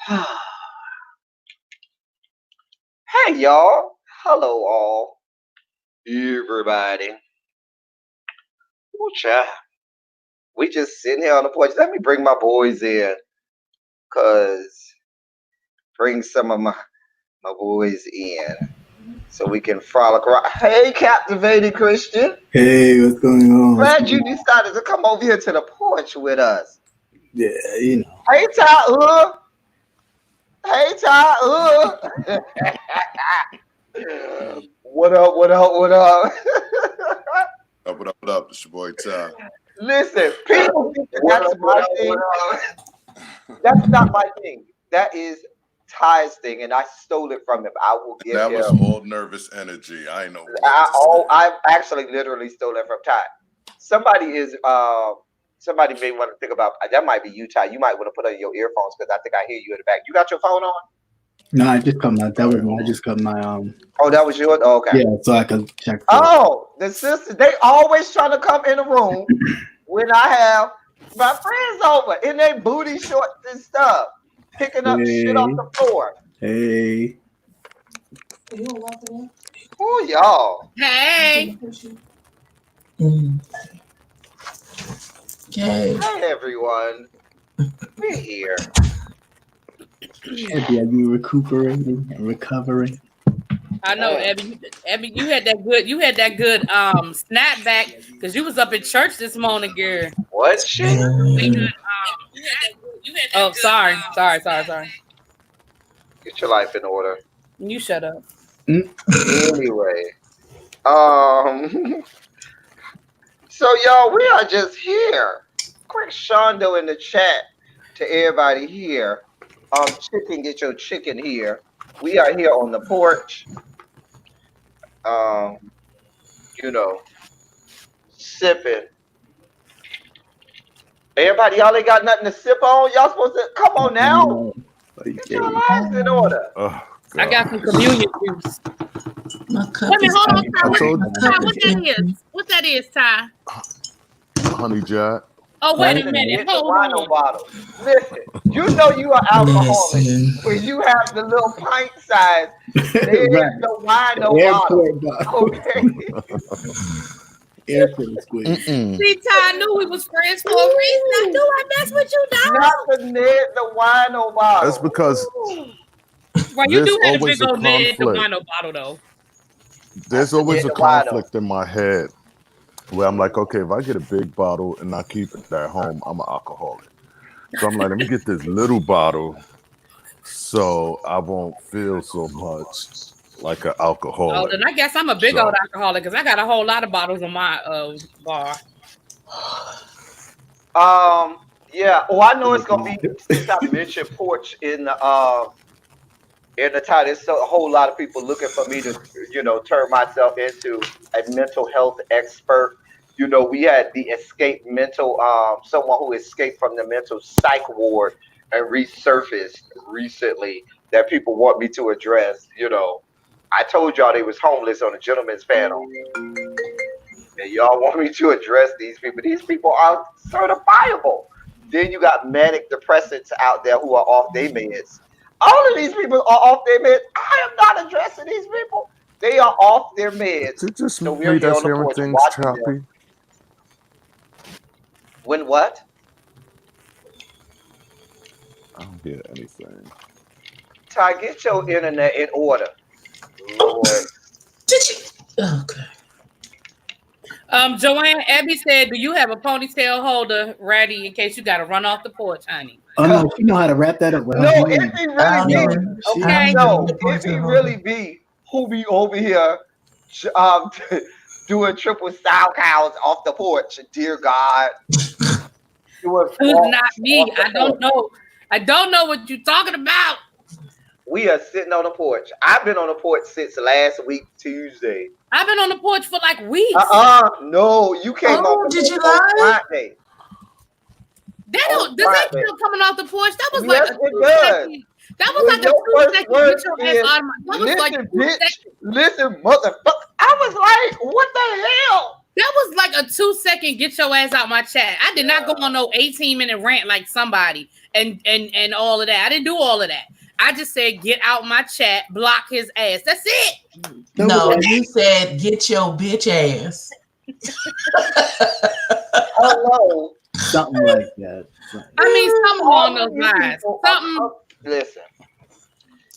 Hey y'all. Hello all. Everybody. Ooh, child. We just sitting here on the porch. Let me bring my boys in. Cause bring some of my boys in. So we can frolic around. Hey captivated Christian. Hey, what's going on? Glad you decided to come over here to the porch with us. Yeah, you know. Hey Ty. Hey Ty. What up, what up, what up? What up? It's your boy Ty. Listen, people think that's my thing. That's not my thing. That is Ty's thing, and I stole it from him. I will give That him. was all nervous energy. I ain't know what to say. I actually literally stole it from Ty. Somebody may want to think about that. Might be you, Ty. You might want to put on your earphones because I think I hear you in the back. You got your phone on? No, I just cut my. That was me. I just cut my. Oh, that was yours. Oh, okay. Yeah, so I could check. Oh, the sisters. They always trying to come in the room when I have my friends over in their booty shorts and stuff, picking up shit off the floor. Hey. Who y'all? Hey. Hey everyone. We're here. Abby, are you recuperating and recovering? I know, Abby, you had that good snapback because you was up in church this morning, girl. What shit? Oh, sorry. Get your life in order. You shut up. Anyway, so y'all, we are just here. Quick shondo in the chat to everybody here. Chicken, get your chicken here. We are here on the porch. Sipping. Everybody, y'all ain't got nothing to sip on. Y'all supposed to come on now. Get your lives in order. Oh, I got some communion juice. Wait a minute, hold on, Ty. What that is, Ty? Honey Jack. Oh, wait a minute. Hold on. Bottle. Listen, you know you are alcoholic when you have the little pint size. There is no wino bottle. Okay. Airport squid. See, Ty, I knew we was friends for a reason. I knew I messed with you, dog. Not the wino bottle. That's because well, you do have a big old Ned the wino bottle, though. There's always a conflict in my head where I'm like, okay, if I get a big bottle and I keep it at home, I'm an alcoholic. So I'm like, let me get this little bottle so I won't feel so much like an alcoholic. Oh, then I guess I'm a big old alcoholic because I got a whole lot of bottles on my bar. Yeah. Oh, I know it's gonna be since I mentioned porch in the title. There's a whole lot of people looking for me to, turn myself into a mental health expert. We had the escaped mental, someone who escaped from the mental psych ward and resurfaced recently that people want me to address. I told y'all they was homeless on the gentleman's panel. And y'all want me to address these people. These people are certifiable. Then you got manic depressants out there who are off their meds. All of these people are off their meds. I am not addressing these people. They are off their meds. It's just me that's hearing things choppy. When what? I don't hear anything. Ty, get your internet in order. Lord. Did you? Okay. Joanne, Abby said, do you have a ponytail holder ready in case you got to run off the porch, honey? Oh, no, she know how to wrap that up. No, if he really be, okay, no, if he really be, who be over here doing triple style cows off the porch, dear God. Who's not me? I don't know. I don't know what you're talking about. We are sitting on the porch. I've been on the porch since last week, Tuesday. I've been on the porch for like weeks. No, you came off the porch on Friday. Does that still coming off the porch? That was like a Tuesday. That was like a 2 second. Listen, motherfucker. I was like, what the hell? That was like a 2-second get your ass out my chat. I did not go on no 18-minute rant like somebody and all of that. I didn't do all of that. I just said get out my chat, block his ass. That's it. No, you said get your bitch ass. Hello. Something like that. I mean, something along those lines. Something. Listen.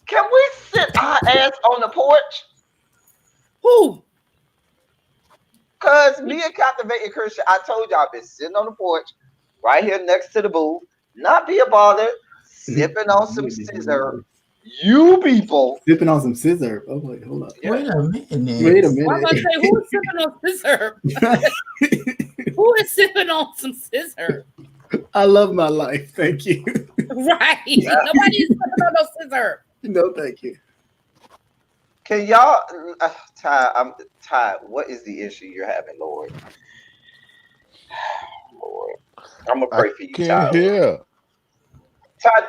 Can we sit our ass on the porch? Who? Cause me and Captivating Christian, I told y'all I've been sitting on the porch right here next to the booth, not being bothered, sipping on some scissor. You people Sipping on some scissor. Oh wait, hold up. Yeah. Wait a minute. Wait a I was minute. gonna say, who is sipping on scissor? Who is sipping on some scissor? I love my life. Thank you. Right. Nobody is sipping on no scissor. No, thank you. Can y'all Ty, what is the issue you're having, Lord? Lord. I'm gonna pray for you, Ty. Can't hear. Ty,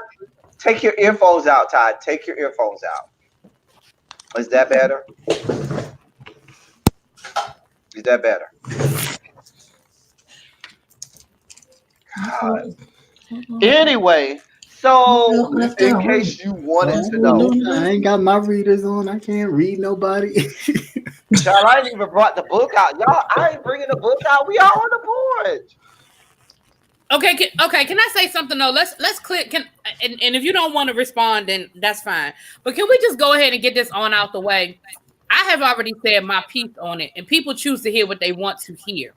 take your earphones out, Ty. Take your earphones out. Is that better? Is that better? God. Anyway, so in case you wanted to know, I ain't got my readers on. I can't read nobody. child, I ain't even brought the book out. Y'all, I ain't bringing the book out. We all on the porch. Okay, can I say something though? Let's click. And if you don't want to respond, then that's fine. But can we just go ahead and get this on out the way? I have already said my piece on it, and people choose to hear what they want to hear.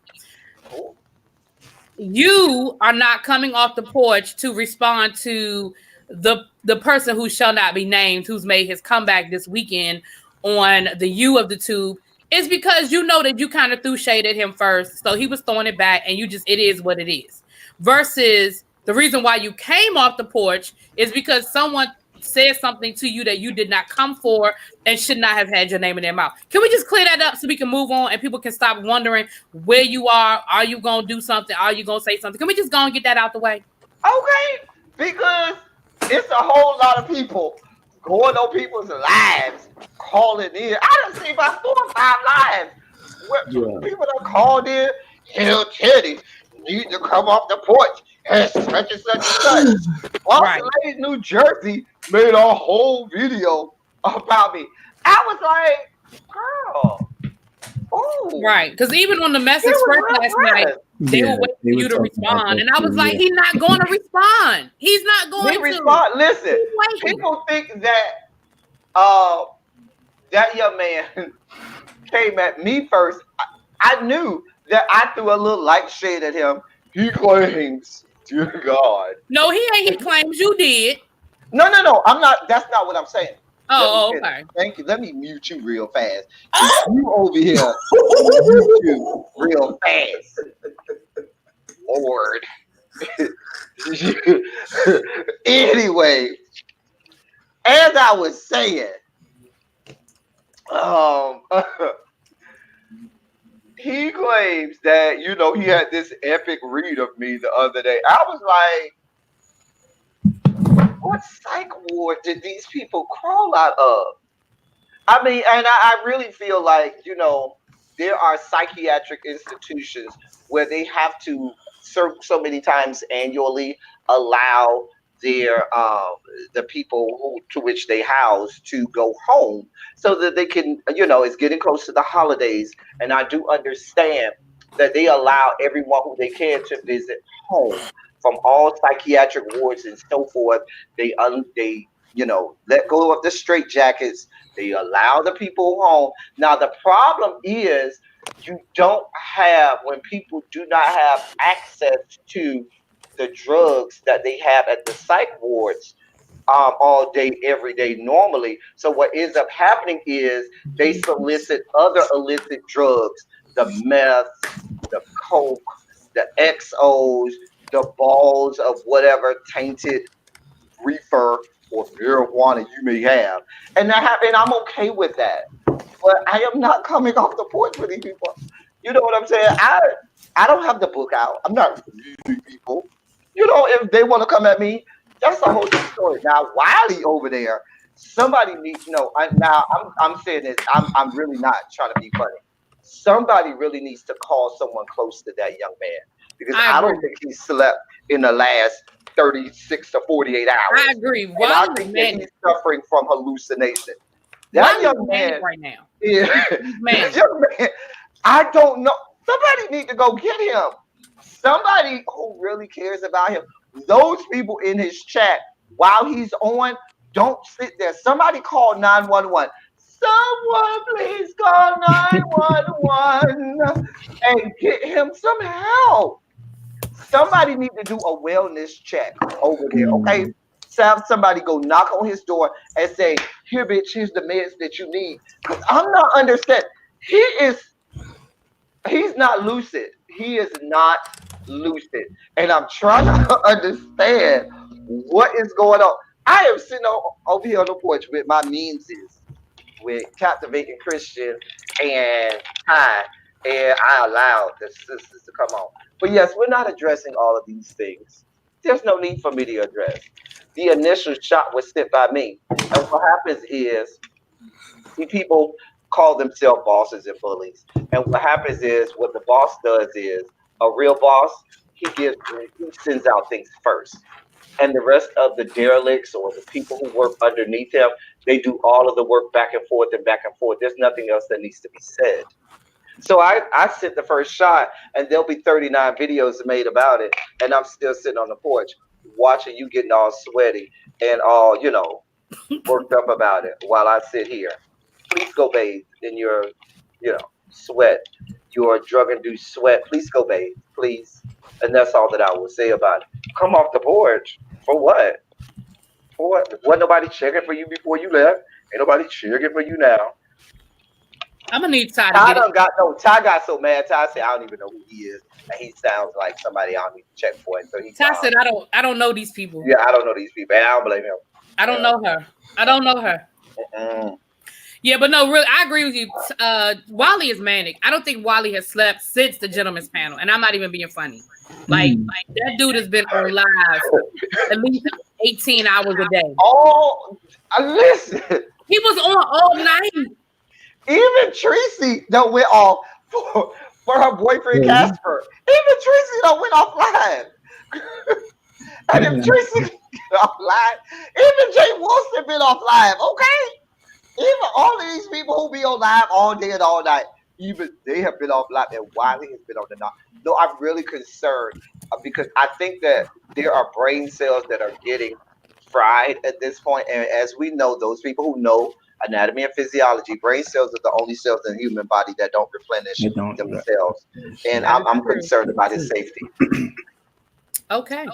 You are not coming off the porch to respond to the person who shall not be named, who's made his comeback this weekend on the U of the tube. It's because you know that you kind of threw shade at him first, so he was throwing it back, and it is what it is. Versus the reason why you came off the porch is because someone said something to you that you did not come for and should not have had your name in their mouth. Can we just clear that up so we can move on and people can stop wondering where you are? Are you going to do something? Are you going to say something? Can we just go and get that out the way? Okay, because it's a whole lot of people going on people's lives, calling in. I done seen about 4 or 5 lives where people that called in, hell, Teddy, need to come off the porch and such and such and such. Boston Ladies, New Jersey made a whole video about me. I was like, girl. Oh. Right, because even on the message spread last night, they were waiting for you to respond. And I was like, he's not going to respond. He's not going to respond. Listen, people think that that young man came at me first. I knew that I threw a little light shade at him. He claims, dear God. No, he ain't. He claims you did. No. I'm not. That's not what I'm saying. Oh, okay. Thank you. Let me mute you real fast. You over here, mute you real fast. Lord. Anyway, as I was saying, he claims that, you know, he had this epic read of me the other day. I was like, what psych ward did these people crawl out of? I mean, and I really feel like, you know, there are psychiatric institutions where they have to so many times annually allow their the people to which they house to go home so that they can, you know, it's getting close to the holidays, and I do understand that they allow everyone who they can to visit home from all psychiatric wards and so forth. They you know, let go of the straitjackets. They allow the people home. Now the problem is you don't have, when people do not have access to the drugs that they have at the psych wards all day, every day normally. So what ends up happening is they solicit other illicit drugs, the meth, the coke, the XOs, the balls of whatever tainted reefer or marijuana you may have. And I'm okay with that. But I am not coming off the porch with these people. You know what I'm saying? I don't have the book out. I'm not reading people. You know, if they want to come at me, that's a whole different story. Now, Wiley over there, somebody needs to know. I'm saying this. I'm really not trying to be funny. somebody really needs to call someone close to that young man because I I don't agree. think he slept in the last 36 to 48 I hours. agree. And I Wally is think that he's manic. suffering from hallucination. That Wally is young manic man, right now. yeah, He's that manic. young man, I don't know. Somebody need to go get him. Somebody who really cares about him. Those people in his chat while he's on, don't sit there. Somebody call 911. Someone please call 911 and get him some help. Somebody need to do a wellness check over there, okay? Mm. So have somebody go knock on his door and say, "Here, bitch, here's the meds that you need." Because I'm not understanding. He is he's not lucid. He is not lucid. And I'm trying to understand what is going on. I am sitting over here on the porch with my memes with Captivating Christian and Ty, and I allowed the sisters to come on. But yes, we're not addressing all of these things. There's no need for me to address. The initial shot was sent by me. And what happens is see people call themselves bosses and bullies. And what happens is what the boss does is a real boss, he sends out things first. And the rest of the derelicts or the people who work underneath him, they do all of the work back and forth and back and forth. There's nothing else that needs to be said. So I sent the first shot, and there'll be 39 videos made about it, and I'm still sitting on the porch watching you getting all sweaty and all, worked up about it while I sit here. Please go bathe in your, sweat, your drug-induced sweat. Please go bathe, please. And that's all that I will say about it. Come off the porch. For what? For what? Wasn't nobody checking for you before you left? Ain't nobody checking for you now. I'm gonna need Ty to Ty get it. done got no. Ty got so mad. Ty said, "I don't even know who he is," and he sounds like somebody I don't need to check for. And so he Ty gone. said, I don't know these people. Yeah, I don't know these people, and I don't blame him. I don't know her. I don't know her. Mm-mm. Yeah, but no, really, I agree with you. Wally is manic. I don't think Wally has slept since the gentleman's panel, and I'm not even being funny. Like that dude has been on live at least 18 hours a day. Oh, listen. He was on all night. Even Tracy done went off for her boyfriend Yeah. Casper. Even Tracy done went off live. And if Tracy get off live, even Jay Wilson been off live. Okay. Even all of these people who be on live all day and all night, even they have been off live, and Wiley has been on the knock. No, I'm really concerned because I think that there are brain cells that are getting fried at this point. And as we know, those people who know anatomy and physiology, brain cells are the only cells in the human body that don't replenish They don't. themselves. And That is I'm true. concerned about his safety. Okay.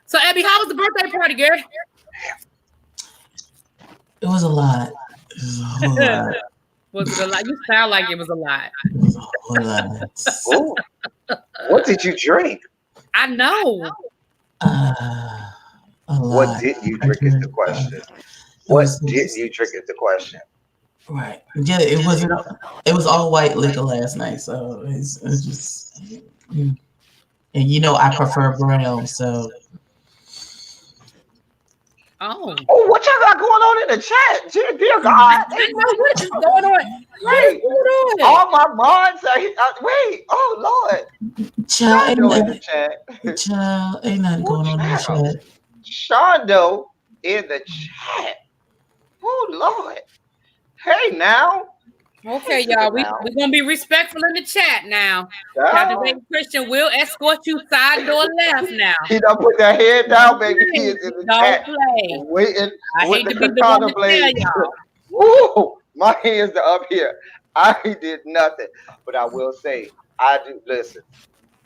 So, Abby, how was the birthday party, girl? It was a lot. It was a whole lot. Was it a lot? You sound like it was a lot. It was a whole lot. Ooh, what did you drink? I know. A What lot. didn't you drink is the question. What didn't you drink is the question. Right. Yeah, it wasn't. It was all white liquor last night, so it's just. And I prefer brown, so. Oh. Oh, what y'all got going on in the chat? Dear God. I know what is going on. What is Wait, going on? all my mods are here. Wait, oh Lord. Child, Shondo in the ain't chat. nothing, child, ain't nothing going on in the chat. Shondo in the chat. Oh Lord. Hey now. Okay, y'all. We're gonna be respectful in the chat now. Captain Oh, Baby Christian will escort you side door left now. he done put that head down, baby. He is in the Don't chat. play. Waiting I with hate the to be the one katana to tell blade. y'all. Woo! My hands are up here. I did nothing. But I will say, I do listen.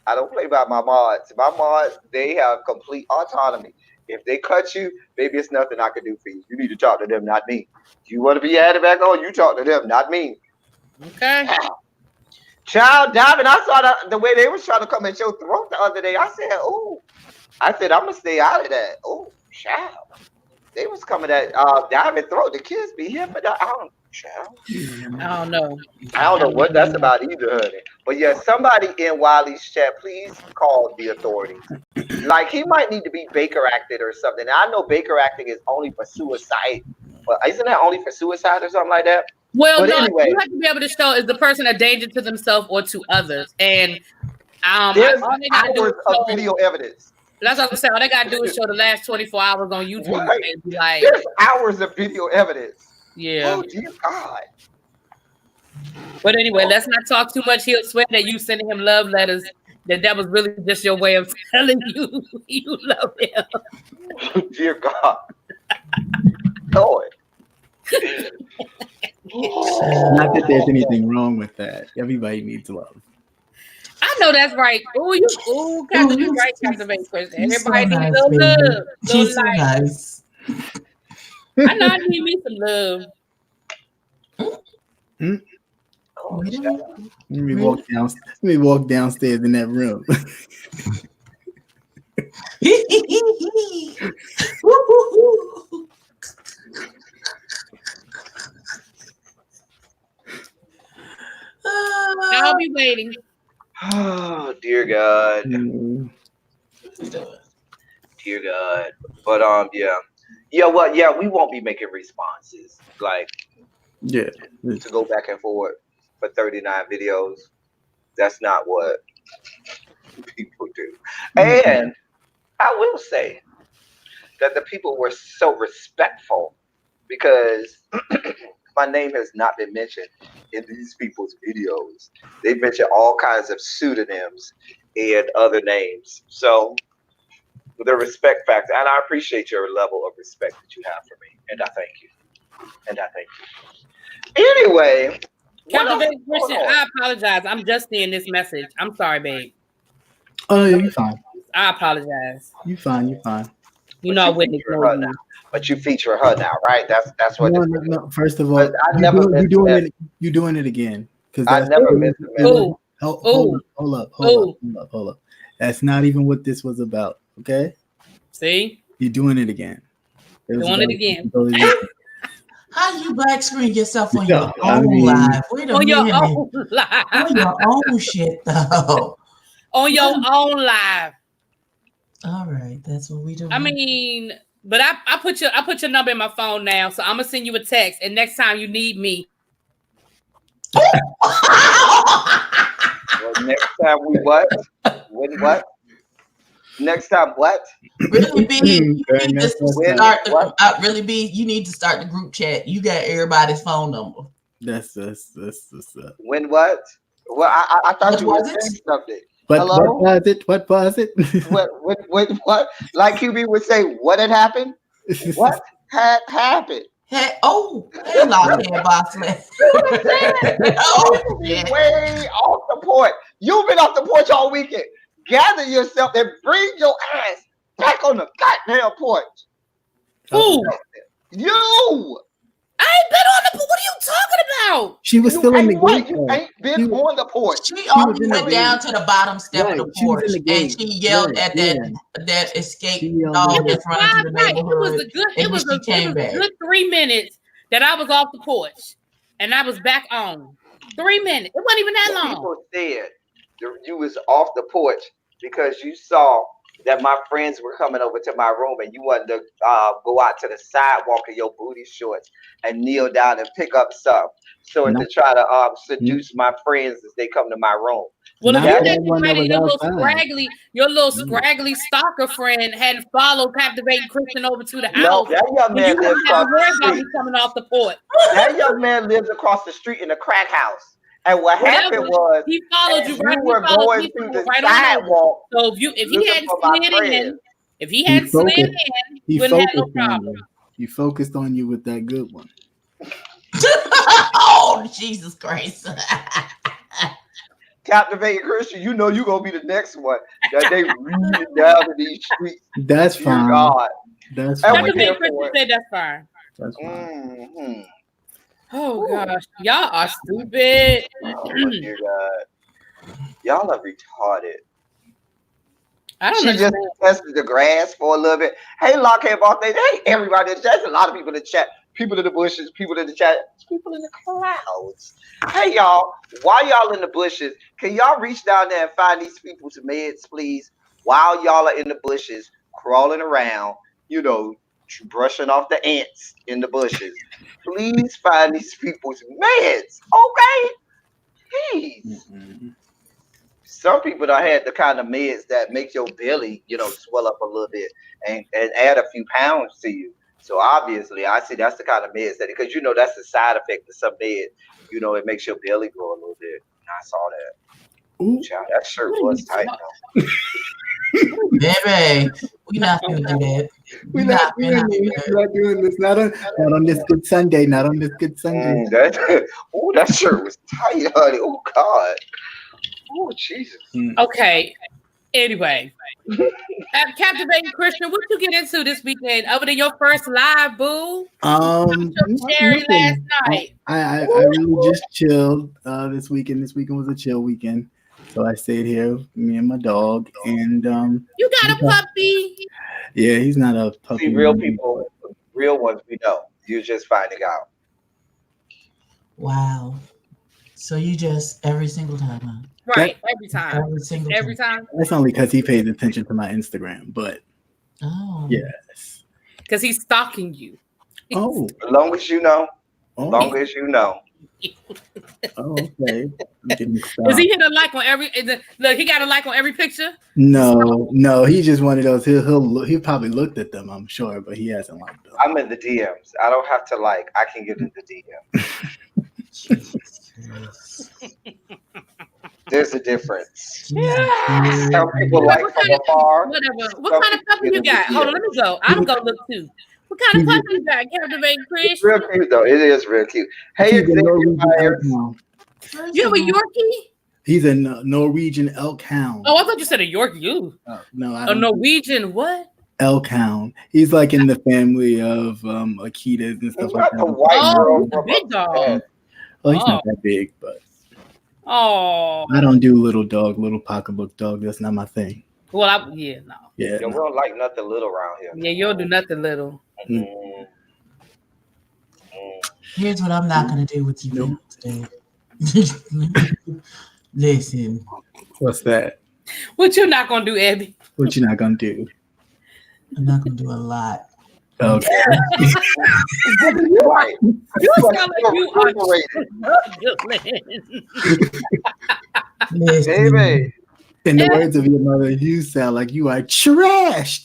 I don't play by my mods. My mods, they have complete autonomy. If they cut you, baby, it's nothing I can do for you. You need to talk to them, not me. You want to be added back on, you talk to them, not me. Okay. Child, Diamond, I saw the way they was trying to come at your throat the other day. I said, oh. I said, I'm going to stay out of that. Oh, child. They was coming at Diamond throat. The kids be here for that. I don't know. I don't know what that's about either, honey. But yeah, somebody in Wiley's chat, please call the authorities. Like he might need to be Baker acted or something. Now, I know Baker acting is only for suicide, but isn't that only for suicide or something like that? Well, But no, anyway, you have to be able to show is the person a danger to themselves or to others, and there's all they got to do hours is of show. video evidence. That's what I'm saying. All they got to do is show the last 24 hours on YouTube Right. and be like, There's hours of video evidence. yeah. Oh dear God. But anyway, let's not talk too much. He'll swear that you sending him love letters. That was really just your way of telling you you love him. Dear God. Lord. Not that there's anything wrong with that. Everybody needs love. I know that's right. Captain, you right, Captain Christian. Everybody so needs nice, a little baby. love. She's so Light. nice. I know I need me some love. Oh, Really? Let me walk downstairs in that room. I'll be waiting. Oh dear God. Dear God. But yeah. Yeah, well, yeah, we won't be making responses. Like Yeah. to go back and forth for 39 videos. That's not what people do. And I will say that the people were so respectful because my name has not been mentioned in these people's videos. They mention all kinds of pseudonyms and other names. So the respect factor, and I appreciate your level of respect that you have for me, and I thank you. And I thank you. Anyway, Captain Christian, I apologize. I'm just seeing this message. I'm sorry, babe. Oh, yeah, you're fine. I apologize. You're fine. You're fine. You know I wouldn't ignore you. But you feature her now, right? That's what. No. First of all, I never you're doing it again. Because I never missed a message. Hold up. That's not even what this was about. Okay. See? You're doing it again. Doing it again. How you black screen yourself on your own live? Wait a minute. Your own live. On your own shit though. On your own live. All right, that's what we do. I mean, but I put your number in my phone now, so I'm gonna send you a text, and next time you need me. Well, next time we what? What? Next time what? Really be you need to start really be you need to start the group chat. You got everybody's phone number. That's When what? Well, I thought you were saying something. Hello? What was it? What? Like QB would say, what had happened? What had happened? Hey, lockhead boss man. Way off the porch. You've been off the porch all weekend. Gather yourself and bring your ass back on the goddamn porch. Who? You. I ain't been on the porch. What are you talking about? She was still in the game. You ain't been on the porch. She only went down to the bottom step of the porch and she yelled at that escape dog that's running through the neighborhood. It was a good 3 minutes that I was off the porch and I was back on. 3 minutes. It wasn't even that long. People said you was off the porch because you saw that my friends were coming over to my room and you wanted to go out to the sidewalk in your booty shorts and kneel down and pick up some to try to seduce my friends as they come to my room. Well, if you your little scraggly stalker friend hadn't followed Captivating Christian over to the house, no, that young man lives across the street. Coming off the porch. That young man lives across the street in a crack house. And what happened was he followed you right. You were going through the sidewalk. So if he hadn't slid in, he wouldn't have no problem. He focused on you with that good one. Oh, Jesus Christ. Captivating Christian, you know you're gonna be the next one that they read it down to these streets. That's fine. God. That's fine. Captivating Christian said that's fine. That's fine. Mm-hmm. Oh gosh, y'all are stupid. Oh dear God, y'all are retarded. I don't know. She just tested the grass for a little bit. Hey, Lockhead Boss, hey, everybody in the chat. There's a lot of people in the chat. People in the bushes, people in the chat, people in the clouds. Hey, y'all, while y'all in the bushes, can y'all reach down there and find these people's meds, please? While y'all are in the bushes, crawling around, brushing off the ants in the bushes. Please find these people's meds, okay? Please. Mm-mm. Some people done had the kind of meds that make your belly, swell up a little bit and add a few pounds to you. So obviously, I see that's the kind of meds that because that's the side effect of some meds. It makes your belly grow a little bit. And I saw that. Ooh. Child, that shirt was tight though. Baby, we not gonna do that. We're not doing this. Not on this good Sunday. Not on this good Sunday. That shirt was tight, honey. Oh God. Oh Jesus. Okay. Anyway, Captivating Christian, what you get into this weekend other than your first live, boo? Sherry last night. I really just chilled this weekend. This weekend was a chill weekend, so I stayed here, me and my dog, and you got a puppy? Yeah, he's not a puppy. See, real people, real ones, we know. You're just finding out. Wow. So you just every single time, huh? Right, every time. Every time. That's only because he pays attention to my Instagram, but yes, because he's stalking you. Oh, as long as you know. As long as you know. Oh, okay. Is he hit a like on every? Look, he got a like on every picture. No, he's just one of those. He probably looked at them, I'm sure, but he hasn't liked them. I'm in the DMs. I don't have to like. I can get in the DMs. There's a difference. Yeah. Some people like from afar. Whatever. What kind of puppy you got? Hold on, let me go. I'm gonna look too. What kind of puppy you got, Captivating Chris? It's real cute though. It is real cute. Hey, Xavier Myers. You have a Yorkie? He's a Norwegian elk hound. Oh, I thought you said a Yorkie. No, a Norwegian what? Elk hound. He's like in the family of Akitas and stuff like that. The white girl from big dog. Well, he's not that big, but I don't do little pocketbook dog. That's not my thing. Well, Yeah, we don't like nothing little around here. Yeah, you don't do nothing little. Here's what I'm not gonna do with you today. Listen. What's that? What you not gonna do, Abby? What you not gonna do? I'm not gonna do a lot. Okay. Right. You sound like you are Baby. In the words of your mother, you sound like you are trash.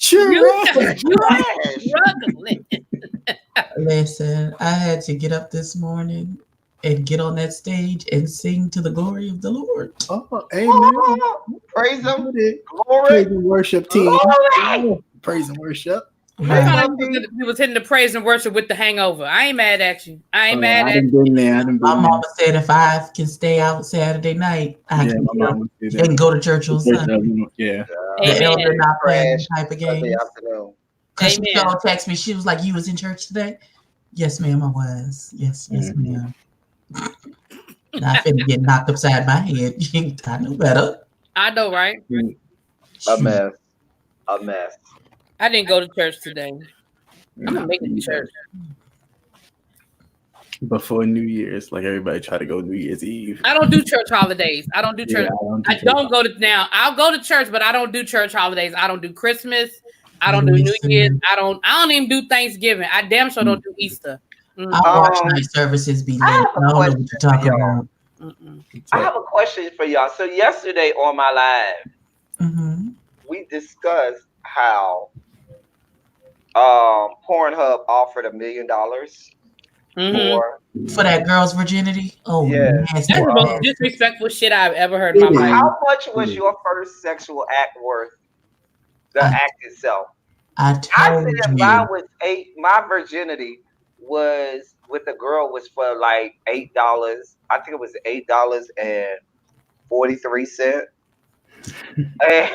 Listen, I had to get up this morning and get on that stage and sing to the glory of the Lord. Oh, amen. Praise him. Glory. Praise and worship team. Glory. Praise and worship. Right. He was hitting the praise and worship with the hangover. I ain't mad at you. I ain't mad at you. My mama said if I can stay out Saturday night, I can go to church on Sunday. Yeah. The elder not playing type of game. Because she text me, she was like, "You was in church today?" Yes, ma'am, I was. Yes, ma'am. Now I finna get knocked upside my head. I know better. I know, right? A mess. I didn't go to church today. I'm gonna make it to church. Before New Year's, like everybody try to go New Year's Eve. I don't do church holidays. I don't do church. I don't go to now. I'll go to church, but I don't do church holidays. I don't do Christmas. I don't do New Year's. I don't even do Thanksgiving. I damn sure don't do Easter. I watch night services be lit. I don't know what you're talking about. I have a question for y'all. So yesterday on my live, we discussed how Pornhub offered $1 million for that girl's virginity. Oh yeah, that's the most disrespectful shit I've ever heard in my life. How much was your first sexual act worth? The act itself. I said mine was my virginity was with a girl was for like $8. I think it was $8.43. And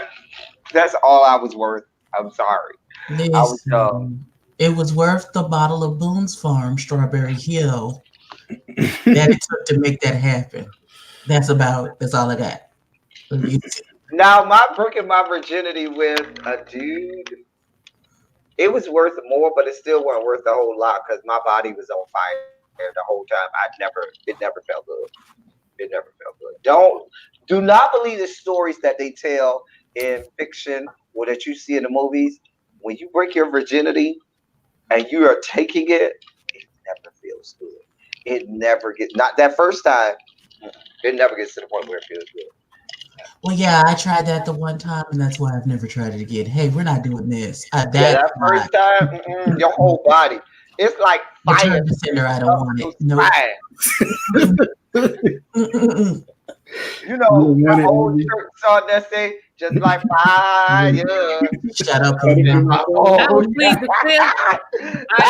that's all I was worth. I'm sorry. Listen, it was worth the bottle of Boone's Farm Strawberry Hill that it took to make that happen. That's all I got. Now, my breaking my virginity with a dude, it was worth more, but it still wasn't worth a whole lot because my body was on fire the whole time. It never felt good. It never felt good. Do not believe the stories that they tell in fiction or that you see in the movies. When you break your virginity, and you are taking it, it never feels good. It never gets, not that first time. It never gets to the point where it feels good. Well, yeah, I tried that the one time, and that's why I've never tried it again. Hey, we're not doing this. Yeah, That's that not first time, your whole body, it's like the fire turn center. I don't want your it. No. You know, the old church song that say, just like fire. Shut up, I will plead the fifth. I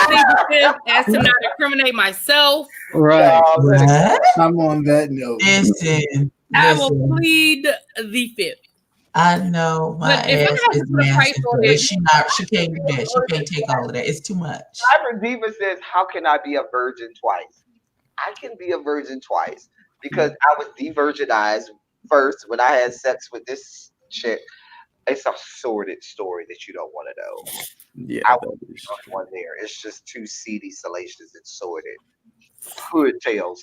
plead the fifth as to not incriminate myself. Right. What? I'm on that note. Listen. I will plead the fifth. I know my But if I ass had to is put a price massive, on but it, she can't do that. She can't take all of that. It's too much. Cyber Diva says, how can I be a virgin twice? I can be a virgin twice because I was de-virginized first when I had sex with this chick. It's a sordid story that you don't want to know. Yeah, I was the only one there. It's just too seedy, salacious, and sordid. Hood tales.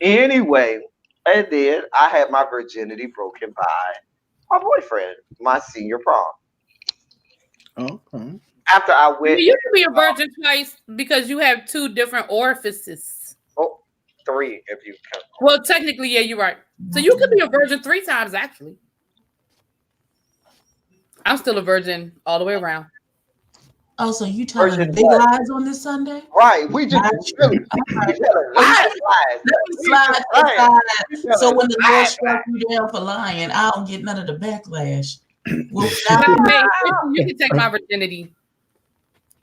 Anyway, and then I had my virginity broken by my boyfriend, my senior prom. Okay. After I went, you can be a virgin twice because you have two different orifices. Oh, three if you count. Well, technically, yeah, you're right. So you could be a virgin 3 times, actually. I'm still a virgin all the way around. Oh, so you telling big lies on this Sunday? Right. We just really lies. Slide aside. So when the Lord struck you down for lying, I don't get none of the backlash. Well, hey, you can take my virginity.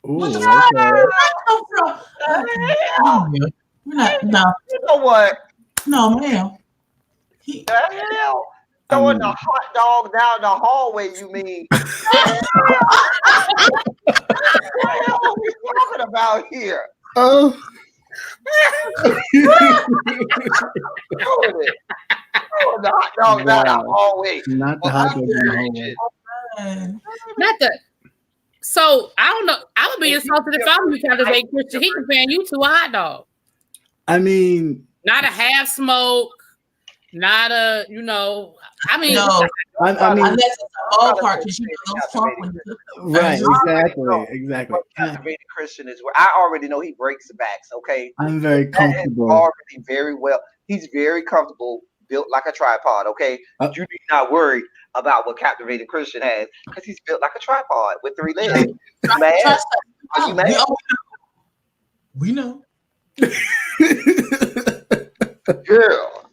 Ooh, what the okay. fuck? Where that come from? We're not. No. You know what? No, ma'am. The hell? Throwing the hot dog down the hallway, you mean? What the hell are we talking about here? Oh. Throwing the hot dog down the hallway. Not the hot dog in the hallway. Not the. So I don't know. I would be insulted if I'm you Captain Bacon Christian. He comparing you to a hot dog. I mean, not a half smoke, not a I mean, no. I mean, unless it's a ballpark, because right? Exactly. Captivated Christian is where I already know he breaks the backs. Okay, I'm very comfortable. Already very well. He's very comfortable, built like a tripod. Okay, you need not worry about what Captivated Christian has because he's built like a tripod with 3 legs. Man, are you mad? We know. Girl.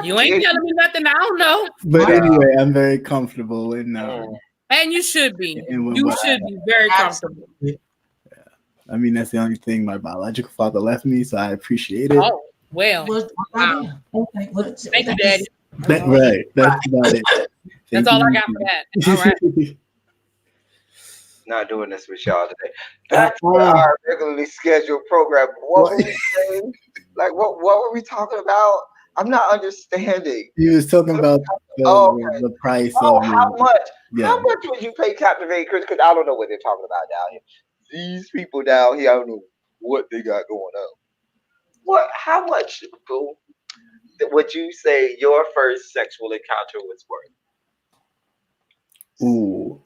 You ain't telling me nothing I don't know. But anyway, I'm very comfortable in and you should be. You should be very comfortable. Yeah. I mean, that's the only thing my biological father left me, so I appreciate it. Oh, well. Wow. Okay. Thank you, Daddy. Right. That's about it. That's all I got for that. All right. Not doing this with y'all today. Back to our regularly scheduled program. What were we saying? Like, what were we talking about? I'm not understanding. He was talking about the price of how much? Yeah. How much would you pay Captivate Chris? Because I don't know what they're talking about down here. These people down here, I don't know what they got going on. What? How much, boo, would you say your first sexual encounter was worth? Ooh,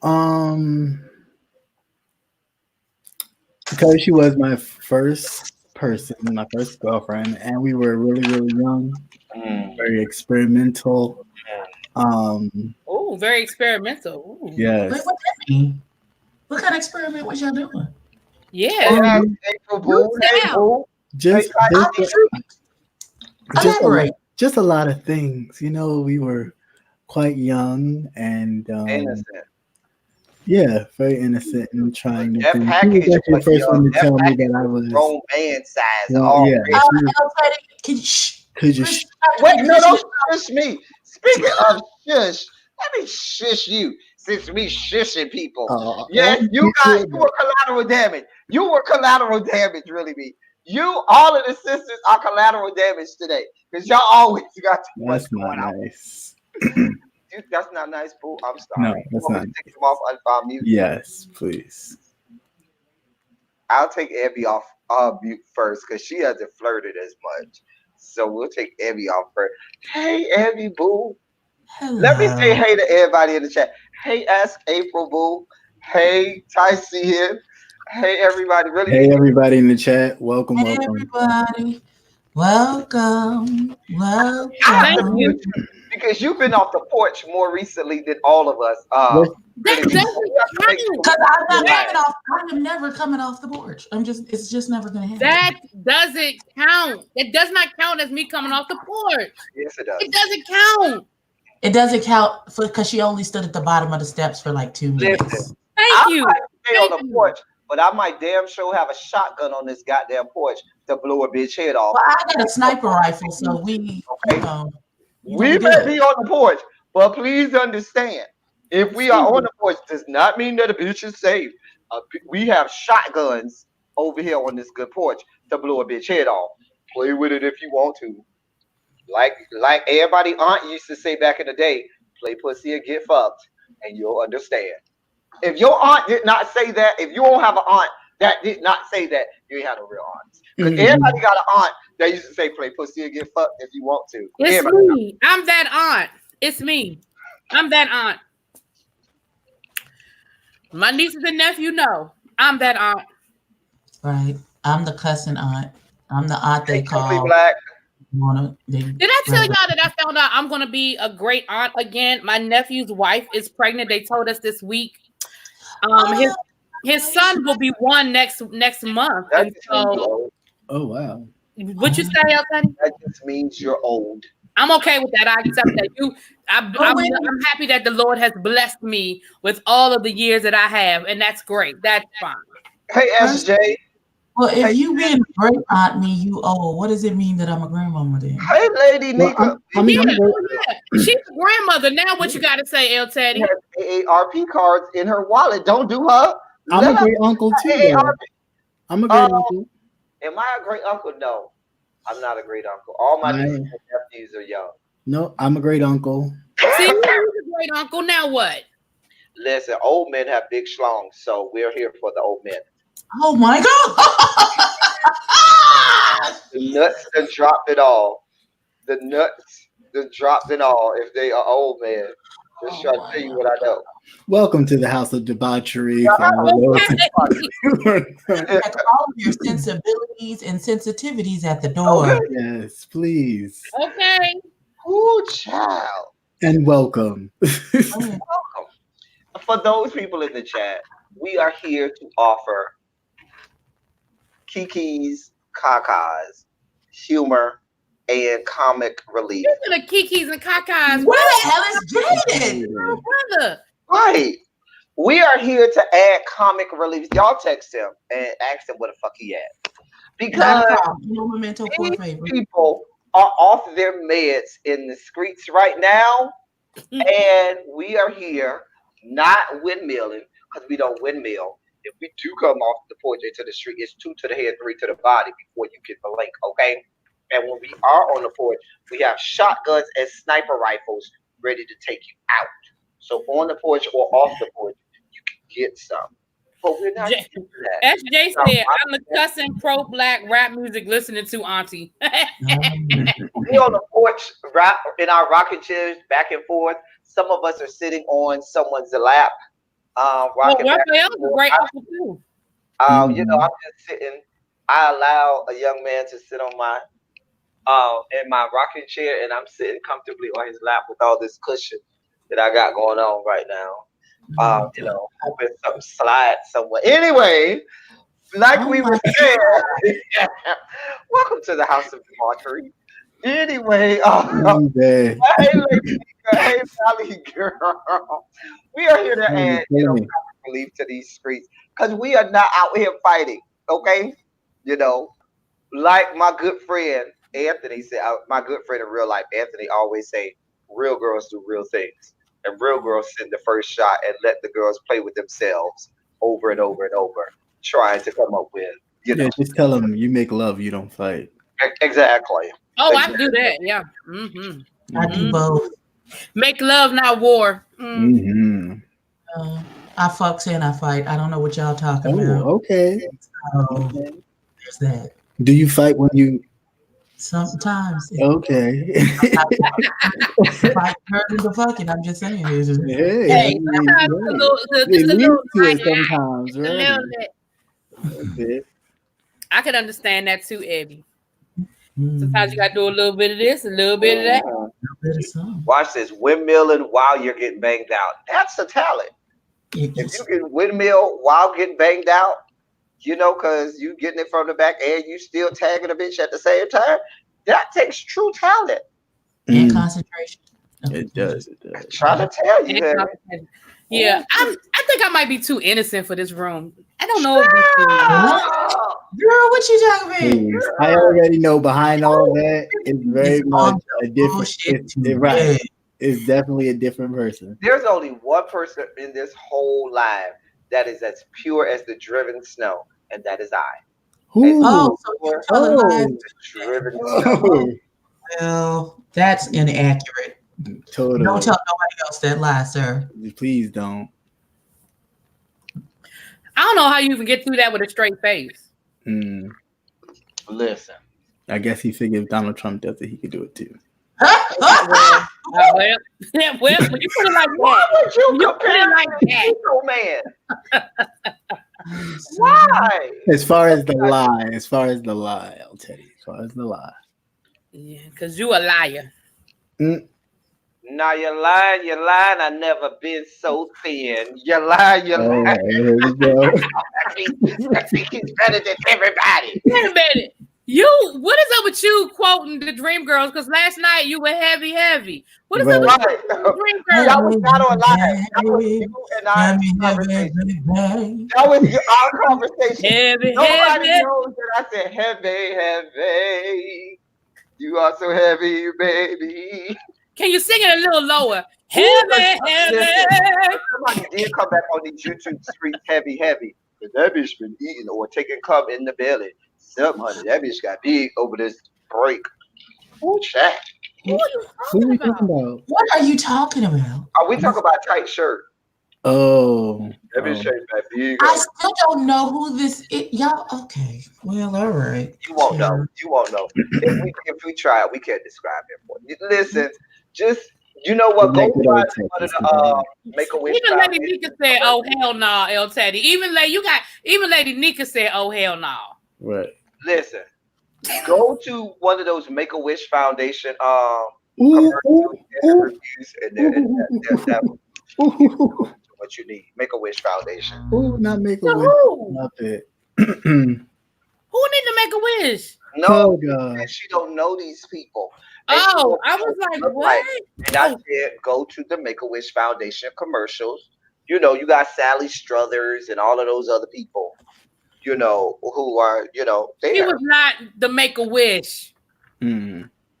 because she was my first person, my first girlfriend, and we were really, really young, very experimental. Oh, very experimental. Ooh. Yes. Wait, what that mean? What kind of experiment was y'all doing? Yeah. Just a lot of things. You know, we were quite young and innocent. Yeah, very innocent and trying to think. She was the first one to tell me that I was grown man size. Well, yeah. Could you wait? No, don't shush me. Speaking of shush, let me shush you. Since we shushing people, yes, you guys, you were collateral damage. You were collateral damage, really. Me, you, all of the sisters are collateral damage today because y'all always got too much going on. Nice. That's not nice, boo. I'm sorry. No, that's not. Take them off unfound mute. Yes, please. I'll take Abby off mute first because she hasn't flirted as much. So we'll take Abby off first. Hey, Abby, boo. Hello. Let me say hey to everybody in the chat. Hey, Ask April, boo. Hey, Tyson. Hey everybody, really. Hey everybody in the chat, welcome. Everybody, welcome. Thank you. Because you've been off the porch more recently than all of us. That doesn't count. Because I'm not coming off. I am never coming off the porch. It's just never gonna happen. That doesn't count. It does not count as me coming off the porch. Yes, it does. It doesn't count. It doesn't count because she only stood at the bottom of the steps for like 2 minutes. Listen, Thank you. I might stay on the porch, but I might damn sure have a shotgun on this goddamn porch to blow a bitch head off. Well, I got a sniper rifle, so we may be on the porch, but please understand, if we are on the porch, does not mean that a bitch is safe. We have shotguns over here on this good porch to blow a bitch head off. Play with it if you want to. Like everybody aunt used to say back in the day, play pussy or get fucked, and you'll understand. If your aunt did not say that, if you don't have an aunt that did not say that, you ain't have no real aunts. Because everybody got an aunt that used to say play pussy or get fucked if you want to. It's me. I'm that aunt. It's me. I'm that aunt. My nieces and nephew know I'm that aunt. Right. I'm the cussing aunt. I'm the aunt they call. Black. Did I tell y'all that I found out I'm going to be a great aunt again? My nephew's wife is pregnant. They told us this week. His son will be 1 next month. And so, oh wow! What you say, Elton? That just means you're old. I'm okay with that. I accept that. I'm happy that the Lord has blessed me with all of the years that I have, and that's great. That's fine. Hey, SJ. Well, if you being a great aunt mean you old, what does it mean that I'm a grandmama then? Hey, Lady Nika. She's a grandmother. Now what you got to say, El Teddy? She has AARP cards in her wallet. Don't do her. I'm a great uncle too. I'm a great uncle. Am I a great uncle? No, I'm not a great uncle. All my nieces and nephews are young. No, I'm a great uncle. See, you're a great uncle. Now what? Listen, old men have big schlongs, so we're here for the old men. Oh my God! The nuts have dropped it all. The nuts have dropped it all. If they are old men, just trying to tell you what I know. Welcome to the house of debauchery. All of your sensibilities and sensitivities at the door. Okay. Yes, please. Okay. Ooh, child. And welcome. Welcome. For those people in the chat, we are here to offer Kiki's, Kakas, humor, and comic relief. Speaking of Kiki's and Kakas, where the hell is Jaden? Brother. Right. We are here to add comic relief. Y'all text him and ask him where the fuck he at. Because these people are off their meds in the streets right now. And we are here not windmilling, because we don't windmill. If we do come off the porch into the street, it's 2 to the head, 3 to the body before you get the link, okay? And when we are on the porch, we have shotguns and sniper rifles ready to take you out. So on the porch or off the porch, you can get some. But we're not doing that. SJ said, I'm the cussing pro-black rap music listening to Auntie. We on the porch in our rocking chairs back and forth. Some of us are sitting on someone's lap. Raphael's a great uncle too. You know, I'm just sitting. I allow a young man to sit on my in my rocking chair, and I'm sitting comfortably on his lap with all this cushion that I got going on right now. You know, hoping something slides somewhere. Anyway, like we were saying, welcome to the house of debauchery. Anyway, hey, lady, hey, Valley girl, we are here to add relief to these streets because we are not out here fighting. Okay, you know, like my good friend Anthony said, my good friend in real life, Anthony, always say, real girls do real things, and real girls send the first shot and let the girls play with themselves over and over and over, trying to come up with, you know. Just tell them you make love, you don't fight. Exactly. Oh, I do that. Yeah. Mm-hmm. I do both. Make love, not war. Mm-hmm. I fucks and I fight. I don't know what y'all talking about. Okay. There's that. Do you fight when you? Sometimes. Okay. Fight turns into fucking. I'm just saying. Hey, sometimes it's a little sometimes, right? I can understand that too, Abby. Sometimes you got to do a little bit of this, a little bit of that. Watch this, windmilling while you're getting banged out. That's a talent. If you can windmill while getting banged out, because you getting it from the back and you still tagging a bitch at the same time, that takes true talent. And concentration. It does. I'm trying to tell you that. Yeah, I think I might be too innocent for this room. I don't know. Girl, what you talking about? I already know behind all that is very much a different. It's definitely a different person. There's only one person in this whole life that is as pure as the driven snow, and that is I. Who? So you're telling lies. Driven snow. Well, that's inaccurate. Totally. Don't tell nobody else that lie, sir. Please don't. I don't know how you even get through that with a straight face. Listen. I guess he figured if Donald Trump does it, he could do it too. Well, when you put it like that, you put it like that, man. Why? As far as the lie, I'll tell you. As far as the lie. Yeah, because you a liar. Now you're lying. I never been so thin. You're lying. Here we go. I think he's better than everybody. Wait a minute. What is up with you quoting the Dream Girls? Because last night you were heavy. What is up with the Dream Girls? That was not on live. That was you and I conversation. That was our conversation. Nobody knows that I said heavy. You are so heavy, baby. Can you sing it a little lower? Heavy. Somebody did come back on these YouTube streets heavy. But that bitch been eating or taking cum in the belly. Something, honey. That bitch got big over this break. Ooh, chat. Who are we talking about? What are you talking about? Are we talking about tight shirt? Oh. That bitch shaped that big. I still don't know who this is. Y'all, okay. Well, all right. You won't know. If we try it, we can't describe it for you. Listen, just, you know what? Go find one of the Make-A-Wish. Even Lady Nika said, "Oh hell no, nah, El Teddy." Even Lady Nika said, "Oh hell no." Nah. Right. Listen, go to one of those Make-A-Wish Foundation reviews, and what you need. Make-A-Wish Foundation. Ooh, not Make-A-Wish. Not it. Who need to make a wish? No, she don't know these people. Oh, I was like, what? And I said, go to the Make-A-Wish Foundation commercials. You got Sally Struthers and all of those other people, who are, there. She was not the Make-A-Wish.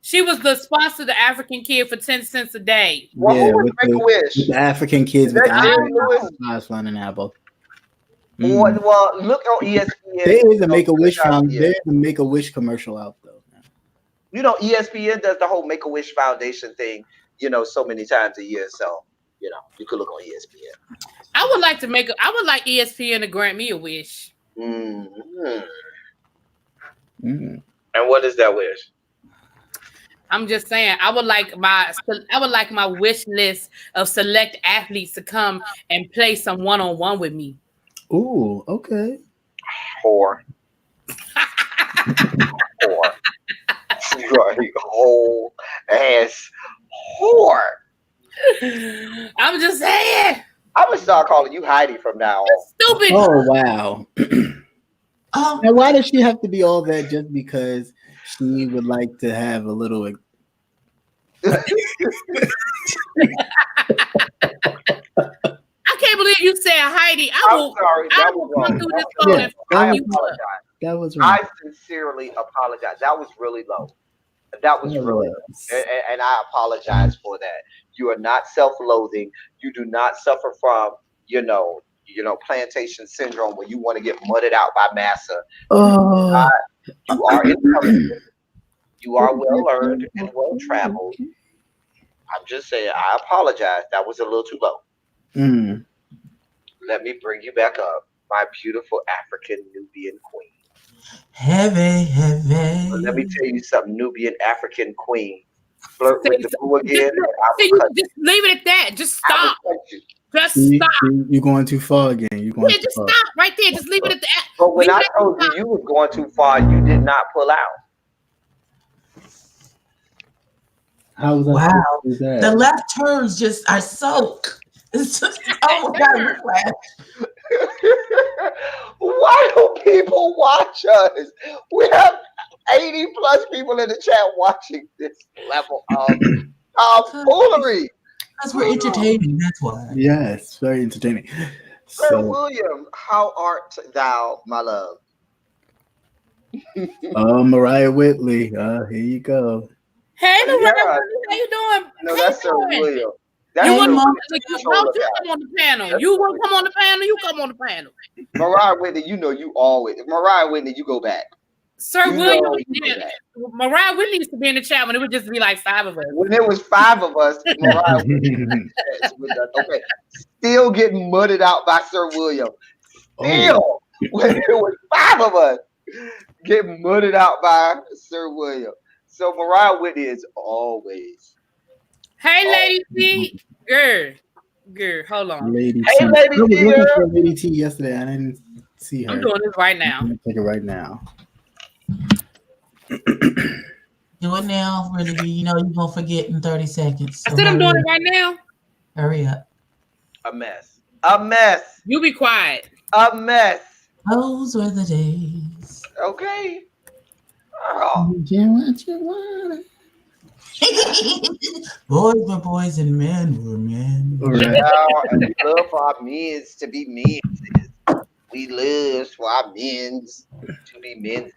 She was the sponsor of the African kid for 10 cents a day. Well, who was Make-A-Wish? The African kids with the eyes flying apple. Well, look on ESPN. There is a Make-A-Wish Foundation. There's a Make-A-Wish commercial out though. ESPN does the whole Make-A-Wish Foundation thing, so many times a year. So, you could look on ESPN. I would like ESPN to grant me a wish. Mm-hmm. And what is that wish? I'm just saying, I would like my wish list of select athletes to come and play some one-on-one with me. Ooh, okay. Whore. You are a whole ass whore. I'm just saying. I'm gonna start calling you Heidi from now on. Stupid. Oh wow. Now why does she have to be all that just because she would like to have a little? I can't believe you said Heidi. I will come through this phone and I apologize. That was wrong. I sincerely apologize. That was really low. That was really low. And I apologize for that. You are not self-loathing. You do not suffer from, plantation syndrome where you want to get mudded out by massa. You are intelligent. You are well-learned and well-traveled. I'm just saying, I apologize. That was a little too low. Let me bring you back up, my beautiful African Nubian queen. Heavy. But let me tell you something, Nubian African queen. Flirt with the boo again. Just leave it at that. Just stop. Just stop. You're going too far again. Just stop right there. Just leave it at that. But when I told you was going too far, you did not pull out. How was wow. that? The left turns just are so. It's just, oh my God, why do people watch us? We have 80 plus people in the chat watching this level of foolery. Because we're entertaining, that's why. Yes, very entertaining. Sir William, how art thou, my love? Mariah Whitley. Here you go. Hey, Mariah, how you doing? No, that's Sir William. You want to come on the panel? You want to come on the panel? You come on the panel. Mariah Whitney, you know you always. Mariah Whitney, you go back. Sir William, Mariah Whitney used to be in the chat when it would just be like 5 of us. When there was 5 of us, Mariah Whitney okay, still getting mudded out by Sir William. Still, when there was 5 of us, getting mudded out by Sir William. So Mariah Whitney is always. Hey, Lady T. Girl, hold on. Lady T. Lady T. I was looking for Lady T yesterday. I didn't see her. I'm doing this right now. I'm gonna take it right now. Do it now, really. You know you're gonna forget in 30 seconds. So I said I'm doing it right now. Hurry up. A mess. A mess. You be quiet. A mess. Those were the days. Okay. Boys were boys and men were men. And we love for our men to be men. We love for our men to be men.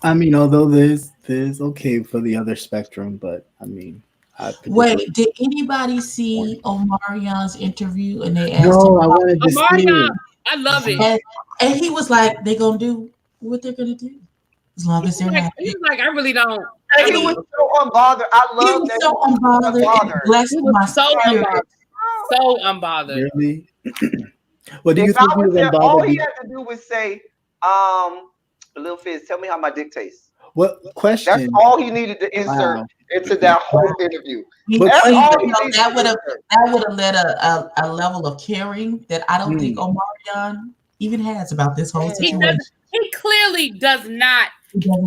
I mean, although there's okay for the other spectrum, but I mean, wait, did anybody see Omarion's interview? And they asked him. I wanted to see it. I love it. And he was like, "They're gonna do what they're gonna do, as long as they're happy." He was like, "I really don't." And he was so unbothered. I love that. So unbothered. Blessed my spirit. So unbothered. Really? What do you think he was unbothered? All he had to do was say, Lil Fizz, tell me how my dick tastes. What question? That's all he needed to insert into that whole interview. That would have led a level of caring that I don't think Omarion even has about this whole situation. He clearly does not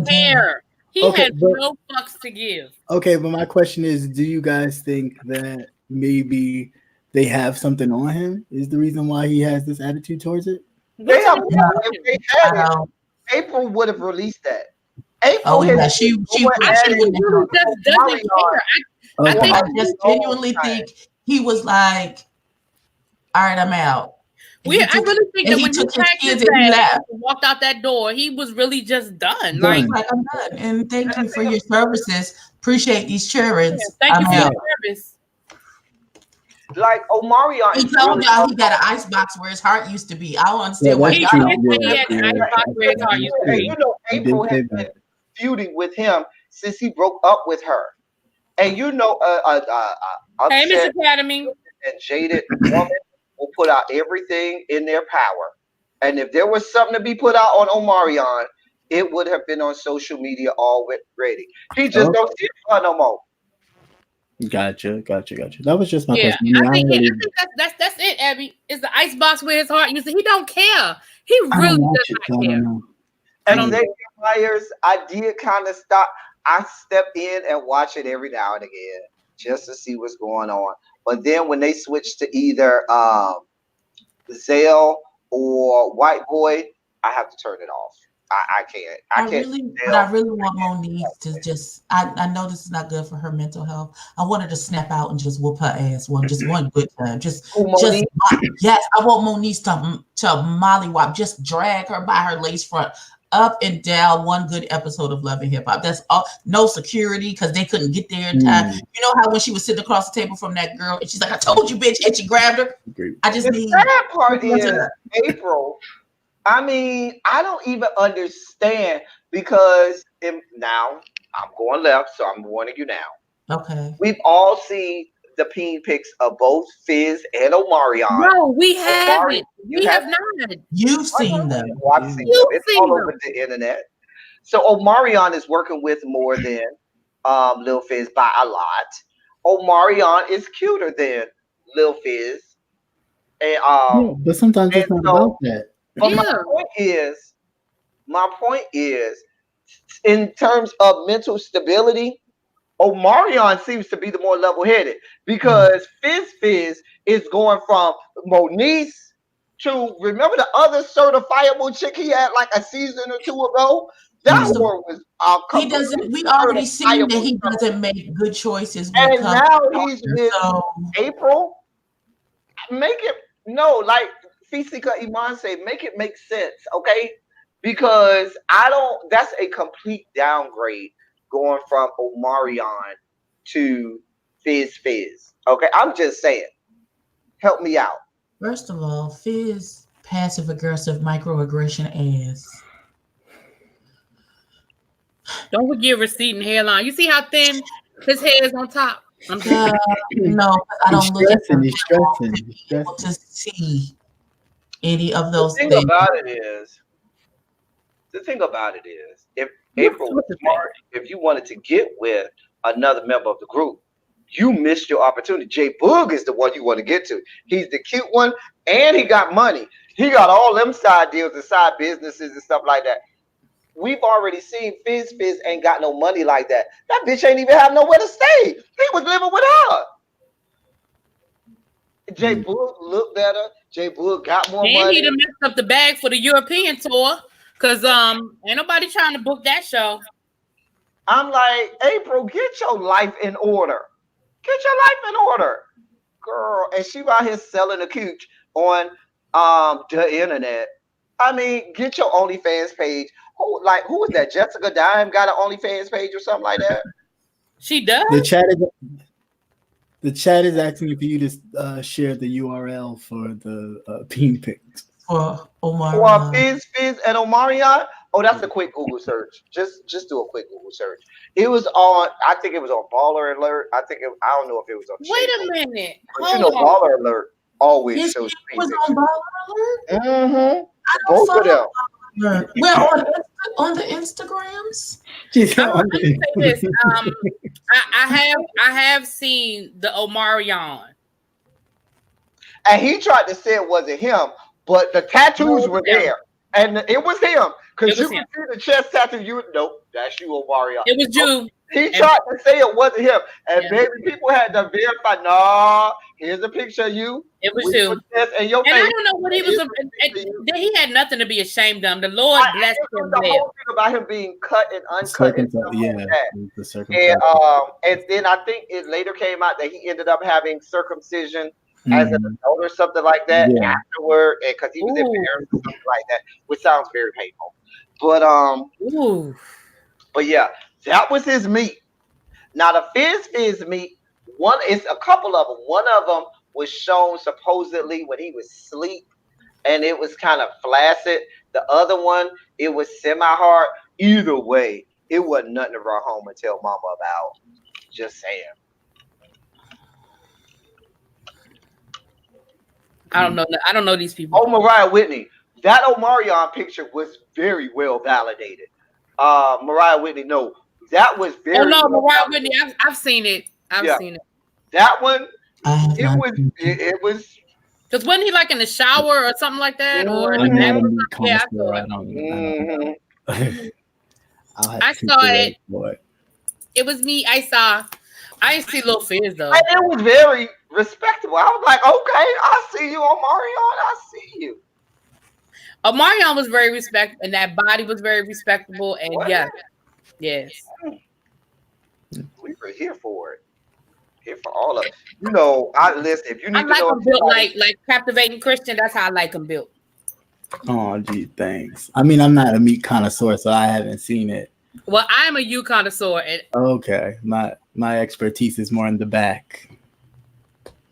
care. He has no fucks to give. Okay, but my question is, do you guys think that maybe they have something on him? Is the reason why he has this attitude towards it? If they had it, April would have released that. April she doesn't care. I just genuinely think he was like, "All right, I'm out." I really think that when he packed his bag and walked out that door, he was really just done. Like I'm done. And thank you for your services. Appreciate these children. Thank you for your service. Like Omarion, he told y'all he got an ice box where his heart used to be. I don't understand why y'all don't. You know, April has been feuding with him since he broke up with her, and you know, hey, Miss Academy, and jaded woman will put out everything in their power, and if there was something to be put out on Omarion, it would have been on social media already. He just don't see it no more. Gotcha. That was just my question. I think that's it, Abby. Is the icebox where his heart used to? He don't care. He really does not care. And Xavier Myers, I did kind of stop. I step in and watch it every now and again just to see what's going on. But then when they switch to either Zale or White Boy, I have to turn it off. I can't. I really want Monique to just. I know this is not good for her mental health. I want her to snap out and just whoop her ass one good time. Yes, I want Monique to mollywop, just drag her by her lace front up and down one good episode of Love and Hip Hop. That's all. No security because they couldn't get there in time. You know how when she was sitting across the table from that girl and she's like, "I told you, bitch," and she grabbed her. I just need. The sad part is April. I mean, I don't even understand because now I'm going left, so I'm warning you now. Okay. We've all seen the peen pics of both Fizz and Omarion. No, we haven't. We have not. You've seen them. I've seen them. It's all over the internet. So Omarion is working with more than Lil Fizz by a lot. Omarion is cuter than Lil Fizz. And but sometimes it's not about that. But my point is, in terms of mental stability, Omarion seems to be the more level-headed because Fizz is going from Moniece to, remember the other certifiable chick he had like a season or two ago? That one was he doesn't. We already seen that he doesn't make good choices when it comes. And now he's with April. Make it like Fisika Iman say, make it make sense, okay? Because that's a complete downgrade going from Omarion to Fizz. Okay, I'm just saying. Help me out. First of all, Fizz passive aggressive microaggression ass. Don't forget receding hairline. You see how thin his hair is on top? No, I don't look at him. He's stressing. To see any of those things. The thing about it is, if April was smart, if you wanted to get with another member of the group, you missed your opportunity. J Boog is the one you want to get to. He's the cute one, and he got money. He got all them side deals and side businesses and stuff like that. We've already seen Fizz ain't got no money like that. That bitch ain't even have nowhere to stay. He was living with her. J Boog looked better. J Boog got more money. He done messed up the bag for the European tour because ain't nobody trying to book that show. I'm like, April, get your life in order. Get your life in order, girl. And she out here selling a cooch on the internet. I mean, get your OnlyFans page. Who is that? Jessica Dime got an OnlyFans page or something like that? She does. The chat is asking for you to share the URL for the peen pics. For Omarion. For Fizz and Omarion. Oh, that's a quick Google search. Just do a quick Google search. It was on. I think it was on Baller Alert. I don't know if it was on. Wait a minute. But Baller Alert always shows. It was on Baller Alert. Mm-hmm. Both of them. Well, on the Instagrams. Let me say this. I have seen the Omarion. And he tried to say it wasn't him, but the tattoos were there. And it was him. Because you can see the chest tattoo. Nope, that's you, Omarion. It was you. He tried to say it wasn't him. And maybe people had to verify, no, here's a picture of you. It was you. And your face. I don't know what he was. He had nothing to be ashamed of. The Lord blessed him. The whole thing about him being cut and uncut. And then I think it later came out that he ended up having circumcision as an adult or something like that afterward, because he was embarrassed or something like that, which sounds very painful. But yeah, that was his meat. Now the Fizz meat, it's a couple of them. One of them was shown supposedly when he was asleep, and it was kind of flaccid. The other one, it was semi-hard. Either way, it wasn't nothing to run home and tell mama about. Just saying. I don't know these people. Oh, Mariah Whitney. That Omarion picture was very well validated. Mariah Whitney, no. That was very Mariah Whitney, I've seen it. I've seen it. That one, it was. Because wasn't he like in the shower or something like that? Or I saw it. It was me. I didn't see Lil Fizz though. And it was very respectable. I was like, okay, I see you, Omarion. I see you. Omarion was very respectable, and that body was very respectable. And yes. We were here for it. Here for all of it. I listen. If you need I like him built like captivating Christian. That's how I like him built. Oh, gee, thanks. I mean, I'm not a meat connoisseur, so I haven't seen it. Well, I'm a U connoisseur. Okay, my expertise is more in the back.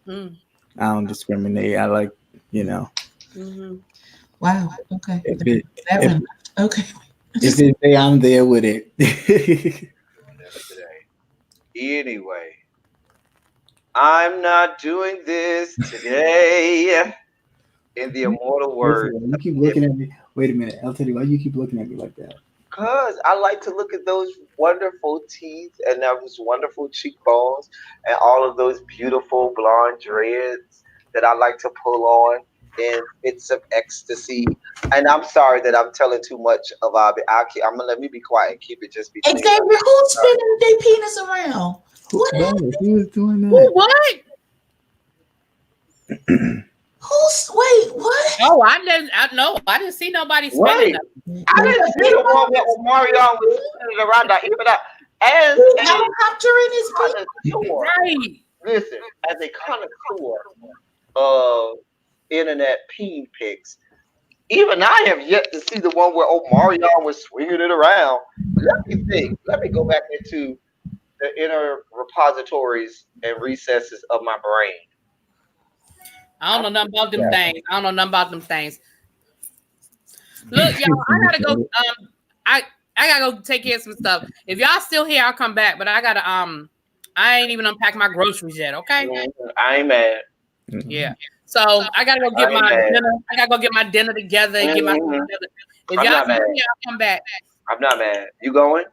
I don't discriminate. I like, Mm-hmm. Wow. Okay. If I'm there with it. Anyway, I'm not doing this today. In the immortal words. You keep looking at me. Wait a minute. I'll tell you why you keep looking at me like that. Because I like to look at those wonderful teeth and those wonderful cheekbones and all of those beautiful blonde dreads that I like to pull on in fits of ecstasy. And I'm sorry that I'm telling too much about it. I'm gonna let me be quiet and keep it just between Xavier, us. who's spinning their penis around? What? Who was doing that? Who what? Wait, what? Oh, I didn't see nobody spinning Right. them. I didn't see the one where Omarion was spinning around that. Even that, as Ooh, a helicopter in his penis. connoisseur, Right. listen, as a connoisseur of internet peen pics, even I have yet to see the one where Omarion was swinging it around. Let me think. Let me go back into the inner repositories and recesses of my brain. I don't know nothing about them things. I don't know nothing about them things. Look, y'all, I gotta go. I gotta go take care of some stuff. If y'all still here, I'll come back. But I gotta I ain't even unpacked my groceries yet. Okay. I ain't mad. Yeah. So I gotta go get my dinner. I gotta go get my dinner together and get my food together. If y'all still here, I'll come back. I'm not mad. You going?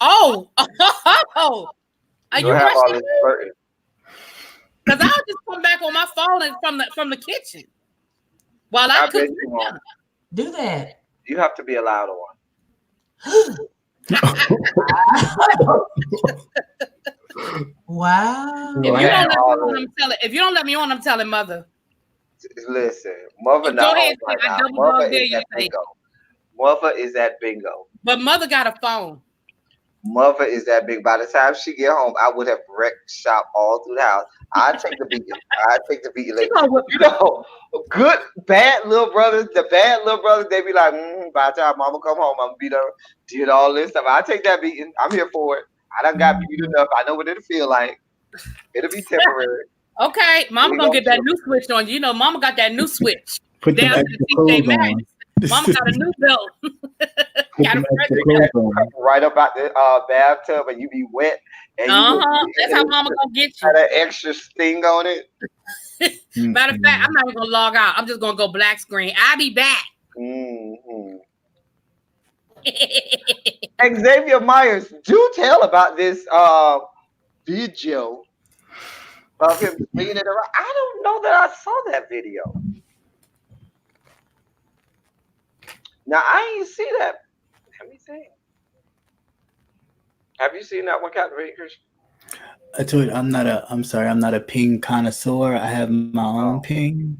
Oh, are you have all rushing? this Because I'll just come back on my phone and from the kitchen while I cook dinner. Do that. You have to be a louder one. Wow. If you don't let me on, I'm telling mother. Listen, mother not home right now. Mother is at bingo. Mother is at bingo. But mother got a phone. Mother is that big. By the time she get home, I would have wrecked shop all through the house. I take the beating. Like, you know, good, bad little brothers. The bad little brothers, they be like, by the time mama come home, I'm gonna beat her. Did all this stuff. I take that beating. I'm here for it. I done got beat enough. I know what it'll feel like. It'll be temporary. Okay, mama gonna get that new switch on you. You know, mama got that new switch. Put down to the TJ Maxx. Mama got a new belt. Got a right up out the bathtub, and you be wet. And that's how mama gonna get you. Got an extra sting on it. Matter of fact, I'm not even gonna log out. I'm just gonna go black screen. I'll be back. Xavier Myers, do tell about this video of him swinging it around. I don't know that I saw that video. Now I ain't see that. Let me see. Have you seen that one, Captain Vickers? I told you I'm not a ping connoisseur. I have my own ping.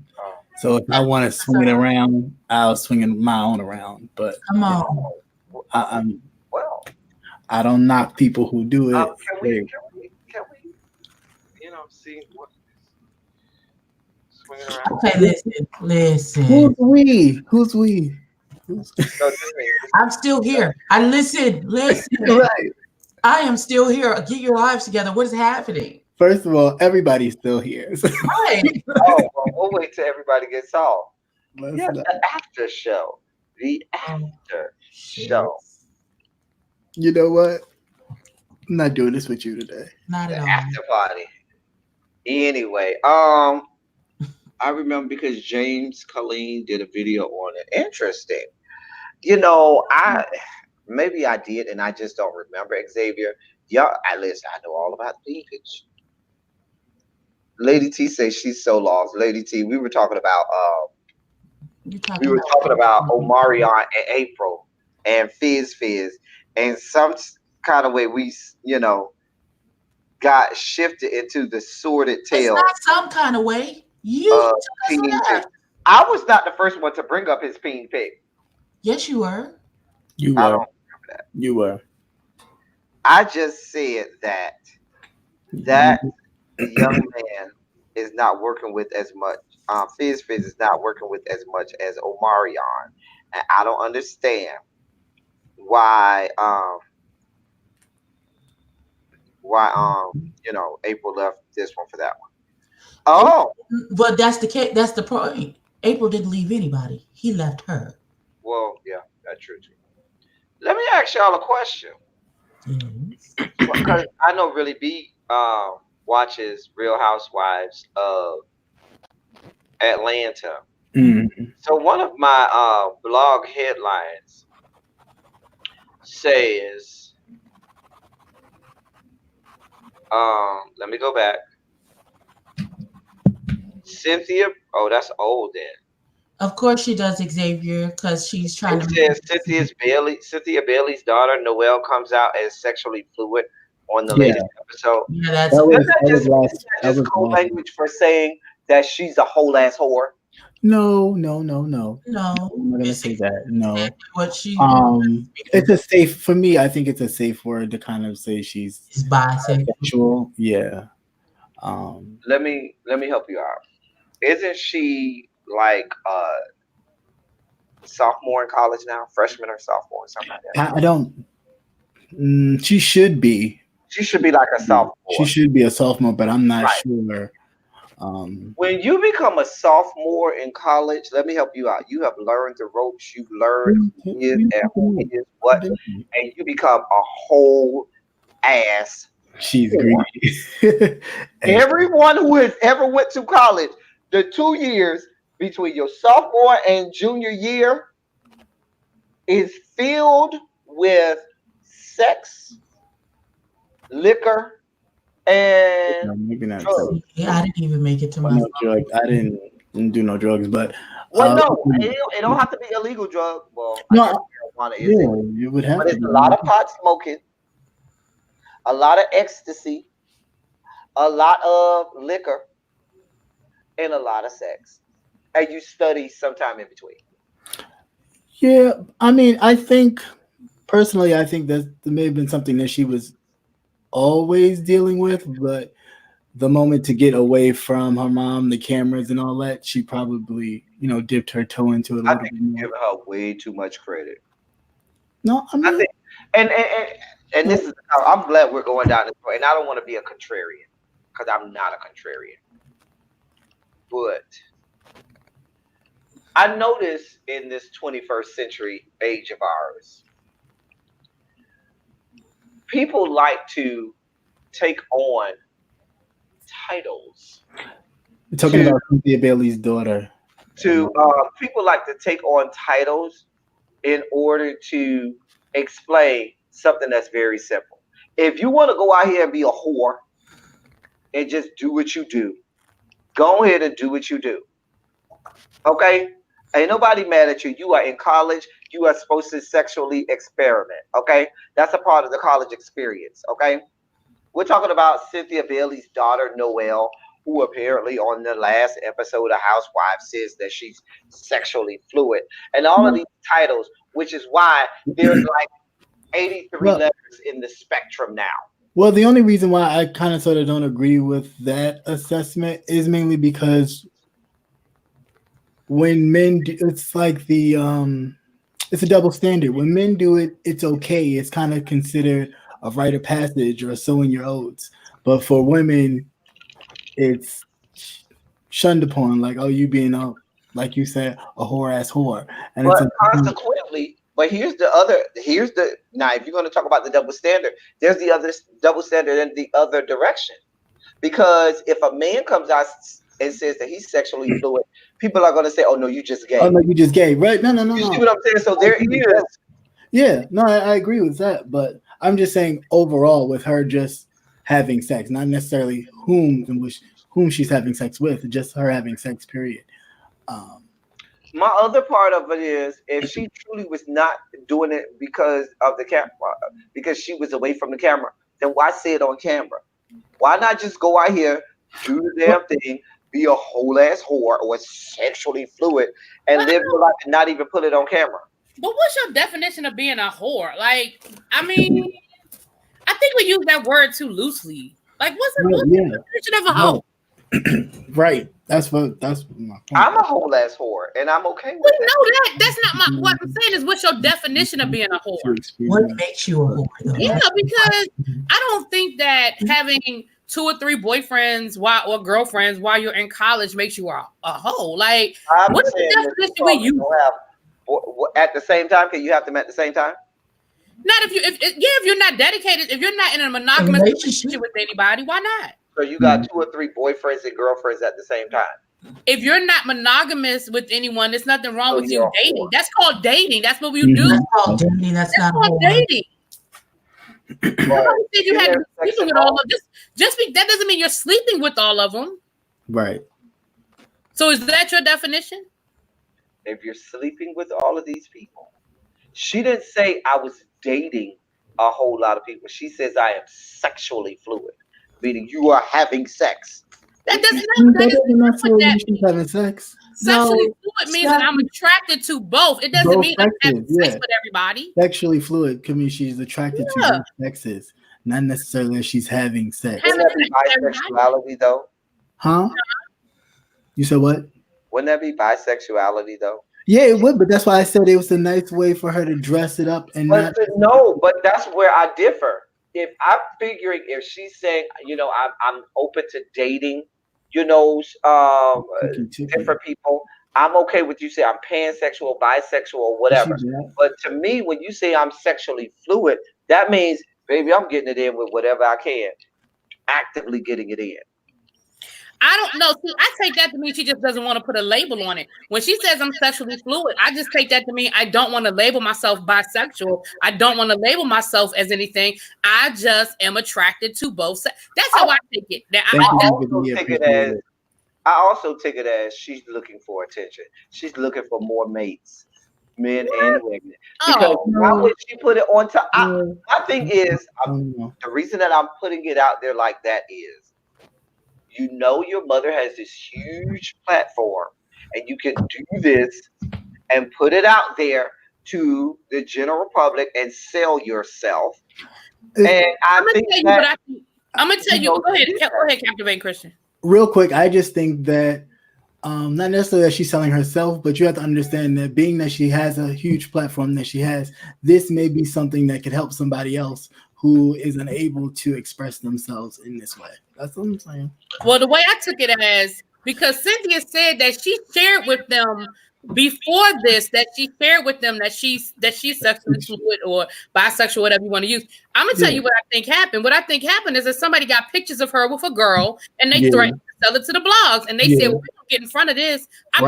So if I want to swing it around, I'll swing it my own around. But come on. I don't knock people who do it. Can we see what swinging around? Okay, listen. Who's we? I'm still here. Listen. Right. I am still here. Get your lives together. What is happening? First of all, everybody's still here. Right. We'll wait till everybody gets off. The after show. The after show. You know what? I'm not doing this with you today. Not at all. After party. Anyway, I remember because James Colleen did a video on it. Interesting. You know, maybe I did, and I just don't remember. Xavier, I know all about cleavage. Lady T says she's so lost. Lady T, we were talking about Omarion and April and Fizz, and some kind of way we, got shifted into the sordid tale. It's not some kind of way. I was not the first one to bring up his peen pick. Yes, you were. You were. I don't remember that. You were. I just said that young man is not working with as much. Fizz is not working with as much as Omarion, and I don't understand why April left this one for that one. Oh, but that's the case. That's the point. April didn't leave anybody. He left her. Well, yeah, that's true too. Let me ask y'all a question. Yes. Because I know Really B watches Real Housewives of Atlanta. Mm-hmm. So one of my blog headlines says, let me go back. Cynthia. Oh, that's old then. Of course she does, Xavier, because she's trying to. Cynthia Bailey's daughter Noelle comes out as sexually fluid on the latest episode. Yeah, that's just code language for saying that she's a whole ass whore. No. No. I'm not gonna say that. No. What she it's a safe for me. I think it's a safe word to kind of say she's bisexual. Yeah. Let me help you out. Isn't she like sophomore in college now, freshman or sophomore, something like that? I don't. She should be. She should be like a sophomore. She should be a sophomore, but I'm not sure. When you become a sophomore in college, let me help you out. You have learned the ropes. You've learned who is and who is what, and you become a whole ass. She's greedy. Everyone who has ever went to college, the 2 years between your sophomore and junior year is filled with sex, liquor, and drugs. Yeah, I didn't even make it to my drugs. I didn't do no drugs, but it don't have to be illegal drug. Well, no, marijuana is it would have. But it's a lot of pot smoking, a lot of ecstasy, a lot of liquor, and a lot of sex. And you study sometime in between. Yeah, I mean, I think personally, that there may have been something that she was always dealing with, but the moment to get away from her mom, the cameras and all that, she probably, dipped her toe into it a little bit more. You're giving her way too much credit. No, I mean, and this is, I'm glad we're going down this way, and I don't want to be a contrarian because I'm not a contrarian, but I notice in this 21st century age of ours, people like to take on titles. You're talking about Cynthia Bailey's daughter. People like to take on titles in order to explain something that's very simple. If you want to go out here and be a whore and just do what you do, go ahead and do what you do. Okay? Ain't nobody mad at you. You are in college. You are supposed to sexually experiment. Okay? That's a part of the college experience. Okay? We're talking about Cynthia Bailey's daughter, Noelle, who apparently on the last episode of Housewives says that she's sexually fluid. And all of these titles, which is why there's like 83 letters in the spectrum now. Well, the only reason why I kind of sort of don't agree with that assessment is mainly because when men do, it's like it's a double standard. When men do it, it's okay. It's kind of considered a rite of passage or sowing your oats. But for women, it's shunned upon, like, oh, you being like you said, a whore-ass whore. And but consequently, but here's the now, if you're going to talk about the double standard, there's the other double standard in the other direction. Because if a man comes out and says that he's sexually fluid, people are going to say, oh, no, you just gay. Oh, no, you just gay. Right? No. You see what I'm saying? So there is. Yeah, no, I agree with that. But I'm just saying overall with her just having sex, not necessarily whom she's having sex with, just her having sex, period. My other part of it is if she truly was not doing it because of the camera, because she was away from the camera, then why say it on camera? Why not just go out here, do the damn thing, be a whole ass whore or sexually fluid, and live your life and not even put it on camera? But what's your definition of being a whore? Like, I mean, I think we use that word too loosely. Like, what's the definition of a hoe? Right. That's my point. I'm a whole ass whore, and I'm okay with it. No, that's not what I'm saying. Is what's your definition of being a whore? What makes you a whore? Yeah, because I don't think that having 2 or 3 boyfriends or girlfriends while you're in college makes you a hoe. Like, what's the definition we use? At the same time, can you have them at the same time? Not if you're not dedicated, if you're not in a monogamous relationship with anybody, why not? So you got 2 or 3 boyfriends and girlfriends at the same time. If you're not monogamous with anyone, there's nothing wrong with you dating. That's called dating. That's what we do. That's called dating. That's not called dating. You had to sleep with all of this. That doesn't mean you're sleeping with all of them. Right. So is that your definition? If you're sleeping with all of these people, she didn't say I was dating a whole lot of people. She says I am sexually fluid, meaning you are having sex. That does not. That is not what that means. Having sex. Sexually fluid means that I'm attracted to both. It doesn't mean I'm having sex with everybody. Sexually fluid could mean she's attracted to both sexes, not necessarily that she's having sex. Wouldn't that be bisexuality though? Huh? You said what? Wouldn't that be bisexuality though? Yeah, it would, but that's why I said it was a nice way for her to dress it up and but that's where I differ. If I'm figuring, if she's saying, I'm open to dating, different people, I'm okay with you say I'm pansexual, bisexual, whatever. But to me, when you say I'm sexually fluid, that means, baby, I'm getting it in with whatever I can, actively getting it in. I don't know. See, I take that to mean she just doesn't want to put a label on it. When she says I'm sexually fluid, I just take that to mean I don't want to label myself bisexual. I don't want to label myself as anything. I just am attracted to both. That's how I take it. I also take it as she's looking for attention. She's looking for more mates, men and women. Because why would she put it on top? My thing is, the reason that I'm putting it out there like that is, your mother has this huge platform, and you can do this and put it out there to the general public and sell yourself. And I'm gonna tell you. Go ahead, Captivate Christian. Real quick, I just think that not necessarily that she's selling herself, but you have to understand that being that she has a huge platform that she has, this may be something that could help somebody else who is unable to express themselves in this way. That's what I'm saying. Well, the way I took it as, because Cynthia said that she shared with them before this, that she's sexually fluid or bisexual, whatever you want to use. I'm gonna tell you what I think happened. What I think happened is that somebody got pictures of her with a girl and they threatened to sell it to the blogs, and they said, well, we don't get in front of this. I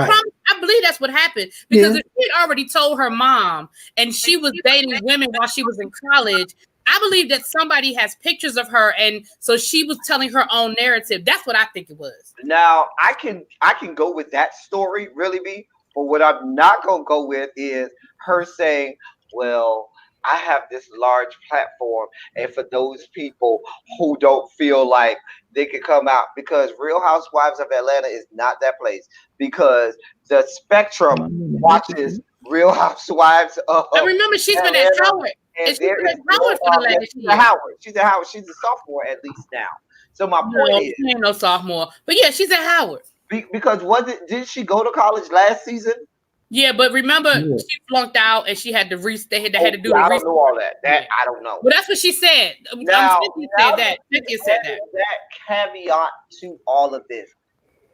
believe that's what happened, because if she had already told her mom and she was dating women while she was in college, I believe that somebody has pictures of her, and so she was telling her own narrative. That's what I think it was. Now I can go with that story, really be. But what I'm not going to go with is her saying, well, I have this large platform, and for those people who don't feel like they can come out, because Real Housewives of Atlanta is not that place, because the Spectrum watches Real Housewives of I remember she's been at Howard. And she's been at Howard for the last year. She's at Howard. She's a sophomore at least now. So my point is, she ain't no sophomore. But yeah, she's at Howard. Because did she go to college last season? Yeah, but remember, she flunked out and she had to they had to do. I don't know all that. I don't know. Well, that's what she said. Cynthia said that. That caveat to all of this,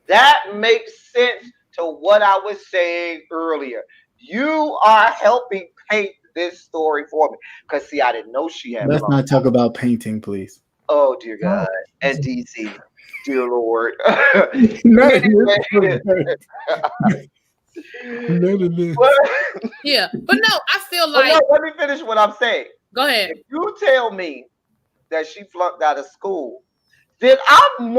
that makes sense to what I was saying earlier. You are helping paint this story for me, because see, I didn't know she had. Let's not talk about painting, please. Oh dear God, and DC, dear Lord. Yeah, but no, I feel like. Let me finish what I'm saying. Go ahead. If you tell me that she flunked out of school, then I'm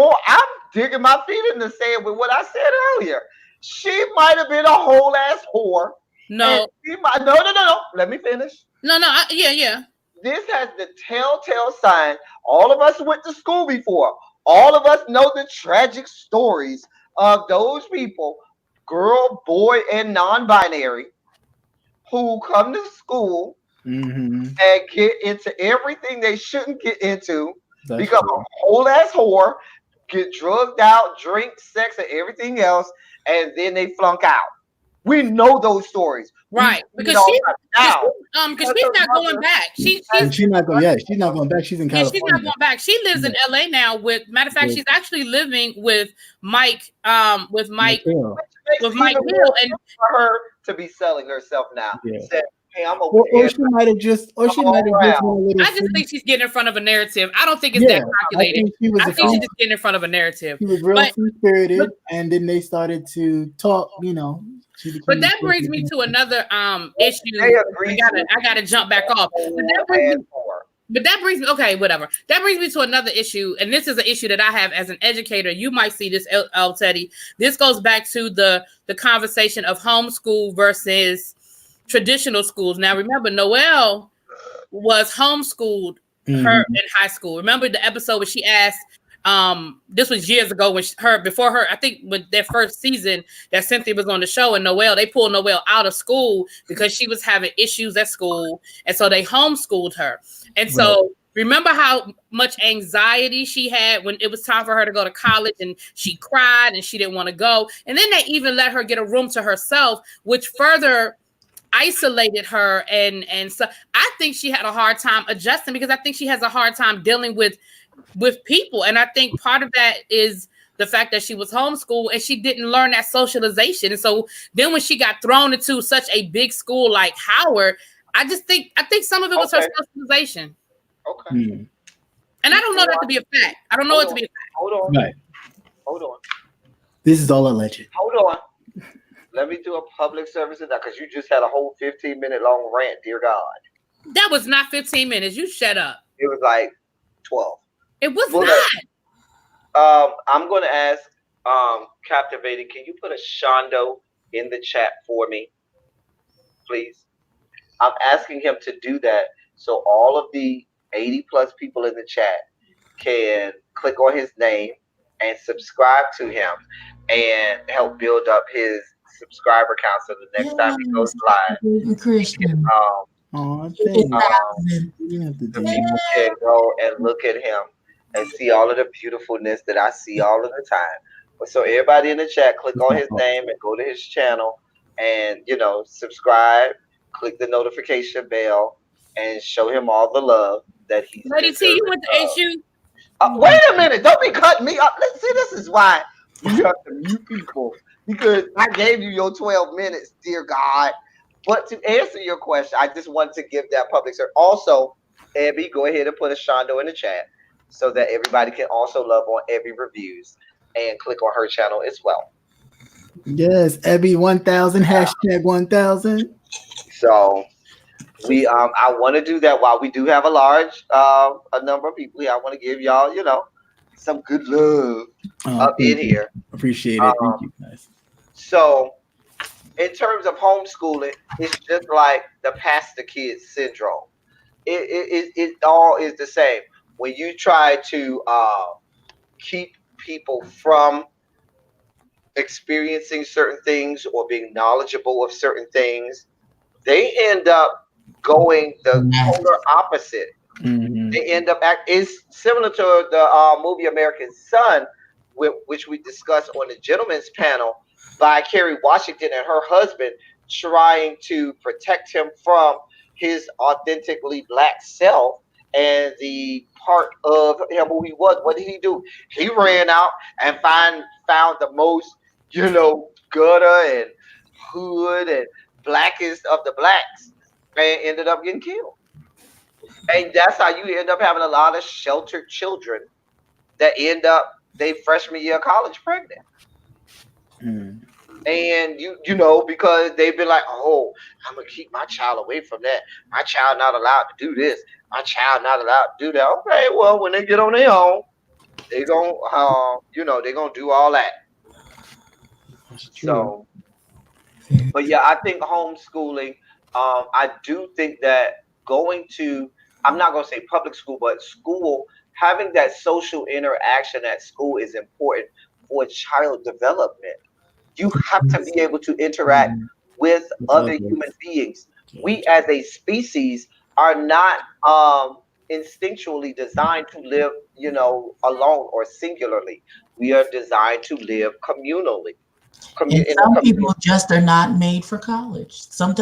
digging my feet in the sand with what I said earlier. She might have been a whole ass whore. No. No. Let me finish. No. Yeah. This has the telltale sign. All of us went to school before. All of us know the tragic stories of those people, girl, boy, and non-binary, who come to school and get into everything they shouldn't get into, become a whole ass whore, get drugged out, drink, sex, and everything else, and then they flunk out. We know those stories, right? Because she's not going back. She's not going back. She's not going back. She's in California. She's not going back. She lives in LA now. Matter of fact, she's actually living with Mike. With Mike Hill, and for her to be selling herself now. Yeah. Said, hey, I'm over or she might have just. I just think she's getting in front of a narrative. I don't think it's that calculated. I think she's just getting in front of a narrative. She was real free-spirited, and then they started to talk. But that brings me to another issue. I gotta jump back off. But that brings me, okay, whatever. That brings me to another issue, and this is an issue that I have as an educator. You might see this, Teddy. This goes back to the conversation of homeschool versus traditional schools. Now, remember, Noelle was homeschooled her in high school. Remember the episode where she asked, this was years ago when before her, I think when their first season that Cynthia was on the show, and Noelle, they pulled Noelle out of school because she was having issues at school. And so they homeschooled her. And so remember how much anxiety she had when it was time for her to go to college, and she cried and she didn't want to go. And then they even let her get a room to herself, which further isolated her. And so I think she had a hard time adjusting, because I think she has a hard time dealing with people. And I think part of that is the fact that she was homeschooled and she didn't learn that socialization. And so then when she got thrown into such a big school like Howard, I think some of it was her socialization. Okay. And I don't know that to be a fact. I don't know it to be a fact. Hold on. Right. Hold on. This is all alleged. Hold on. Let me do a public service of that, because you just had a whole 15-minute long rant, dear God. That was not 15 minutes. You shut up. It was like 12. It was not. I'm going to ask Captivated, can you put a Shondo in the chat for me, please? I'm asking him to do that so all of the 80 plus people in the chat can click on his name and subscribe to him and help build up his subscriber count, so the next time he goes live, Christian. People can go and look at him and see all of the beautifulness that I see all of the time. So everybody in the chat, click on his name and go to his channel and, subscribe, click the notification bell, and show him all the love that he's Lady T, you went to HU? Wait a minute. Don't be cutting me up. Let's see, this is why you have to mute people, because I gave you your 12 minutes, dear God. But to answer your question, I just want to give that public service. Also, Abby, go ahead and put a Shondo in the chat so that everybody can also love on Abby Reviews and click on her channel as well. Yes, Abby 1000, hashtag 1000. So I want to do that while we do have a large a number of people here. I want to give y'all, some good love up in here. Appreciate it. Thank you, guys. So in terms of homeschooling, it's just like the pastor kid syndrome. It all is the same. When you try to keep people from experiencing certain things or being knowledgeable of certain things, they end up going the polar opposite. They end up it's similar to the movie American Son, which we discussed on the gentleman's panel, by Kerry Washington and her husband trying to protect him from his authentically black self and the part of him who he was. What did he do? He ran out and found the most, gutter and hood and blackest of the blacks, and ended up getting killed. And that's how you end up having a lot of sheltered children that end up their freshman year of college pregnant. And because they've been like, oh, I'm gonna keep my child away from that. My child not allowed to do this. My child not allowed to do that. Okay, well, when they get on their own, they gonna they're gonna do all that. So, but yeah, I think homeschooling. I do think that going to, I'm not gonna say public school, but school, having that social interaction at school is important for child development. You have to be able to interact with other human beings. We as a species are not instinctually designed to live, alone or singularly. We are designed to live communally. And some people just are not made for college. Some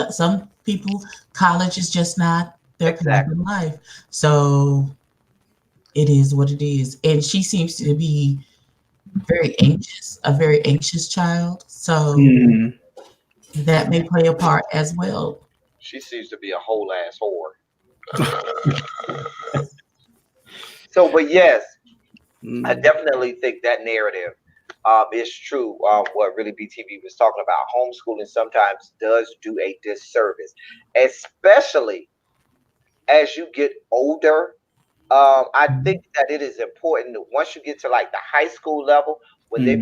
people, college is just not their path in life. So it is what it is. And she seems to be a very anxious child. So that may play a part as well. She seems to be a whole ass whore. So, but yes, I definitely think that narrative is true. What really BTV was talking about, homeschooling sometimes does do a disservice, especially as you get older I think that it is important that once you get to like the high school level, when they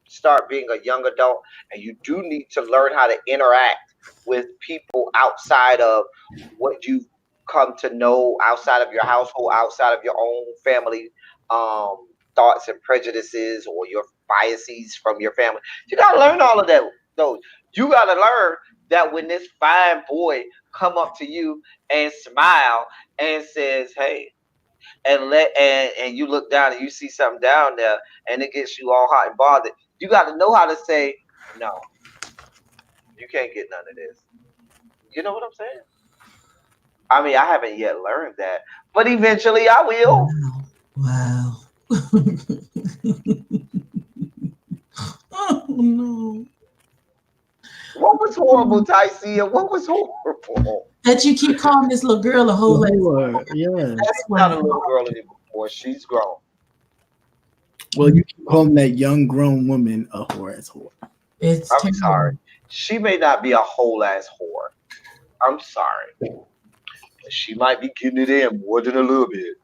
start being a young adult, and you do need to learn how to interact with people outside of what you've come to know, outside of your household, outside of your own family thoughts and prejudices or your biases from your family. You gotta learn all of that. Those you gotta learn that when this fine boy come up to you and smile and says, "Hey," and you look down and you see something down there and it gets you all hot and bothered. You got to know how to say no. You can't get none of this. You know what I'm saying? I mean, I haven't yet learned that, but eventually I will. Wow. Oh no. What was horrible, Tycia? What was horrible? That you keep calling this little girl a whole lot. Yeah. That's not a little girl anymore. She's grown. Well, you can call that young grown woman a whore as whore. It's I'm terrible. sorry. She may not be a whole ass whore. I'm sorry. She might be getting it in more than a little bit.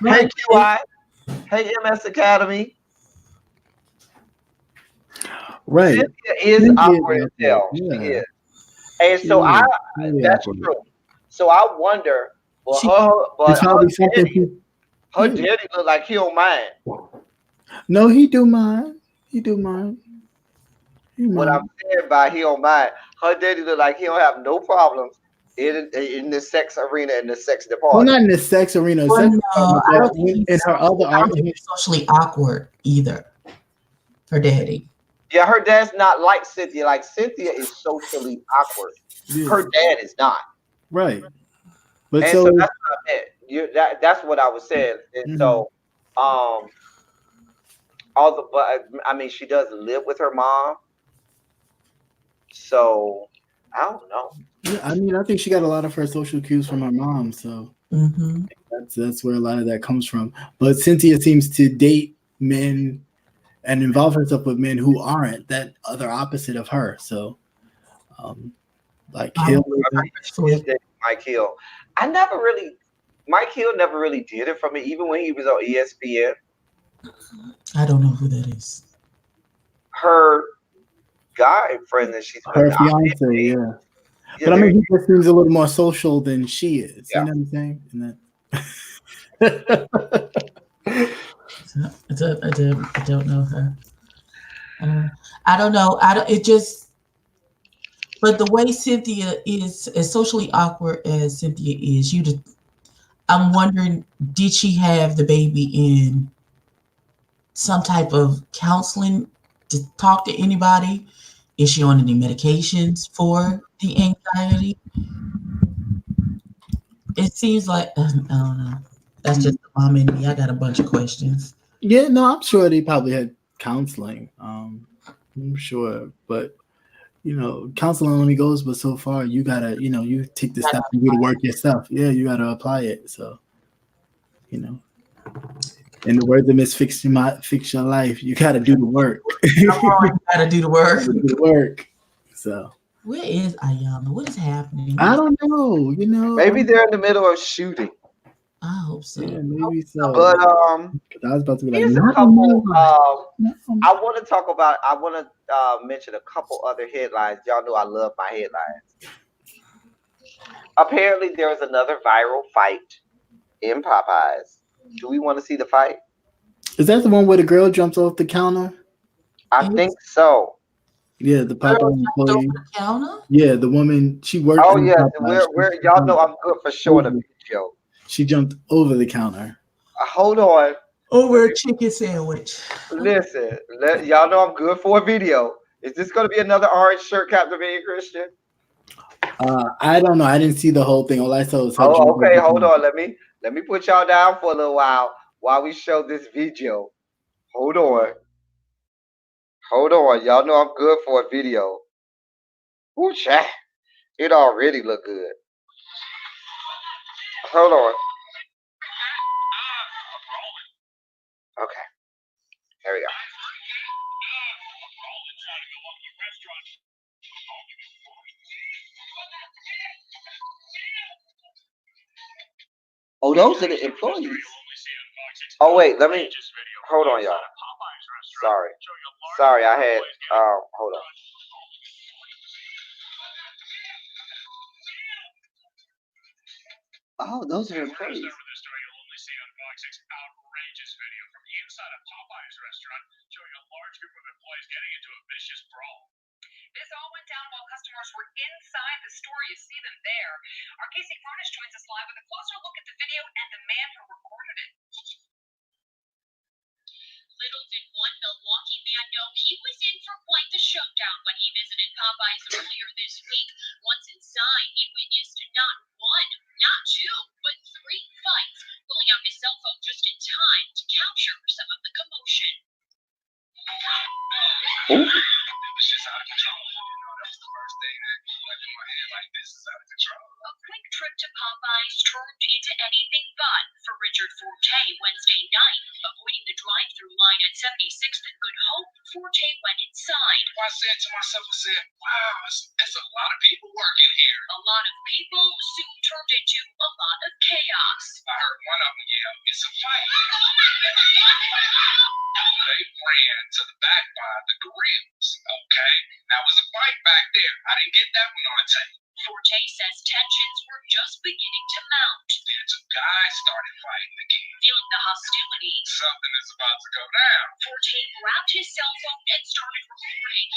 Hey QI. Hey MS Academy. Right. Cynthia is awkward as hell. She is. And so that's true. So I wonder, her daddy look like he don't mind. No, he do mind. He do mind. What I'm saying by he don't mind, her daddy look like he don't have no problems in the sex arena, in the sex department. Well, not in the sex arena. Well, sex no, I don't in her other argument, socially awkward either. Her daddy. Yeah, her dad's not like Cynthia. Like Cynthia is socially awkward. Yeah. Her dad is not. Right. But and so that's what I meant. That's what I was saying. And so I mean, she does live with her mom. So I don't know. Yeah, I mean, I think she got a lot of her social cues from her mom. So that's where a lot of that comes from. But Cynthia seems to date men and involve herself with men who aren't that other opposite of her. So, like Hill, Mike Hill. Mike Hill never really did it for me, even when he was on ESPN. I don't know who that is. Her guy friend that she's her fiance, yeah. But I mean, he just seems a little more social than she is. Yeah. You know what I'm saying? I don't know her. I don't know. But the way Cynthia is, as socially awkward as Cynthia is, I'm wondering, did she have the baby in some type of counseling to talk to anybody? Is she on any medications for the anxiety? It seems like, I don't know. That's just the mom in me. I got a bunch of questions. Yeah, no, I'm sure they probably had counseling. I'm sure, but counseling only goes but so far. You gotta, you take the stuff and do the work yourself. Yeah, you gotta apply it. So, in the words of Miss Fix Your Life, you gotta do the work. You gotta do the work. Do the work. So. Where is Ayana? What is happening? I don't know. Maybe they're in the middle of shooting. I hope so. Yeah, maybe so. But I was about to be here's a couple. I want to talk about. I want to mention a couple other headlines. Y'all know I love my headlines. Apparently, there is another viral fight in Popeyes. Do we want to see the fight? Is that the one where the girl jumps off the counter? I think so. Yeah, the Popeye employee. Counter? Yeah, the woman, she worked. Oh yeah, where y'all know I'm good for showing a video. She jumped over the counter. Hold on. Over a chicken sandwich. Listen, y'all know I'm good for a video. Is this going to be another orange shirt captivating Christian? I don't know. I didn't see the whole thing. All I saw was her. Oh, okay. Hold on. Let me put y'all down for a little while we show this video. Hold on. Y'all know I'm good for a video. Ooh, chat. It already look good. Hold on. Okay. There we go. Oh, those are the employees. Oh wait, let me hold on, y'all. Sorry, I had hold on. Oh, those are employees. This all went down while customers were inside the store. You see them there. Our Casey Furnish joins us live with a closer look at the video and the man who recorded it. Little did one Milwaukee man know he was in for quite the showdown when he visited Popeyes earlier this week. Once inside, he witnessed not one, not two, but 3 fights, pulling out his cell phone just in time to capture some of the commotion. Ooh. It was just out of control. That was the first thing that went through my head, like, this is out of control. A quick trip to Popeyes turned into anything but for Richard Forte Wednesday night. Avoiding the drive-through line at 76th and Good Hope, Forte went inside. I said to myself, wow, it's a lot of people working here. A lot of people soon turned into a lot of chaos. I heard one of them yell, it's a fight. They ran to the back by the grills, okay? Now, it was a fight back there. I didn't get that one on tape. Forte says tensions were just beginning to mount. Then 2 guys started fighting again. Feeling the hostility, something is about to go down. Forte grabbed his cell phone and started recording.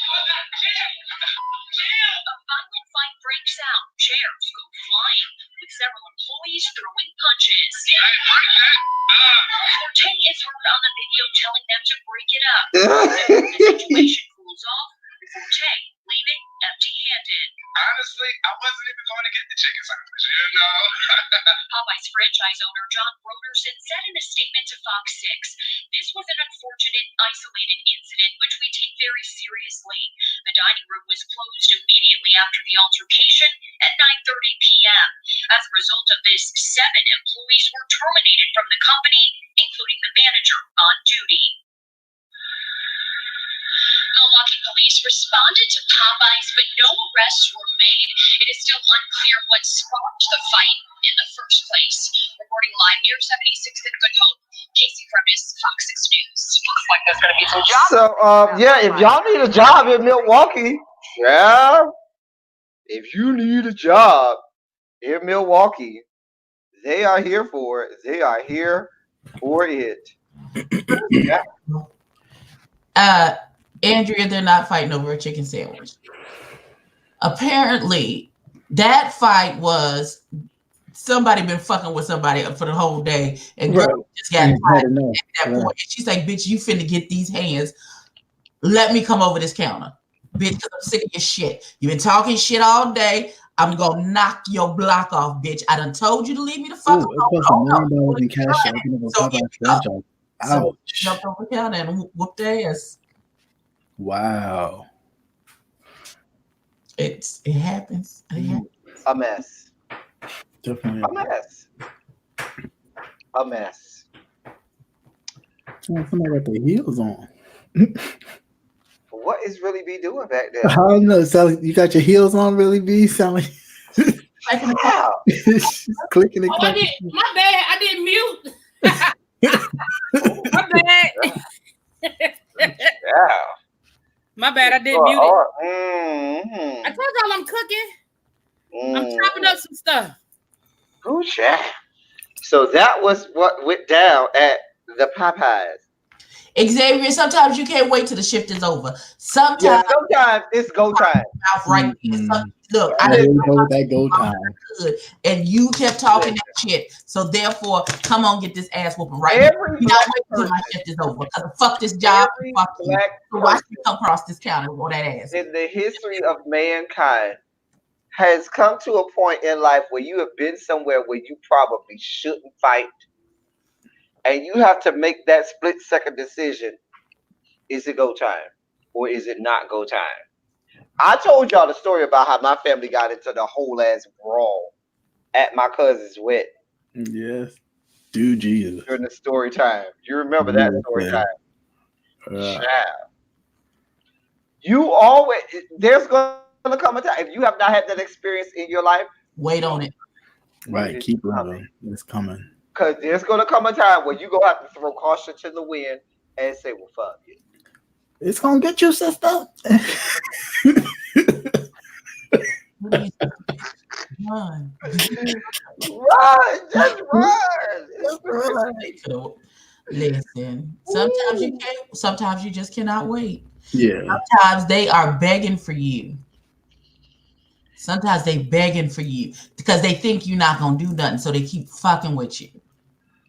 A violent fight breaks out. Chairs go flying, with several employees throwing punches. Forte is heard on the video telling them to break it up. When the situation cools off, Forte leaving empty-handed. Honestly, I wasn't even going to get the chicken sandwich, you know. Popeye's franchise owner John Broderson said in a statement to Fox 6, "This was an unfortunate, isolated incident which we take very seriously. The dining room was closed immediately after the altercation at 9:30 p.m. As a result of this, 7 employees were terminated from the company, including the manager on duty." Milwaukee police responded to Popeyes, but no arrests were made. It is still unclear what sparked the fight in the first place. Reporting live near 76th and Good Hope, Casey Furnish, Fox 6 News. Looks like there's going to be some jobs. So, yeah, if y'all need a job in Milwaukee, yeah, if you need a job in Milwaukee, they are here for it. They are here for it. Yeah. Andrea, they're not fighting over a chicken sandwich. Apparently, that fight was somebody been fucking with somebody for the whole day, and girl just got tired at that point. And she's like, "Bitch, you finna get these hands. Let me come over this counter, bitch, because I'm sick of your shit. You've been talking shit all day. I'm gonna knock your block off, bitch. I done told you to leave me the fuck alone." In cash So jumped over the counter and whooped their ass. Wow. It happens. It happens. A mess. Definitely a mess. A mess. Somebody got their heels on. What is really B doing back there? I don't know. So you got your heels on, really, B? Sound like wow. Clicking and clacking. My bad. I didn't mute. My bad. Yeah. My bad. I didn't mute it. I told y'all I'm cooking. I'm chopping up some stuff. Oh, yeah. So that was what went down at the Popeyes. Xavier, sometimes you can't wait till the shift is over. Sometimes it's go time. Right. Look, I didn't know that go time. And you kept talking that shit. So therefore, come on, get this ass whooping right now. Not wait till my shift is over. Because fuck this job. Fuck you. So watch me come across this counter on that ass. In the history of mankind, has come to a point in life where you have been somewhere where you probably shouldn't fight. And you have to make that split-second decision. Is it go time or is it not go time? I told y'all the story about how my family got into the whole ass brawl at my cousin's wedding. Yes. Dude, Jesus. During the story time. You remember that story time. You always, there's going to come a time. If you have not had that experience in your life, wait on it. Right. Keep running. It's coming. Because there's gonna come a time where you gonna have to throw caution to the wind and say, "Well, fuck it." It's gonna get you, sister. Run. Run, just run. Listen, sometimes you can't. Sometimes you just cannot wait. Yeah. Sometimes they are begging for you. Sometimes they begging for you because they think you're not gonna do nothing, so they keep fucking with you,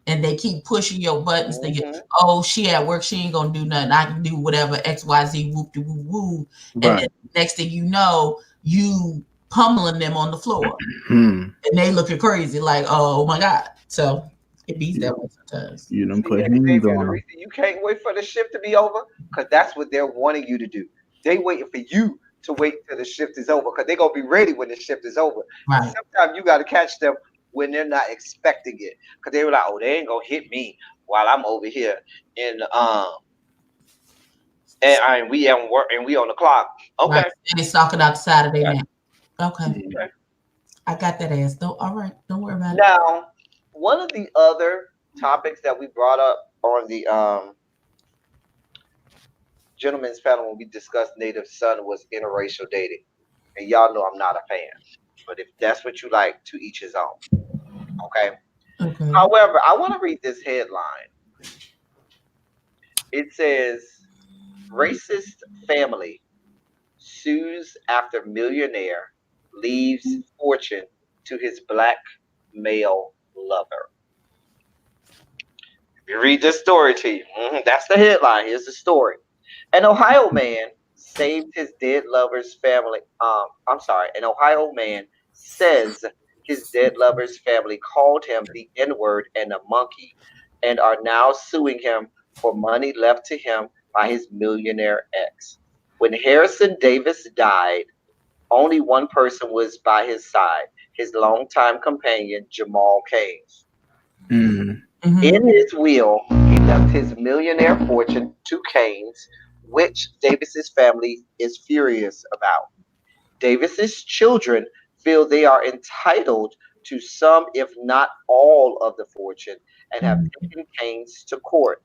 and they keep pushing your buttons. Thinking, "Oh, she at work, she ain't gonna do nothing. I can do whatever X, Y, Z, whoop de woo woo." And then next thing you know, you pummeling them on the floor, and they looking crazy, like, "Oh my god!" So it beats that way sometimes. You don't put The hands on them. reason you can't wait for the shift to be over, because that's what they're wanting you to do. They waiting for you to wait till the shift is over, because they're gonna be ready when the shift is over. Right. Sometimes you got to catch them when they're not expecting it, because they were like, "Oh, they ain't gonna hit me while I'm over here in and we at work and we on the clock." Okay. Right. And they stalking out the side of their neck. Okay. Okay. I got that ass. Don't. All right. Don't worry about it. Now, one of the other topics that we brought up on the gentlemen's panel when we discussed Native Son was interracial dating. And y'all know I'm not a fan. But if that's what you like, to each his own. Okay. However, I want to read this headline. It says racist family sues after millionaire leaves fortune to his black male lover. You read this story to you. That's the headline. Here's the story. An Ohio man saved his dead lover's family. An Ohio man says his dead lover's family called him the N-word and a monkey and are now suing him for money left to him by his millionaire ex. When Harrison Davis died, only one person was by his side, his longtime companion, Jamal Keynes. In his will, he left his millionaire fortune to Keynes, which Davis's family is furious about. Davis's children feel they are entitled to some, if not all, of the fortune and have taken Keynes to court.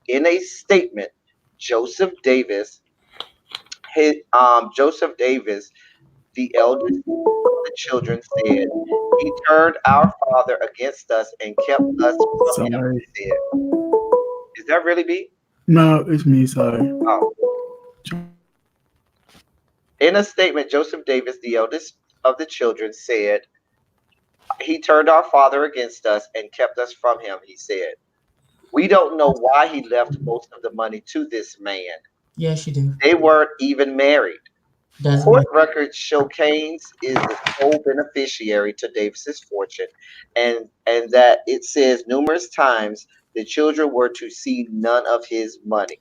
In a statement, Joseph Davis, the eldest of the children, said, "He turned our father against us and kept us from him," he said. Is that really me? No, it's me. Sorry. Oh. In a statement, Joseph Davis, the eldest of the children, said, "He turned our father against us and kept us from him," he said. "We don't know why he left most of the money to this man." Yes, you do. They weren't even married. Court records show Keynes is the sole beneficiary to Davis's fortune, and that it says numerous times the children were to see none of his money.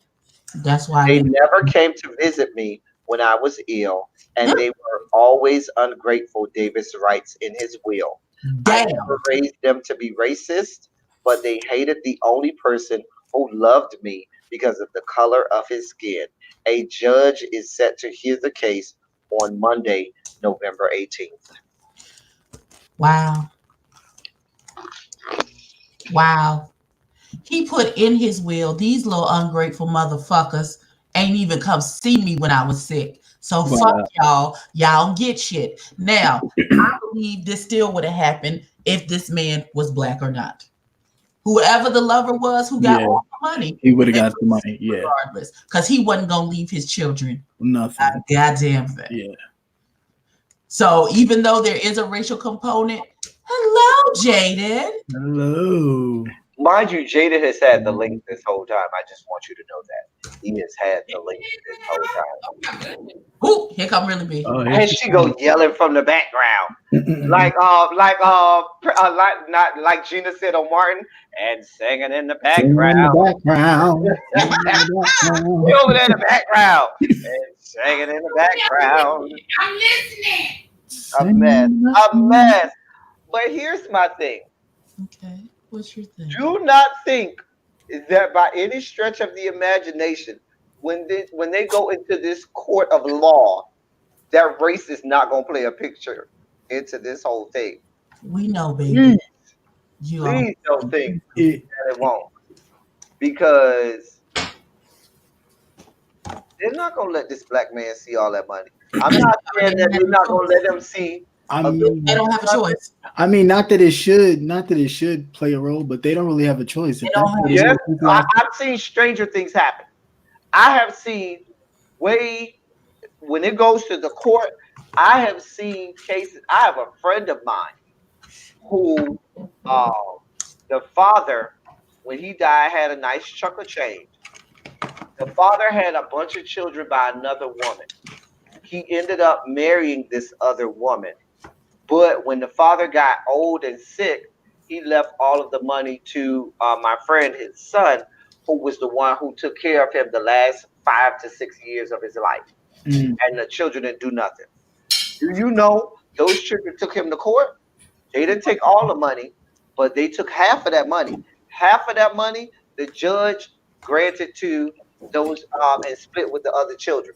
That's why they never came to visit me when I was ill, and they were always ungrateful, Davis writes in his will. I never raised them to be racist, but they hated the only person who loved me because of the color of his skin. A judge is set to hear the case on Monday, November 18th. Wow. Wow. He put in his will, these little ungrateful motherfuckers ain't even come see me when I was sick. So fuck y'all. Y'all don't get shit. Now, I believe this still would have happened if this man was black or not. Whoever the lover was who got all the money, he would have got the money, regardless, because he wasn't gonna leave his children nothing. A goddamn thing. Yeah. So even though there is a racial component, hello, Jaden. Hello. Mind you, Jada has had the link this whole time. I just want you to know that he has had the link this whole time. Ooh, here come Really Big. And she go yelling from the background, like Gina said on Martin, and singing in the background. Over there in the background, and singing in the background. I'm listening. A mess. But here's my thing. Okay, what's your thing? Do not think that by any stretch of the imagination, when they go into this court of law, that race is not going to play a picture into this whole thing. We know, baby. Please don't think that it won't, because they're not gonna let this black man see all that money. I'm not saying that they're not gonna let him see. I mean, they don't have a choice. I mean, not that it should play a role, but they don't really have a choice. Yes, I've seen stranger things happen. I have seen when it goes to the court. I have seen cases. I have a friend of mine who, the father, when he died, had a nice chunk of change. The father had a bunch of children by another woman. He ended up marrying this other woman. But when the father got old and sick, he left all of the money to my friend, his son, who was the one who took care of him the last 5 to 6 years of his life. And the children didn't do nothing. Do you know those children took him to court? They didn't take all the money, but they took half of that money. Half of that money, the judge granted to those and split with the other children.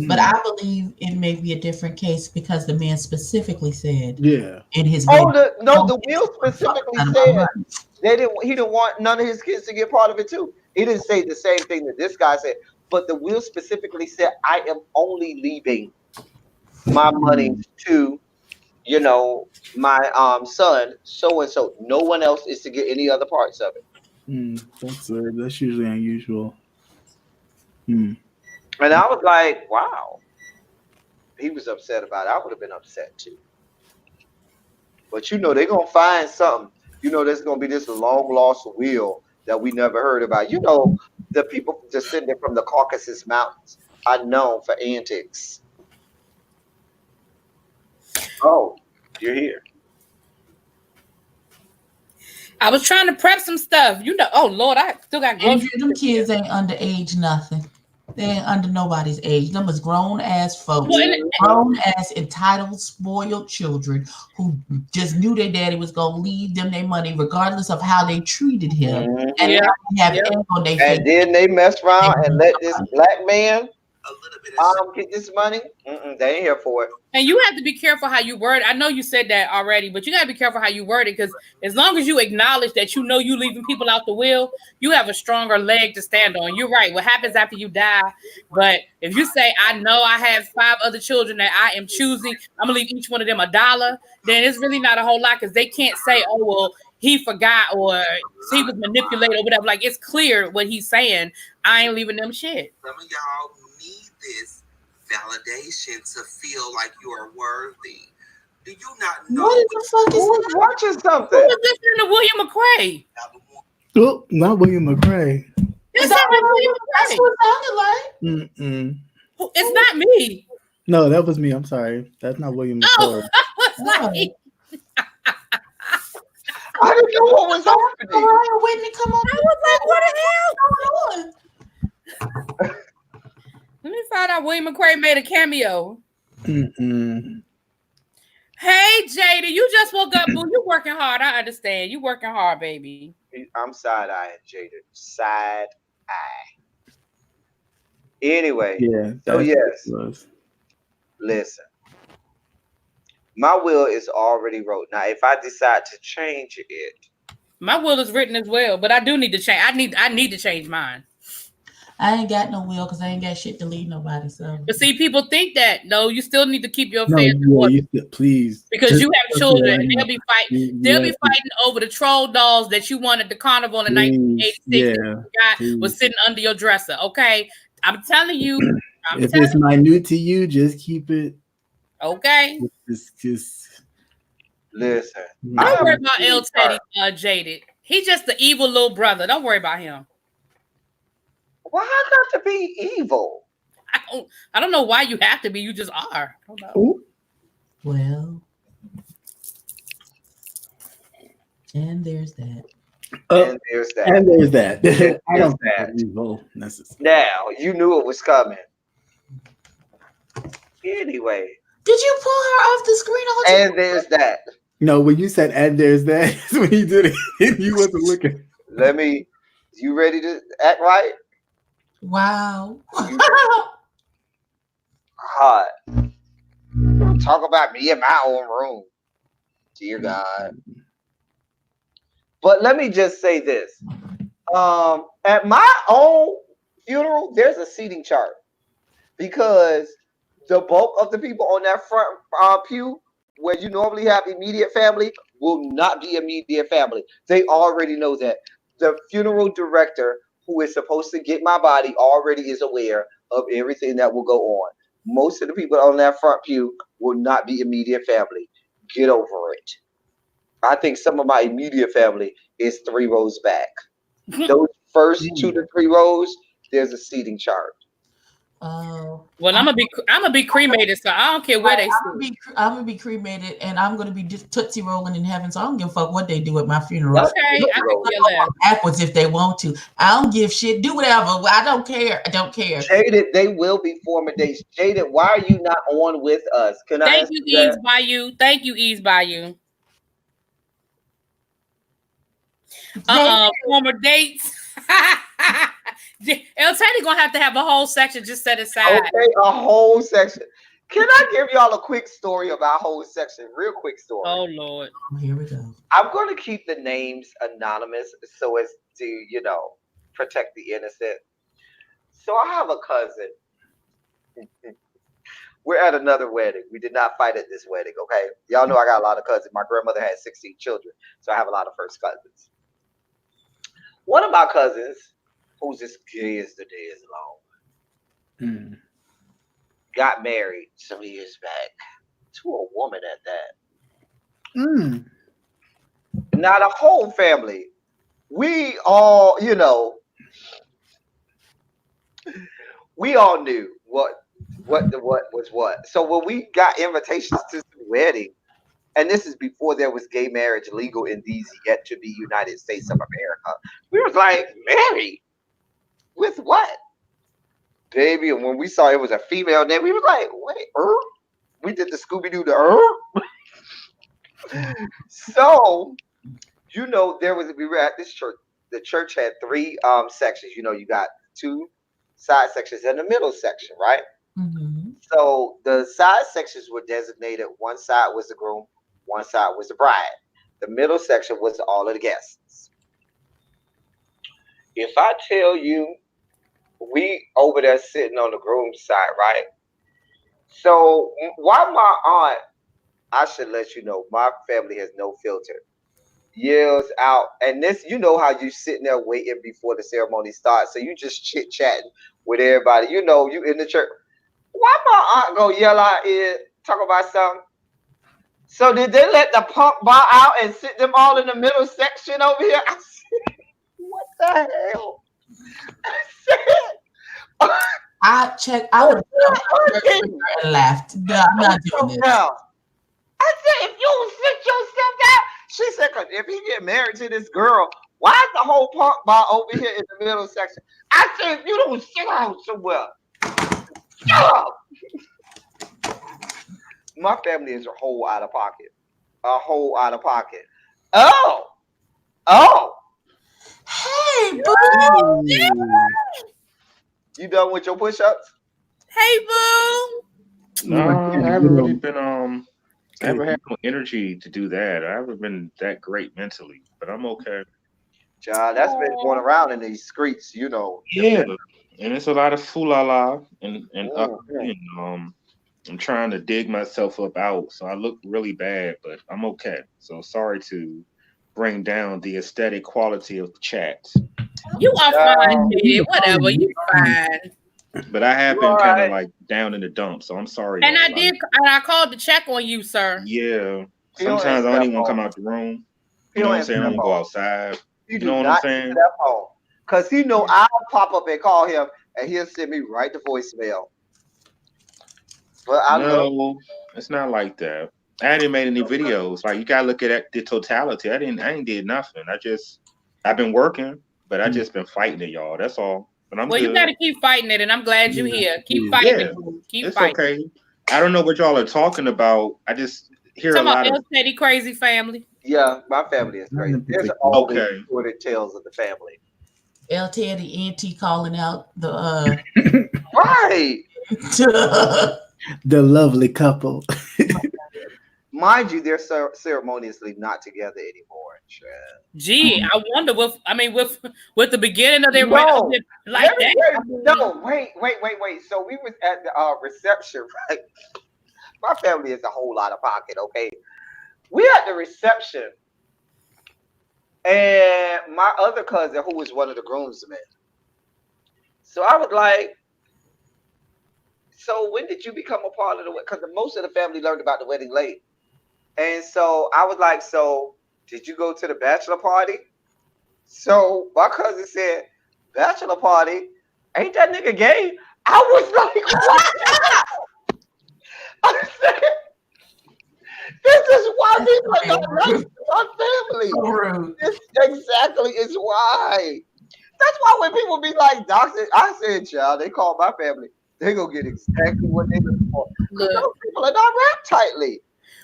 But I believe it may be a different case because the man specifically said, in his the will specifically said he didn't want none of his kids to get part of it too. He didn't say the same thing that this guy said, but the will specifically said, I am only leaving my money to, my son, so and so. No one else is to get any other parts of it. That's usually unusual. And I was like, wow. He was upset about it. I would have been upset too. But they're going to find something. There's going to be this long lost will that we never heard about. The people descended from the Caucasus Mountains are known for antics. Oh, you're here. I was trying to prep some stuff. Oh Lord, I still got groceries. Them kids ain't underage nothing. They ain't under nobody's age. Them is grown ass folks, grown ass entitled, spoiled children who just knew their daddy was gonna leave them their money regardless of how they treated him. And and then they mess around and let this black man get this money. They ain't here for it. And you have to be careful how you word it. I know you said that already, but you got to be careful how you word it, because as long as you acknowledge that you leaving people out the will, you have a stronger leg to stand on. You're right. What happens after you die? But if you say, I know I have 5 other children that I am choosing, I'm going to leave each one of them $1, then it's really not a whole lot, because they can't say, oh, well, he forgot or he was manipulated or whatever. Like, it's clear what he's saying. I ain't leaving them shit. Some of y'all need this validation to feel like you are worthy. Do you not know? What the fuck is Who's watching something? Who was listening to William McRae? Oh, not William McRae. That's what it sounded like. It's not me. No, that was me. I'm sorry. That's not William McRae. Oh, I was like, I didn't know what was happening. Whitney, come on. I was like, what the hell? Let me find out William McRae made a cameo. Hey, Jada, you just woke up, boo. You working hard. I understand. You working hard, baby. I'm side-eyeing Jada. Side-eye. Anyway. Yeah. So, yes. Listen. My will is already wrote. Now, if I decide to change it. My will is written as well, but I do need to change. I need to change mine. I ain't got no will because I ain't got shit to leave nobody. So, but see, people think that you still need to keep your affairs in order. Please, because you have children, and they'll be fighting. They'll be fighting over the troll dolls that you won at the carnival in 1986. Guy was sitting under your dresser. Okay, I'm telling you. If it's minute to you, just keep it. Okay. Just listen. Don't worry about El Teddy Jaded. He's just the evil little brother. Don't worry about him. Why got to be evil? I don't know why you have to be. You just are. I don't know. Well, and there's that. And there's that. And there's that. I don't that. Evil necessarily. Now you knew it was coming. Anyway. Did you pull her off the screen? And there's that. No, when you said "and there's that," when you did it, you wasn't looking. You ready to act right? Wow. Hot. Talk about me in my own room. Dear God. But let me just say this. At my own funeral, there's a seating chart because the bulk of the people on that front pew, where you normally have immediate family, will not be immediate family. They already know that. The funeral director, who is supposed to get my body, already is aware of everything that will go on. Most of the people on that front pew will not be immediate family. Get over it. I think some of my immediate family is 3 rows back. Those first 2 to 3 rows, there's a seating chart. Oh. Well, I'm gonna be cremated, so I don't care where they sit. I'm gonna be cremated, and I'm gonna be just tootsie rolling in heaven. So I don't give a fuck what they do at my funeral. Okay, I can care less. Backwards if they want to. I don't give shit. Do whatever. I don't care. I don't care. Jaded, they will be forming dates. Jaded, why are you not on with us? Can I Thank you, Ease Bayou. Thank you, Ease Bayou. Former dates. El Teddy gonna have to have a whole section just set aside. Okay, a whole section. Can I give y'all a quick story about whole section? Real quick story. Oh Lord. Here we go. I'm going to keep the names anonymous so as to, protect the innocent. So I have a cousin. We're at another wedding. We did not fight at this wedding, okay? Y'all know I got a lot of cousins. My grandmother had 16 children, so I have a lot of first cousins. One of my cousins, who's as gay as the day is long, got married some years back to a woman at that. Now the whole family, we all, we all knew what was what. So when we got invitations to the wedding, and this is before there was gay marriage legal in these yet to be United States of America, we was like, married? With what? Baby, and when we saw it was a female name, we was like, wait, we did the Scooby-Doo So, we were at this church. The church had 3 sections. You got 2 side sections and a middle section, right? Mm-hmm. So the side sections were designated. One side was the groom, one side was the bride. The middle section was all of the guests. If I tell you, we over there sitting on the groom's side, right? So while my aunt, I should let you know, my family has no filter, yells out, and this, how you sitting there waiting before the ceremony starts, so you just chit-chatting with everybody, you in the church. Why my aunt go yell out here, talk about something? So did they let the punk bar out and sit them all in the middle section over here? I said, what the hell? I would have laughed. No, I'm not doing this. I said, if you don't sit yourself down, she said, because if he get married to this girl, why is the whole punk bar over here in the middle section? I said, if you don't sit down somewhere, shut up. My family is a whole out of pocket. A whole out of pocket. Oh. Hey, boo. You done with your push-ups? Hey, boo. No, I haven't really been I haven't had no energy to do that. I haven't been that great mentally, but I'm okay. John, that's been going around in these streets, Yeah, and it's a lot of foolala and I'm trying to dig myself up out, so I look really bad, but I'm okay. So sorry to bring down the aesthetic quality of the chat. You are fine, baby. Whatever, you fine. But I have been kind of like down in the dumps, so I'm sorry. And I called to check on you, sir. Yeah. Sometimes I don't even want to come out the room. You know what I'm saying? I'm gonna go outside. You know what I'm saying? Because I'll pop up and call him, and he'll send me right to voicemail. But it's not like that. I hadn't made any videos. Like, you gotta look at the totality. I ain't did nothing. I've been working, but I just been fighting it, y'all. That's all. But I'm good. You gotta keep fighting it, and I'm glad you're here. Keep fighting it. Keep fighting. Okay. I don't know what y'all are talking about. I just hear a lot of Teddy crazy family. Yeah, my family is crazy. There's always sordid tales of the family. El Teddy auntie calling out the right. The lovely couple. Mind you, they're ceremoniously not together anymore. Gee, I wonder with the beginning of their Wait. So we was at the reception, right? My family is a whole lot of pocket, okay? We at the reception, and my other cousin, who was one of the groomsmen. So I was like, so when did you become a part of the wedding? Because most of the family learned about the wedding late. And so I was like, so did you go to the bachelor party? So my cousin said, bachelor party? Ain't that nigga gay? I was like, what? I said, this is why people are not like my family. This exactly is why. That's why when people be like, doctor, I said, child, they call my family. They gonna get exactly what they look for. Those people are not wrapped tightly.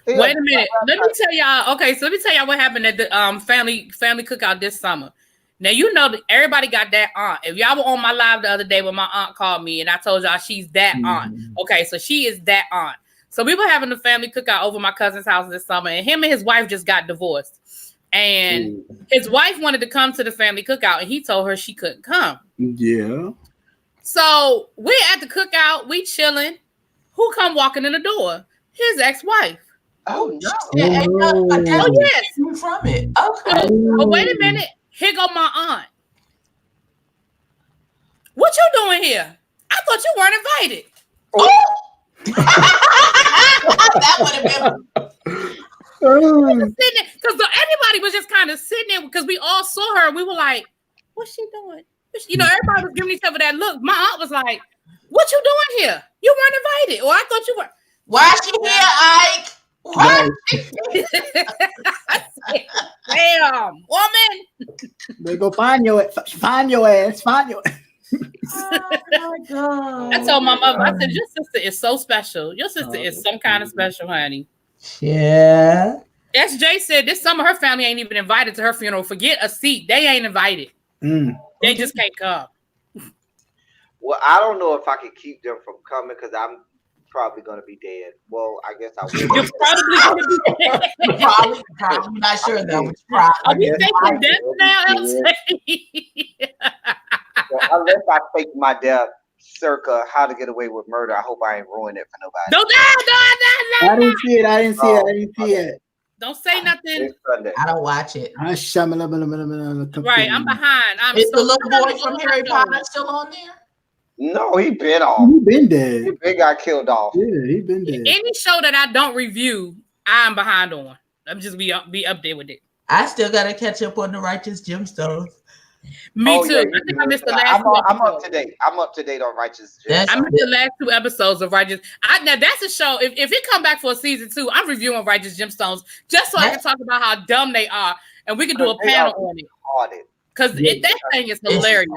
Wait a minute. Let me tell y'all. Okay, so let me tell y'all what happened at the family cookout this summer. Now you know that everybody got that aunt. If y'all were on my live the other day when my aunt called me and I told y'all she's that aunt. Okay, so she is that aunt. So we were having the family cookout over my cousin's house this summer, and him and his wife just got divorced. And his wife wanted to come to the family cookout, and he told her she couldn't come. Yeah. So we're at the cookout, we chilling. Who come walking in the door? His ex-wife. Oh no! Yes. From it. Okay. But wait a minute. Here go my aunt. What you doing here? I thought you weren't invited. Oh. That would have been. Because everybody was just kind of sitting there because we all saw her. We were like, "What's she doing?" You know, everybody was giving each other that look. My aunt was like, "What you doing here? You weren't invited." Or I thought you were. Why she here, Ike? What? Damn, woman. They go find your ass. Find your ass. Oh my God. I told my mother, I said, your sister is so special. Your sister is some kind of special, honey. Yeah. SJ said this summer her family ain't even invited to her funeral. Forget a seat. They ain't invited. They just can't come. Well, I don't know if I can keep them from coming because I'm probably going to be dead. Well, I guess I will. You're probably going to be dead. Probably not sure though. Are we faking death now, LJ? Well, unless I fake my death circa How to Get Away with Murder, I hope I ain't ruined it for nobody. No. I didn't see it. Don't say nothing. I don't watch it. Right, I'm behind. Is the little boy from Harry Potter still on there? No, he been off. He been dead. He been got killed off. Yeah, he been dead. Any show that I don't review, I'm behind on. I'm just be up there with it. I still gotta catch up on the Righteous Gemstones. Me too. Yeah, I think I missed the last. I'm up to date. I'm up to date on Righteous Gemstones. I missed the last 2 episodes of Righteous. Now that's a show. If it come back for a season 2, I'm reviewing Righteous Gemstones just so I can talk about how dumb they are, and we can do a panel on it. Because that thing is hilarious.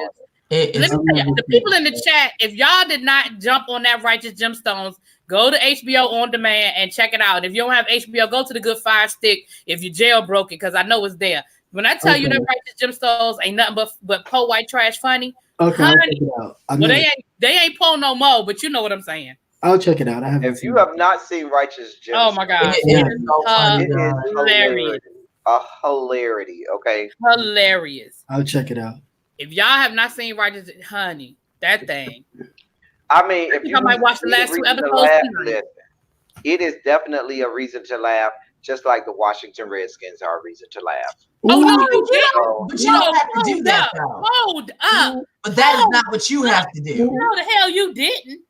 Let me tell you, the people in the chat, if y'all did not jump on that Righteous Gemstones, go to HBO On Demand and check it out. If you don't have HBO, go to the Good Fire Stick if you jailbroke it, because I know it's there. When I tell you that Righteous Gemstones ain't nothing but po white trash funny, honey, well, they ain't po no more, but you know what I'm saying. I'll check it out. If you have not seen Righteous Gemstones, oh my God, it is hilarious. A hilarity, okay? Hilarious. I'll check it out. If y'all have not seen Righteous, honey, that thing. I mean, if you might watch the last 2 episodes, it is definitely a reason to laugh, just like the Washington Redskins are a reason to laugh. Oh no, but you don't have to do that. Hold up. But that is not what you have to do. No, the hell you didn't.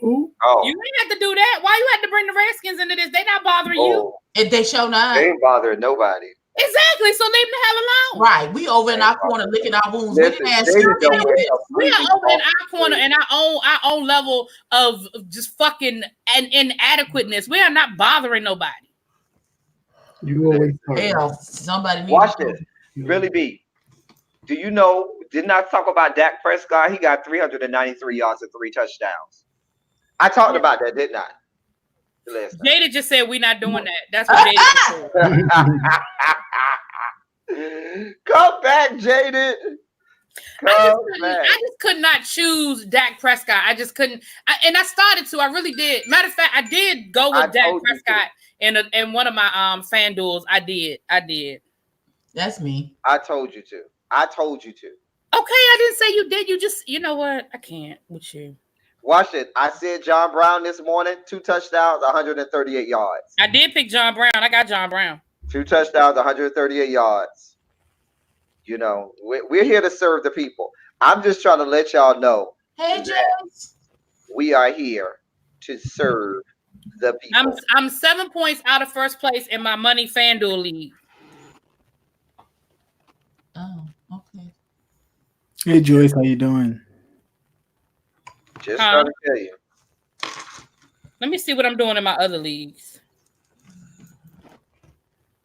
Oh. You didn't have to do that. Why you had to bring the Redskins into this? They not bothering you. If they show not. They ain't bothering nobody. Exactly. So leave them the hell alone. Right. We over in our corner licking our wounds. We didn't ask you. We are over in our corner in our own level of just fucking and inadequateness. We are not bothering nobody. You always hell, somebody watch this. Really be. Do you know? Didn't I talk about Dak Prescott? He got 393 yards and 3 touchdowns. I talked about that, didn't I? Jada just said we're not doing that. That's what Jada said. Come back, Jada. I just could not choose Dak Prescott. I just couldn't. And I started to. I really did. Matter of fact, I did go with Dak Prescott in one of my fan duels. I did. That's me. I told you to. I told you to. Okay, I didn't say you did. You just, you know what? I can't with you. Watch it. I said John Brown this morning, 2 touchdowns, 138 yards. I did pick John Brown. I got John Brown. 2 touchdowns, 138 yards. You know, we're here to serve the people. I'm just trying to let y'all know. Hey, James. We are here to serve the people. I'm 7 points out of first place in my money FanDuel league. Oh, okay. Hey, Joyce, how you doing? Just trying to tell you. Let me see what I'm doing in my other leagues.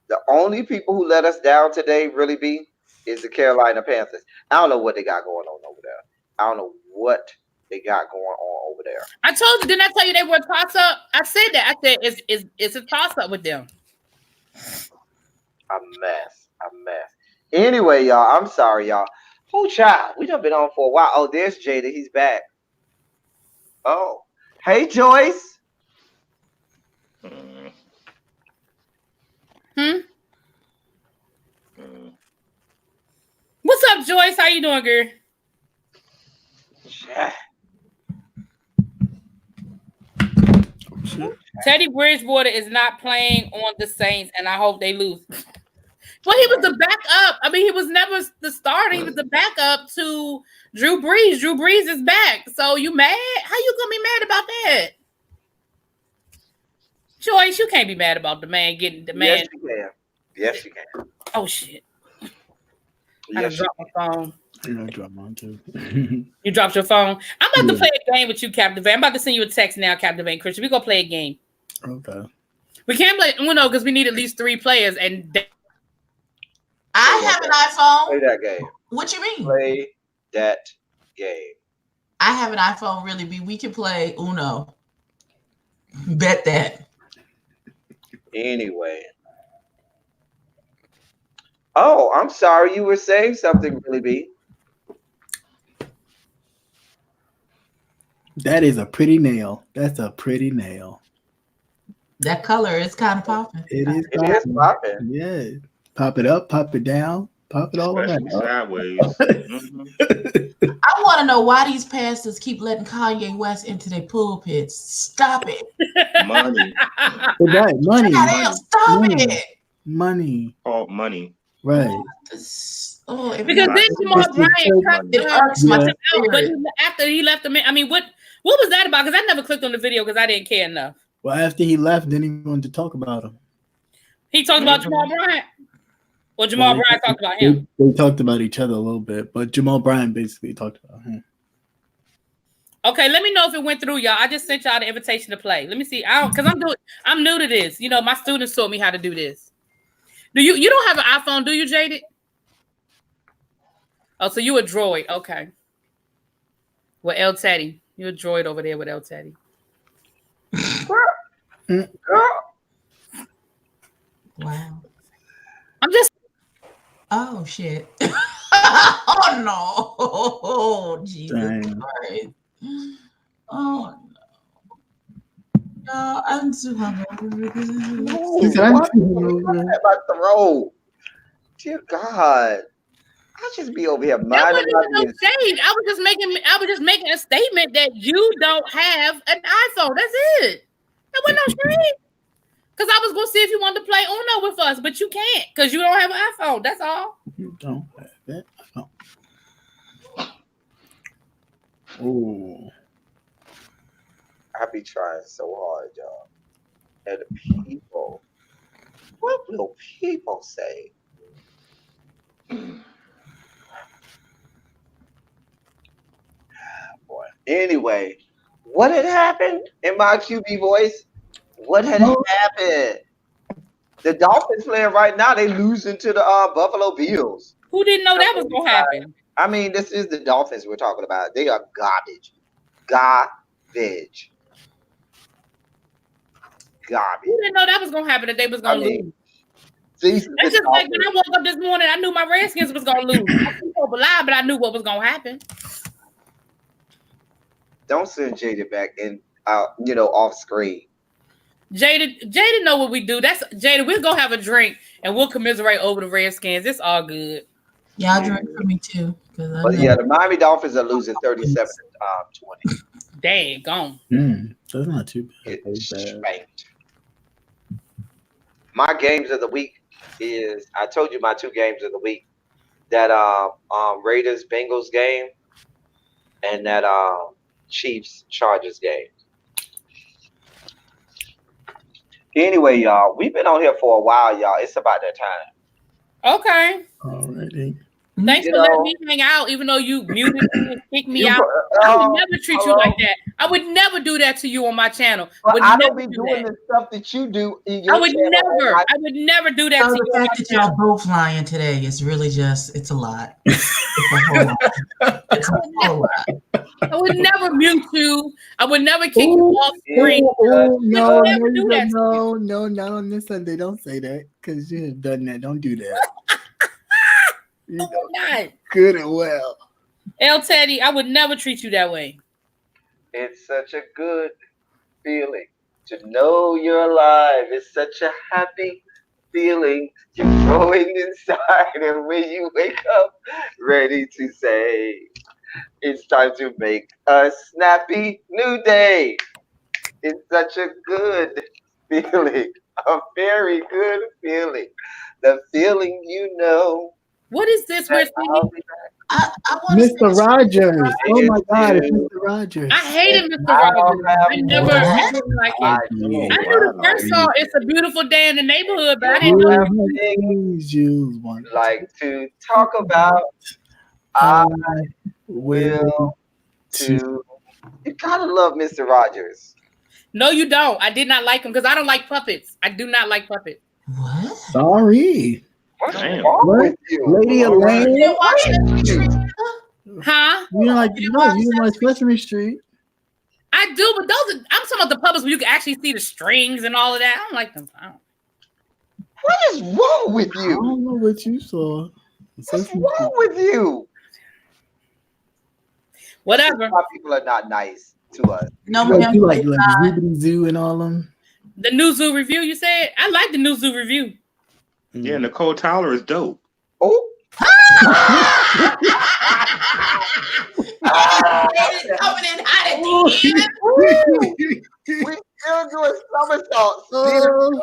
The only people who let us down today, really, B, is the Carolina Panthers. I don't know what they got going on over there. I don't know what they got going on over there. I told you, didn't I tell you they were a toss-up? I said that. I said it's a toss-up with them. A mess. Anyway, y'all, I'm sorry, y'all. Oh, child, we done been on for a while. Oh, there's Jada. He's back. Oh, hey, Joyce. What's up, Joyce? How you doing, girl? Teddy Bridgewater is not playing on the Saints, and I hope they lose. Well, he was the backup. I mean, he was never the starter. He was the backup to Drew Brees. Drew Brees is back. So you mad? How you gonna be mad about that? Joyce, you can't be mad about the man getting the man. Yes, you can. Yes, you can. Oh shit! Yes, I dropped my phone. I dropped mine too. You dropped your phone. I'm about to play a game with you, Captivate. I'm about to send you a text now, Captivate Christian. We're gonna play a game. Okay. We can't play Uno because we need at least 3 players, and I have an iPhone. Play that game. What you mean? Play that game. I have an iPhone, really, B. We can play Uno. Bet that. Anyway. Oh, I'm sorry. You were saying something, really, B. That is a pretty nail. That's a pretty nail. That color is kind of popping. It is popping. Yeah. Pop it up, pop it down, pop it all around. Sideways. I want to know why these pastors keep letting Kanye West into their pulpits. Stop it. Money. Right, money. Goddamn, stop it. Money. Oh, money. Right. Oh, because then Jamal Bryant cut but after he left the man. I mean, what was that about? Because I never clicked on the video because I didn't care enough. Well, after he left, then he wanted to talk about him. He talked about Jamal Bryant. Well, Jamal Bryant talked about him. They talked about each other a little bit, but Jamal Bryant basically talked about him. Okay, let me know if it went through, y'all. I just sent y'all the invitation to play. Let me see. I'm new to this. You know, my students taught me how to do this. You don't have an iPhone, do you, Jaded? Oh, so you a droid. Okay. Well, El Teddy. You're a droid over there with El Teddy. Wow. I'm just. Oh shit. Oh no. Oh Jesus Christ. Oh no. No, I'm too hungover. About the road. Dear God. I just be over here minding no shade. I was just making a statement that you don't have an iPhone. That's it. That wasn't no shade. Because I was going to see if you wanted to play Uno with us, but you can't because you don't have an iPhone. That's all. You don't have that. Oh. I be trying so hard, y'all. And the people, what will people say? Boy. Anyway, what had happened in my QB voice? What had happened? The Dolphins playing right now, they losing to the Buffalo Bills. Who didn't know that was going to happen? I mean, this is the Dolphins we're talking about. They are garbage. Garbage. Who didn't know that was going to happen, that they was going to lose? That's just like when I woke up this morning, I knew my Redskins was going to lose. I couldn't hope alive, but I knew what was going to happen. Don't send Jada back in, off screen. Jada know what we do. That's Jada. We'll go have a drink and we'll commiserate over the Redskins. It's all good. Y'all drink for me too. But yeah, the Miami Dolphins are losing 37-20. Dang, gone. That's not too bad. My games of the week is, I told you my 2 games of the week. That Raiders Bengals game and that Chiefs Chargers game. Anyway, y'all, we've been on here for a while, y'all. It's about that time. Okay. Alrighty. Thanks for letting me hang out, even though you muted me and kicked me out. I would never treat you like that. I would never do that to you on my channel. I don't be doing the stuff that you do in your channel. I would never do that to you. The fact that y'all both lying today is really just, it's a lot. It's a whole lot. It's a whole lot. I would never mute you. I would never kick you off screen. No, not on this Sunday. Don't say that because you have done that. Don't do that. You know, not. Good and well. El Teddy, I would never treat you that way. It's such a good feeling to know you're alive. It's such a happy feeling. You're growing inside, and when you wake up, ready to say, it's time to make a snappy new day. It's such a good feeling, a very good feeling. The feeling you know. What is this we're singing? Mr. Rogers. Oh my God, it's Mr. Rogers. I hated Mr. Rogers. I never like it. I knew the first song, It's a Beautiful Day in the Neighborhood, but I didn't know. Like to talk about, I will to. You gotta love Mr. Rogers. No, you don't. I did not like him because I don't like puppets. I do not like puppets. What? Sorry. What's wrong with you? Lady Elaine. Huh? You know, like you don't like Sesame Street. I do, but those I'm talking about the puppets where you can actually see the strings and all of that. I don't like them. What is wrong with you? I don't know what you saw. What's wrong with you? Whatever. Why people are not nice to us. No, ma'am. You like Zoobity Zoo and all them. The new Zoo review, you said? I like the new Zoo review. Yeah, Nicole Tyler is dope. Oh. Coming in hot at the end. We still doing somersaults. We wasn't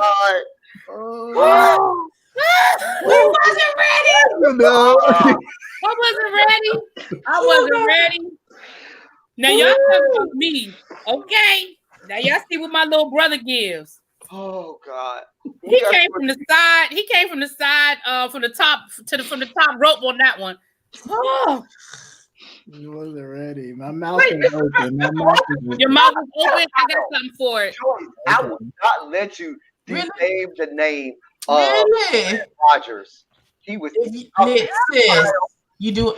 ready. No. I wasn't ready. Now y'all talking about me, okay? Now y'all see what my little brother gives. Oh God! He came from the side. He came from the side, from the top from the top rope on that one. Oh. You wasn't ready. My mouth is open. Your mouth is open. I got something for it. I will not let you name the name of Rogers. He was. You do.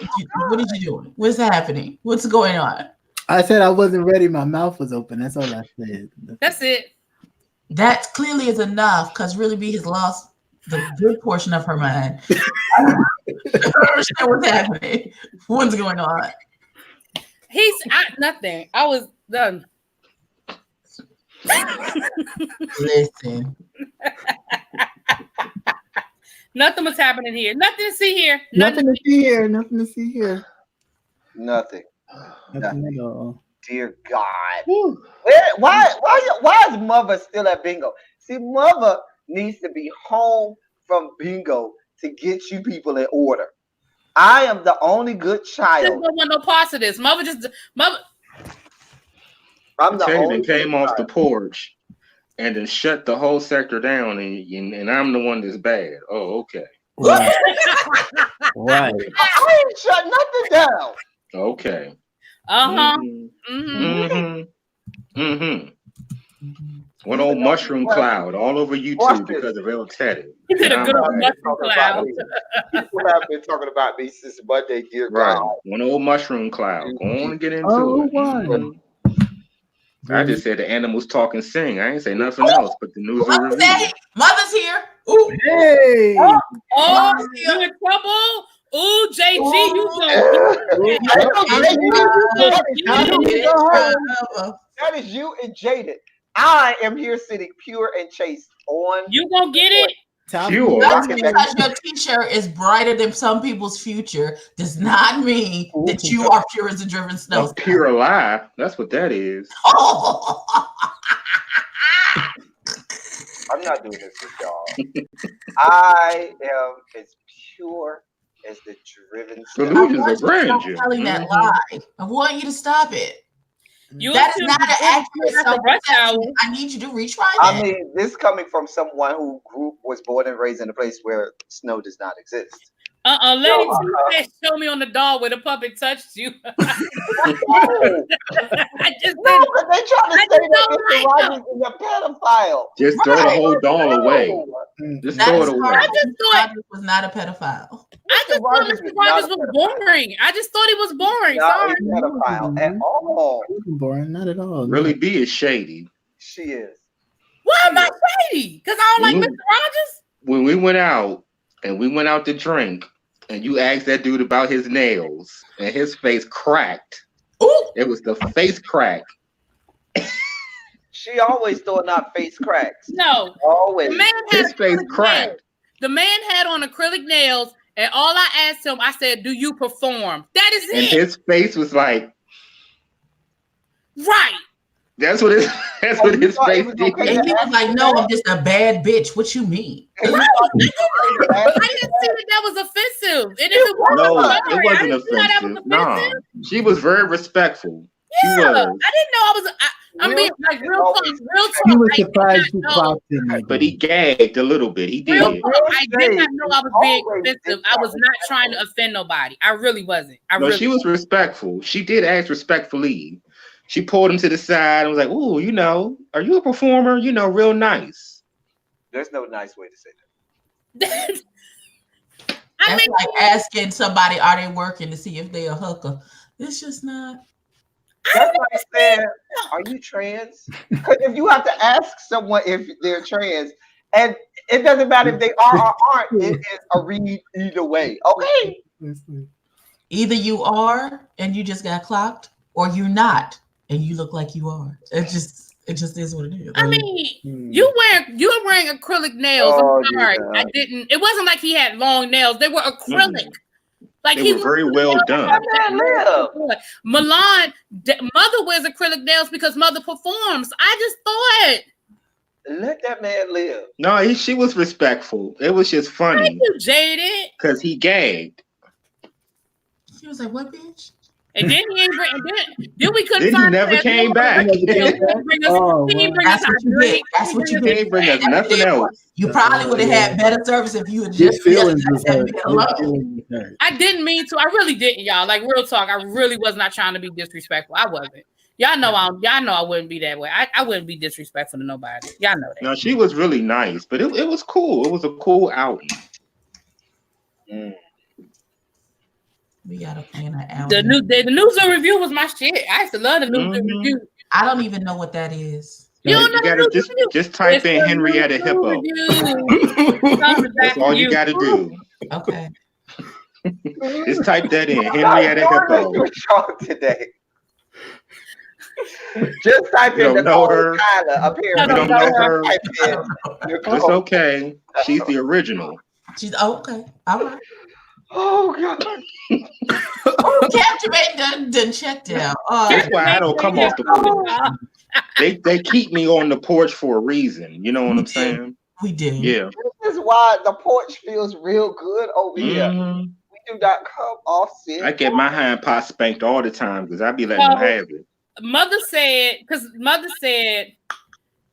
What did you do? What's happening? What's going on? I said I wasn't ready. My mouth was open. That's all I said. That's it. That clearly is enough because really B has lost the good portion of her mind. I don't understand what's happening. What's going on? Nothing. I was done. Listen. Nothing was happening here. Nothing to see here. Nothing to see here. Nothing to see here. Nothing. Nothing at all. Dear God. Why is Mother still at bingo? See, Mother needs to be home from bingo to get you people in order. I am the only good child. I don't want no parts of this. Mother. I'm the only. Came off the porch and then shut the whole sector down, and I'm the one that's bad. Oh, okay. Right. Right. I ain't shut nothing down. Okay. One old mushroom cloud all over YouTube because of El Teddy. He did a good old mushroom cloud. People have been talking about me since Monday, dear God. One old mushroom cloud. Go on and get into it. I just said the animals talk and sing. I ain't say nothing else but the news review. Mother's here. Ooh. Hey. You in trouble? Ooh, JG, you That is you and Jaden. I am here sitting pure and chaste on. You gonna get it? Pure. Just because your t-shirt is brighter than some people's future does not mean that you are pure as a driven snow. A pure lie. That's what that is. I'm not doing this with y'all. I am as pure as the driven snow. Delusions of grandeur. Telling that lie. I want you to stop it. You That is not an accurate rush hour. I need you to retry that. I mean, this coming from someone who was born and raised in a place where snow does not exist. Lady said, show me on the doll where the puppet touched you. I just no, but they trying to say that Mr. Rogers is a pedophile. Just throw the whole doll away. Just throw it away. I just thought he was not a pedophile. I just thought Mr. Rogers was boring. I just thought he was boring. Sorry. Not a pedophile at all. Boring, not at all. Really B is shady. She is. Why am I shady? Because I don't like Mr. Rogers? When we went out to drink, and you asked that dude about his nails, and his face cracked. Ooh. It was the face crack. She always throwing out face cracks. No. Always. The man had His face cracked. nails. The man had on acrylic nails, and all I asked him, I said, do you perform? That is And it. his face was like, right. That's what his face did. And he was like, no, I'm just a bad bitch. What you mean? Right. I didn't see that was offensive. And if it wasn't, No, sorry, it wasn't I didn't see how that was offensive. Nah, offensive. she was very respectful. Yeah, She was. I didn't know I was. I'm being like real talk. He Like, was I did surprised not you know. clocked him like But that. he gagged a little bit. He Real did. talk, I did not know I was being offensive. I was not trying to offend nobody. I really wasn't. No, she was respectful. She did ask respectfully. She pulled him to the side and was like, "Ooh, you know, are you a performer? You know, real nice." There's no nice way to say that. That's like asking somebody, are they working, to see if they're a hooker. It's just not. That's like saying, are you trans? Because if you have to ask someone if they're trans, and it doesn't matter if they are or aren't, it is a read either way. Okay. Either you are and you just got clocked, or you're not and you look like you are. It just is what it is. I mean, you're wearing acrylic nails. Oh, I'm sorry, yeah. I didn't. It wasn't like he had long nails. They were acrylic. Like They were very well done. Milan, mother wears acrylic nails because mother performs. I just thought. Let that man live. No, she was respectful. It was just funny. Thank you, jaded. Because he gagged. She was like, "What, bitch?" And then he ain't bring. Then we couldn't. Then he never came back. He didn't bring us our drink. That's what you He did. ain't bring us nothing else. You probably would have had better service if you had His just feelings was left hurt. that man alone. I didn't mean to. I really didn't, y'all. Like real talk. I really was not trying to be disrespectful. I wasn't. Y'all know I wouldn't be that way. I wouldn't be disrespectful to nobody. Y'all know that. No, she was really nice, but it was cool. It was a cool outing. We gotta plan an outing. The news and review was my shit. I used to love the news and review. I don't even know what that is. You don't know gotta just type in Henrietta Hippo. That's all you gotta do. Okay. Just type that in. Henrietta Hippo. Today. Just type in know her. Tyler up here. You don't know her. It's It's okay. She's the original. She's okay. All right. Oh God. Captain done checked out. That's why I don't come off the porch. They keep me on the porch for a reason. You know what I'm saying? We do. Yeah. This is why the porch feels real good over here. We do not come off sick. I get my hind pot spanked all the time because I be letting them have it. Mother said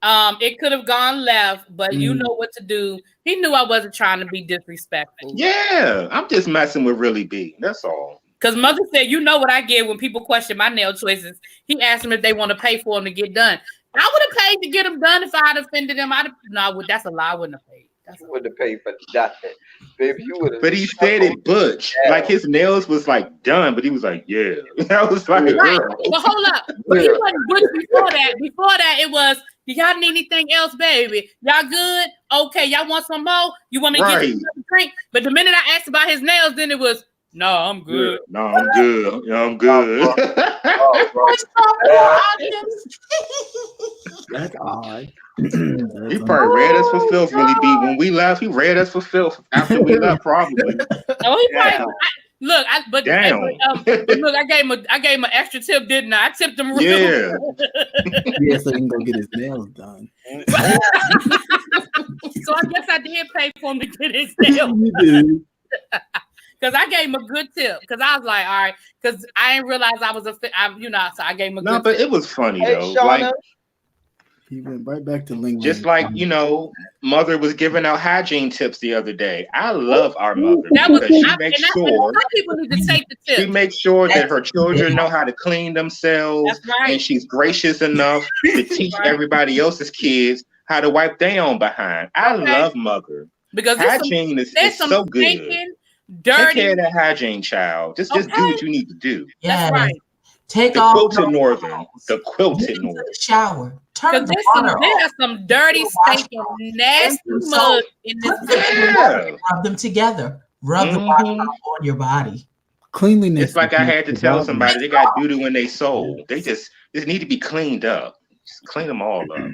it could have gone left, but you know what to do. He knew I wasn't trying to be disrespectful. Yeah, I'm just messing with Really B. That's all. Because Mother said, you know what I get when people question my nail choices. He asked them if they want to pay for them to get done. I would have paid to get them done if I had offended them. That's a lie. I wouldn't have paid. You wouldn't have paid for nothing. Baby, you would have. But he said it butch. Yeah. Like his nails was like done, but he was like, yeah. I was like, right. But hold up. But he wasn't butch before that. Before that, it was, do y'all need anything else, baby? Y'all good? Okay, y'all want some more? You want me to get you another drink? But the minute I asked about his nails, then it was, No, I'm good. No, I'm good. No, I'm good. Oh, bro. That's odd. He probably read us for filth. Really, be when we left, he read us for filth after we left. Probably. No, he Yeah. probably. Look, but look, I gave him an extra tip, didn't I? I tipped him. Yeah. Yeah, so he can go get his nails done. So I guess I did pay for him to get his nails. You did. Because I gave him a good tip. Because I was like, all right. Because I didn't realize I was so I gave him a good tip. But it was funny Hey, though. Shauna. Like, He went right back to Ling. just like, Mother was giving out hygiene tips the other day. I love our mother because she makes sure people need to take the tip. she makes sure that her children know how to clean themselves. That's right. And she's gracious enough to teach everybody else's kids how to wipe their own behind. I love Mother. Because hygiene is so good. Stinking, dirty. Take care of that hygiene, child. Just do what you need to do. Yeah. That's right. Take the off quilted northern. The quilted northern. the shower. Turn the water there's some dirty, stinking, nasty mud in this. Rub them together. Rub the water on your body. Cleanliness. It's like I had to tell somebody they got doo-doo in their soul. They just need to be cleaned up. Just clean them all up.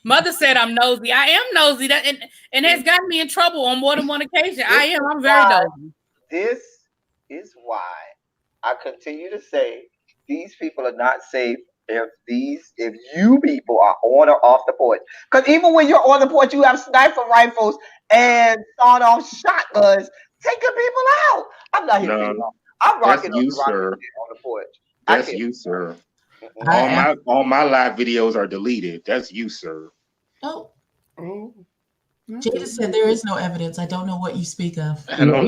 Mother said I'm nosy. I am nosy. That and has gotten me in trouble on more than one occasion. I'm very nosy. This is why I continue to say these people are not safe if you people are on or off the porch. Because even when you're on the porch, you have sniper rifles and sawed-off shotguns taking people out. I'm not here. I'm rocking you, sir. On the porch. That's you, sir. All my live videos are deleted. That's you, sir. Oh. Jada said there is no evidence. I don't know what you speak of. I don't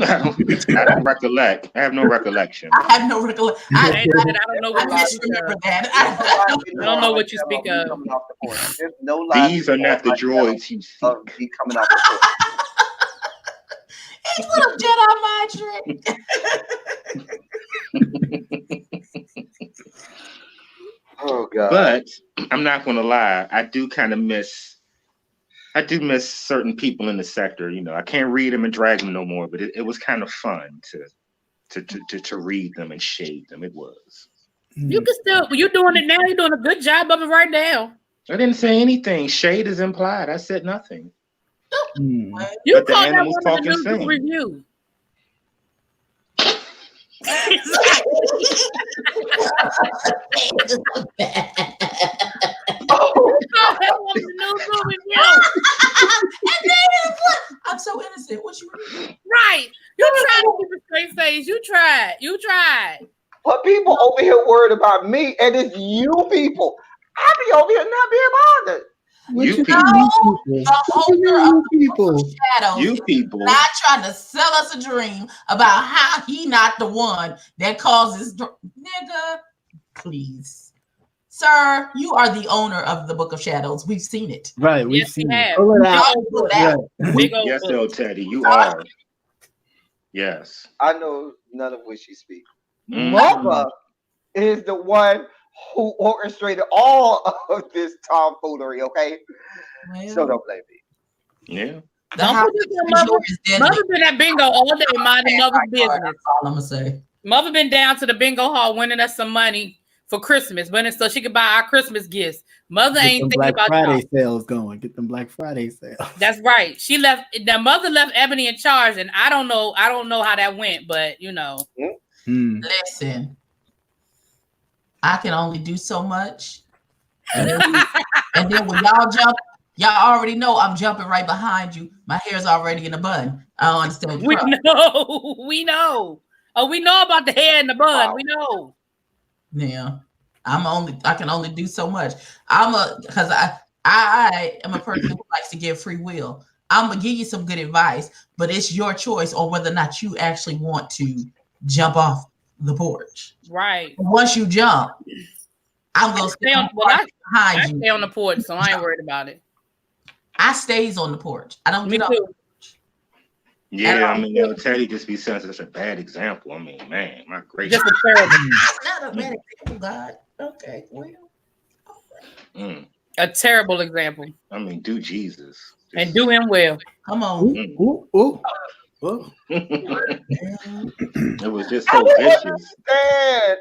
recollect. I have no recollection. I have no recollection. I don't know what I misremember that. I don't know what you speak of. These are not the droids you seek. He coming off the porch. He's little Jedi mind trick. Oh God! But I'm not gonna lie. I do miss certain people in the sector. I can't read them and drag them no more. But it was kind of fun to read them and shade them. It was. You can still. You're doing it now. You're doing a good job of it right now. I didn't say anything. Shade is implied. I said nothing. You but the called that animals one talking of the review. I'm so innocent. What you mean? Right. You tried to keep a straight face. You tried. But people over here worried about me, and it's you people. I be over here not being bothered. You people not trying to sell us a dream about how he not the one that causes nigga. Please, sir, you are the owner of the Book of Shadows. We've seen it. Right, we've seen it. Yes, Teddy, you are. Yes, I know none of which you speak. Mother is the one who orchestrated all of this tomfoolery, okay? Well, so don't blame me. Yeah. Mother been at bingo all day minding mother's business. That's all I'm gonna say. Mother been down to the bingo hall winning us some money for Christmas, but so she could buy our Christmas gifts. Mother ain't thinking Black about Friday sales going. Get them Black Friday sales. That's right. She left. The mother left Ebony in charge, and I don't know how that went, but Listen. I can only do so much. And then when y'all jump, y'all already know I'm jumping right behind you. My hair's already in a bun. I don't understand. We know. Oh, we know about the hair and the bun. We know. Yeah. I can only do so much. Because I am a person who likes to give free will. I'm gonna give you some good advice, but it's your choice on whether or not you actually want to jump off the porch. Right. Once you jump, I'm gonna stay on behind you. Stay on the porch, so I ain't worried about it. I stays on the porch. I don't get off the porch. Yeah, Teddy just be setting such a bad example. I mean, man, my gracious. Just a terrible. Not a bad example, God. Okay, well. A terrible example. I mean, do Jesus. And do him well. Come on. Oh. It was just so vicious.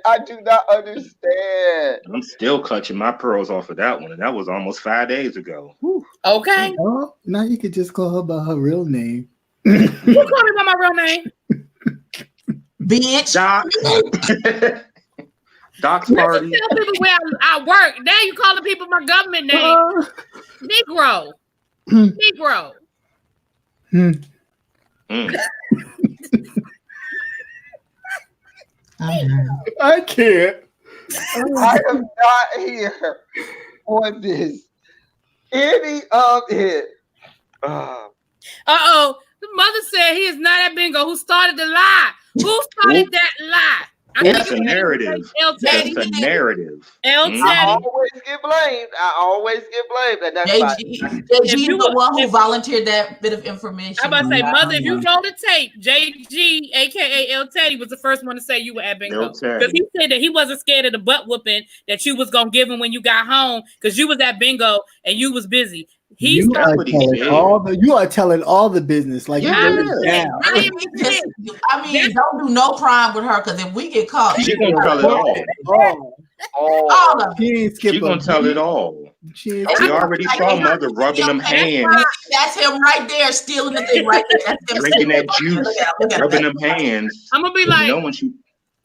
I do not understand. I'm still clutching my pearls off of that one, and that was almost 5 days ago. Whew. Okay. Oh, now you could just call her by her real name. You call me by my real name? Bitch. Doc. Doc's party. You tell people where I work. Now you calling people my government name. Negro. Negro. I can't. I am not here on this. Any of it. Uh-oh. The mother said he is not at bingo. Who started the lie? Who started that lie? That's a narrative. That's a narrative. I always get blamed. And that's JG is the one who volunteered that bit of information. I'm about to say, mother, if you roll the tape, JG, aka El Teddy, was the first one to say you were at bingo. Because he said that he wasn't scared of the butt whooping that you was gonna give him when you got home because you was at bingo and you was busy. You are telling all the business. Like, I mean, don't do no crime with her because if we get caught, she's gonna tell it all. All of it. She's gonna tell it all. We already saw mother rubbing them hands. That's him right there, stealing the thing right there. Drinking that juice, rubbing them hands. I'm gonna be like,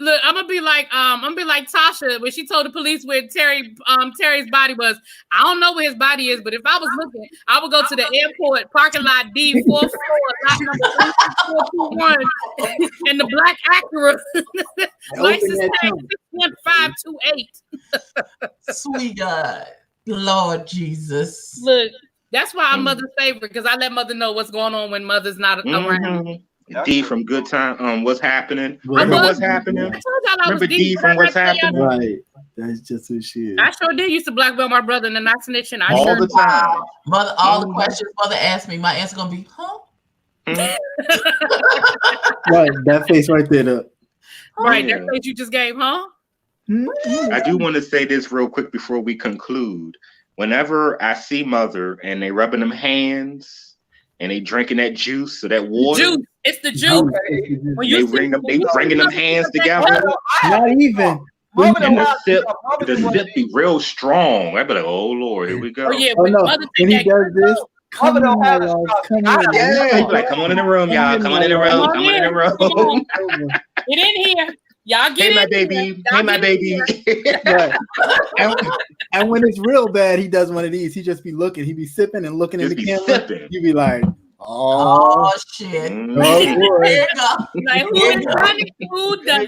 Look, I'm gonna be like Tasha when she told the police where Terry's body was. I don't know where his body is, but if I was looking, I would go to the airport parking lot D44, lot number 421, and the black Acura, license tag 61528. Sweet God, Lord Jesus. Look, that's why I'm mother's favorite because I let mother know what's going on when mother's not around. D from Good Time. What's happening? Remember what's happening? Remember D from What's Happening? Right. That's just who she is. I sure did used to blackmail my brother and then not snitching. All the time. Mother, all the questions mother asked me, my answer gonna be, huh? Right, that face right there. Right, that face you just gave, huh? I do want to say this real quick before we conclude. Whenever I see mother and they rubbing them hands and they drinking that juice or that water. Juice. It's the juice. They bringing them hands together. Not even. And the sip be real strong. I'd be like, oh Lord, here we go. Oh yeah, when he does this, come on, like, come on in the room, y'all. Come on in the room. Come on in the room. Get in here. Y'all get in. Hey, my baby. Hey, my baby. Right. And when it's real bad, he does one of these. He just be looking. He be sipping and looking in the camera. You be like, oh shit. Oh, boy. There you go. Like, who done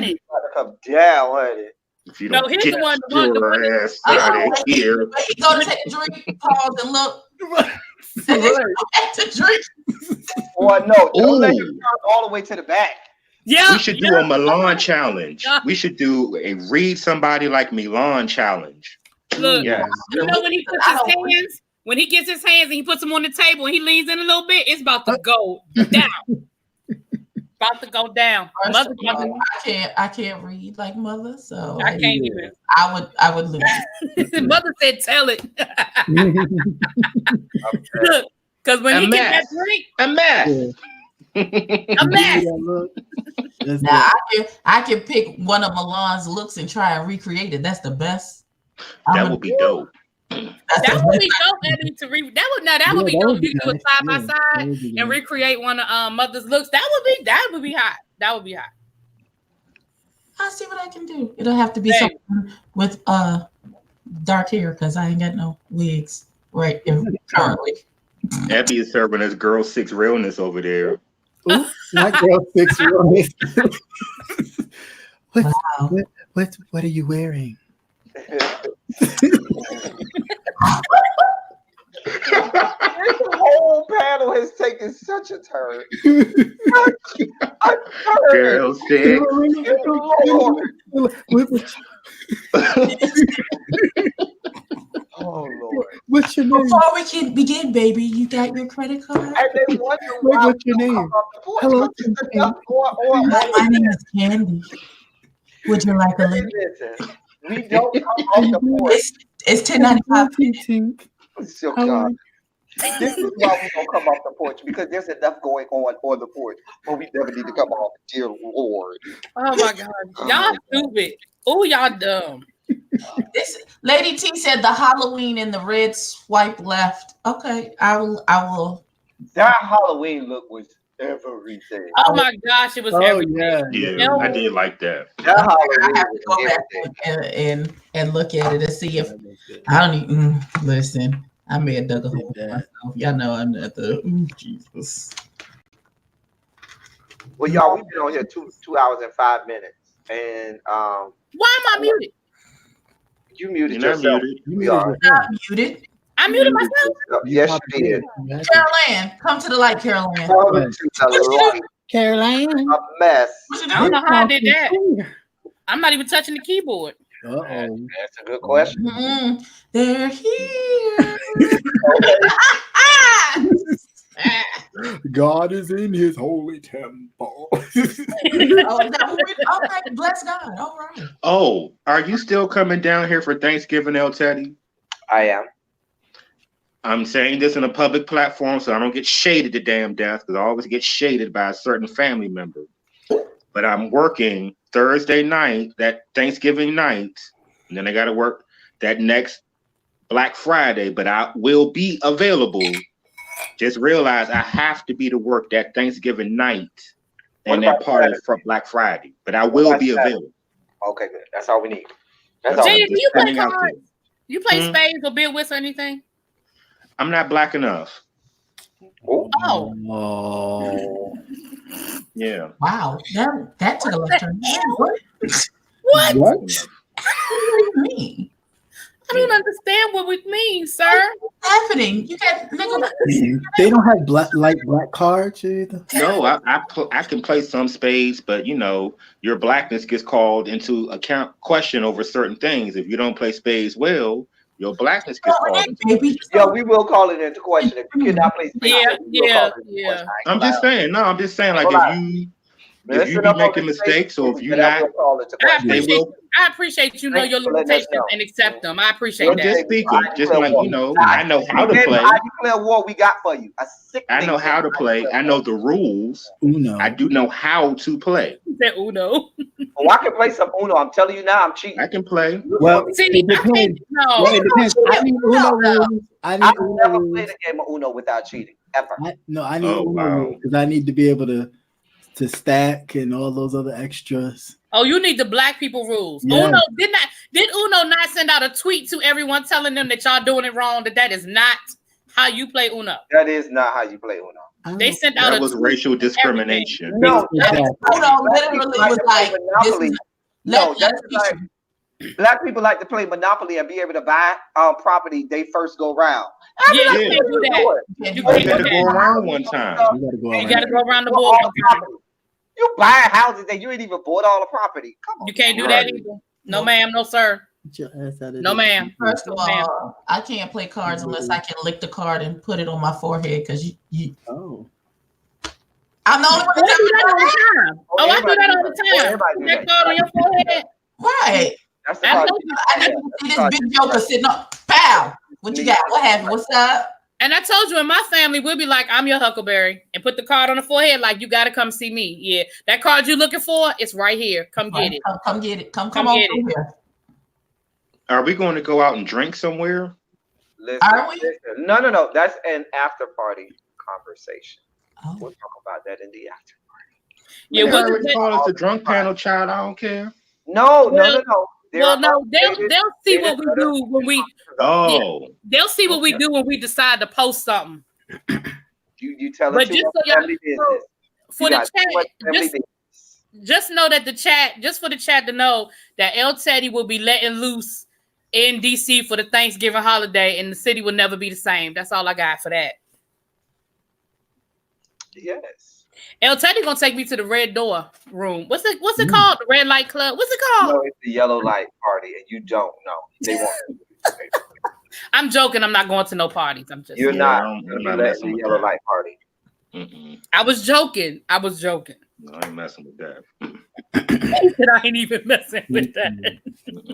it? Come down with it. If you don't get your ass out of here. He go to take a drink, pause and look. And then to drink. Or no, don't let him turn all the way to the back. Yeah, we should do a Milan challenge. We should do a read somebody like Milan challenge. Look, you know when he puts his hands, when he gets his hands and he puts them on the table and he leans in a little bit, it's about to go down. About to go down. Mother, I can't read like mother, so I can't even. I would lose. Mother said, "Tell it." Look, because when he gets that drink, a mess. Yeah. A mess. Now I can pick one of Milan's looks and try and recreate it. That's the best. That would be dope. That would be dope, Eddie, to read. That would be dope. You do it side by side and recreate one of Mother's looks. That would be hot. That would be hot. I'll see what I can do. It'll have to be something with dark hair because I ain't got no wigs right currently. Abby is serving as girl 6 realness over there. Ooh, not girl 6 realness. What are you wearing? This whole panel has taken such a turn. Girl 6. Oh Lord! What's your name? Before we can begin, baby, you got your credit card? And they wonder what's your name? Hello. My name is Candy. Would you like a link? We don't come off the porch. It's $10.95. Oh God! This is why we don't come off the porch, because there's enough going on the porch, but we never need to come off. Dear Lord. Oh my God, y'all stupid. Oh, y'all dumb. This Lady T said the Halloween in the red swipe left. Okay, I will. That Halloween look was everything. Oh my gosh, it was everything. Yeah, I did like that. That Halloween I have to go back and look at it and see if I don't even listen. I may have dug a hole for myself. Y'all know I'm not the Jesus. Well, y'all, we've been on here 2 hours and 5 minutes, and why am I muted? You muted You're yourself. muted. I'm muted. I muted myself. Yes, you did. Caroline, come to the light, Caroline. Come to the light. Caroline. A mess. I don't know how I did that. I'm not even touching the keyboard. Uh-oh. That's a good question. Mm-hmm. They're here. God is in his holy temple. Okay, bless God. All right. Oh, are you still coming down here for Thanksgiving, El Teddy? I am. I'm saying this in a public platform so I don't get shaded to damn death, because I always get shaded by a certain family member. But I'm working Thursday night, that Thanksgiving night, and then I got to work that next Black Friday, but I will be available. Just realize I have to be to work that Thanksgiving night and that party for Black Friday, but I will be available. Okay, good. That's all we need. That's all. Jay, do you play cards? You play spades or bill whist or anything? I'm not black enough. Oh. Yeah. Wow. That took a left turn. What? What do you mean? I don't understand what it means, sir. What's happening? You got They don't have black cards either. No, I can play some spades, but you know, your blackness gets called into question over certain things. If you don't play spades well, your blackness gets called into Yeah, we will call it into question. If you cannot play spades, yeah. I'm just saying, like if you be making mistakes, or if you're not, I appreciate you know your limitations and accept them. I appreciate that. Just speaking, just like you know, I know how to play. I declare war. We got for you. I know how to play. I know the rules. Uno. I do know how to play. That Uno. Oh, I can play some Uno. I'm telling you now, I'm cheating. I can play. Well, see, it depends. No, it depends. I need Uno rules. I've never played a game of Uno without cheating ever. I need Uno because I need to be able to stack and all those other extras. Oh, you need the black people rules. Yeah. Uno did Uno not send out a tweet to everyone telling them that y'all doing it wrong? That is not how you play Uno. That is not how you play Uno. They sent out that was racial discrimination. No, Uno literally was like Monopoly. No, that's like black people like to play Monopoly and be able to buy property they first go round. You can't do that. You got to go around one time. You got to go around the board. You buy houses that you ain't even bought all the property. Come on. You can't do that either. No, ma'am. No, sir. No, ma'am. First of all, I can't play cards unless I can lick the card and put it on my forehead because you. Oh. I'm the only one that do that all the time. Oh, I do that all the time. Put that card on your forehead. Right. I need to see this big joker sitting up. Pow. What you got? What happened? What's up? And I told you in my family, we'll be like, I'm your Huckleberry, and put the card on the forehead like you got to come see me. Yeah, that card you're looking for, it's right here. Come get it. Come get it. Come get it. Here. Are we going to go out and drink somewhere? Are we? No. That's an after party conversation. Oh. We'll talk about that in the after party. Yeah, we'll call us the drunk panel, child. I don't care. No. Well, no, they'll see what we do when we. Oh, yeah, they'll see what we do when we decide to post something. You tell us. But just so y'all, for the chat, just know that the chat, just for the chat to know that El Teddy will be letting loose in DC for the Thanksgiving holiday, and the city will never be the same. That's all I got for that. Yes. El Teddy gonna take me to the Red Door room. What's it called? The Red Light Club. What's it called? No, it's the Yellow Light Party, and you don't know. They won't. I'm joking. I'm not going to no parties. I'm just. You're not. You're not at the Yellow Light Party. Mm-mm. I was joking. No, I ain't messing with that. I ain't even messing with that.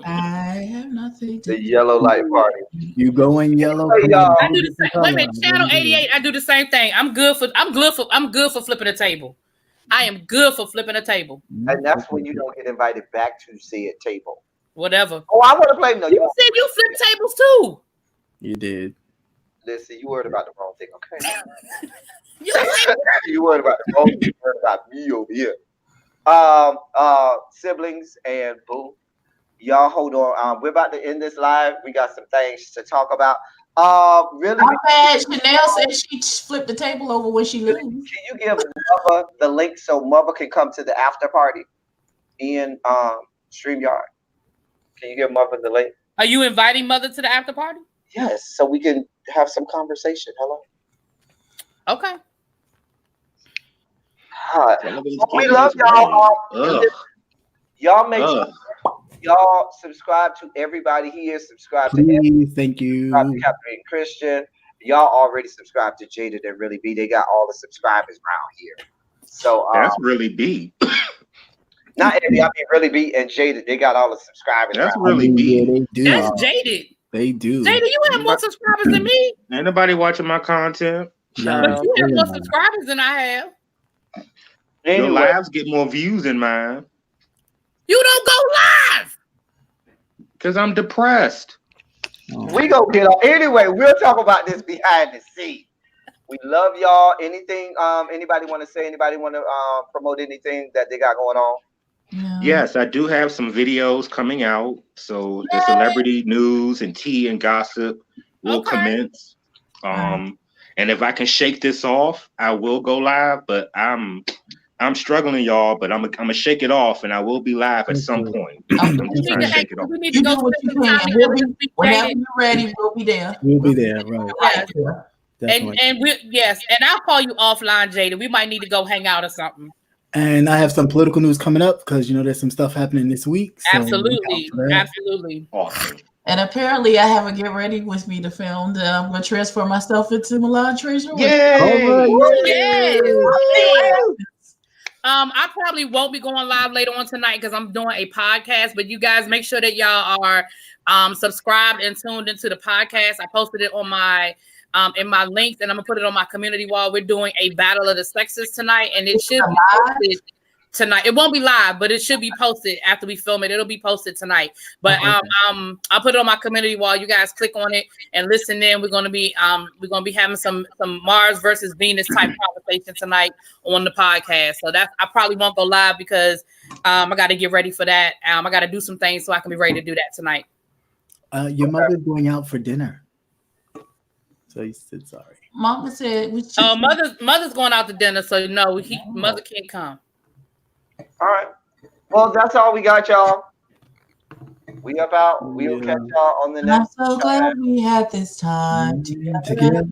I have nothing to The yellow light party. You go in yellow. Hey, y'all. I do the same. Wait a minute, channel 88. I do the same thing. I'm good for flipping a table. I am good for flipping a table. And that's when you don't get invited back to see a table. Whatever. Oh, I want to play. No, you said you flip tables too. You did. Listen, you worried about the wrong thing, okay? You worried about the wrong thing. You worried about me over here. Siblings and boo, y'all hold on. We're about to end this live. We got some things to talk about. Really? I'm mad. Chanel said she flipped the table over when she loses. Can you give Mother the link so Mother can come to the after party in StreamYard? Can you give Mother the link? Are you inviting Mother to the after party? Yes, so we can have some conversation. Hello. Okay. Hi. We love y'all. Y'all make sure y'all subscribe to everybody here. Subscribe to Please, thank you. Subscribe to Captain Christian. Y'all already subscribed to Jaded and Really B. They got all the subscribers around here. So that's Really B. Not Eddie, I mean Really B and Jaded. They got all the subscribers. That's Really B. Yeah, they do. That's Jaded. They do. Jaded, you have more subscribers than me. Ain't nobody watching my content. But you have more subscribers than I have. Your lives get more views than mine. You don't go live. Because I'm depressed. We gonna get on. Anyway, we'll talk about this behind the scenes. We love y'all. Anything, anybody want to say? Anybody want to promote anything that they got going on? Yes, I do have some videos coming out. So the celebrity news and tea and gossip will commence. And if I can shake this off, I will go live. But I'm struggling, y'all. But I'm gonna shake it off, and I will be live at some point. I'm just trying to shake it off. We need to go what you can. Whenever you're ready, we'll be there. We'll be there, right? Yes. And I'll call you offline, Jada. We might need to go hang out or something. And I have some political news coming up because there's some stuff happening this week. So Absolutely. Awesome. And apparently, I have a get ready with me to film. I'm gonna transfer myself into Milan Treasure. Yay! I probably won't be going live later on tonight because I'm doing a podcast. But you guys make sure that y'all are subscribed and tuned into the podcast. I posted it on my in my links, and I'm gonna put it on my community wall. We're doing a battle of the sexes tonight, and it should be posted tonight. It won't be live, but it should be posted after we film it. It'll be posted tonight. But I'll put it on my community wall. You guys click on it and listen in. We're gonna be having some Mars versus Venus type conversation tonight on the podcast. So that I probably won't go live because I got to get ready for that. I got to do some things so I can be ready to do that tonight. Your mother's going out for dinner. So you said sorry. Mama said, mother's going out to dinner, so no, mother can't come. All right. Well, that's all we got, y'all. We up out. We'll catch y'all on the next. I'm so glad we had this time together.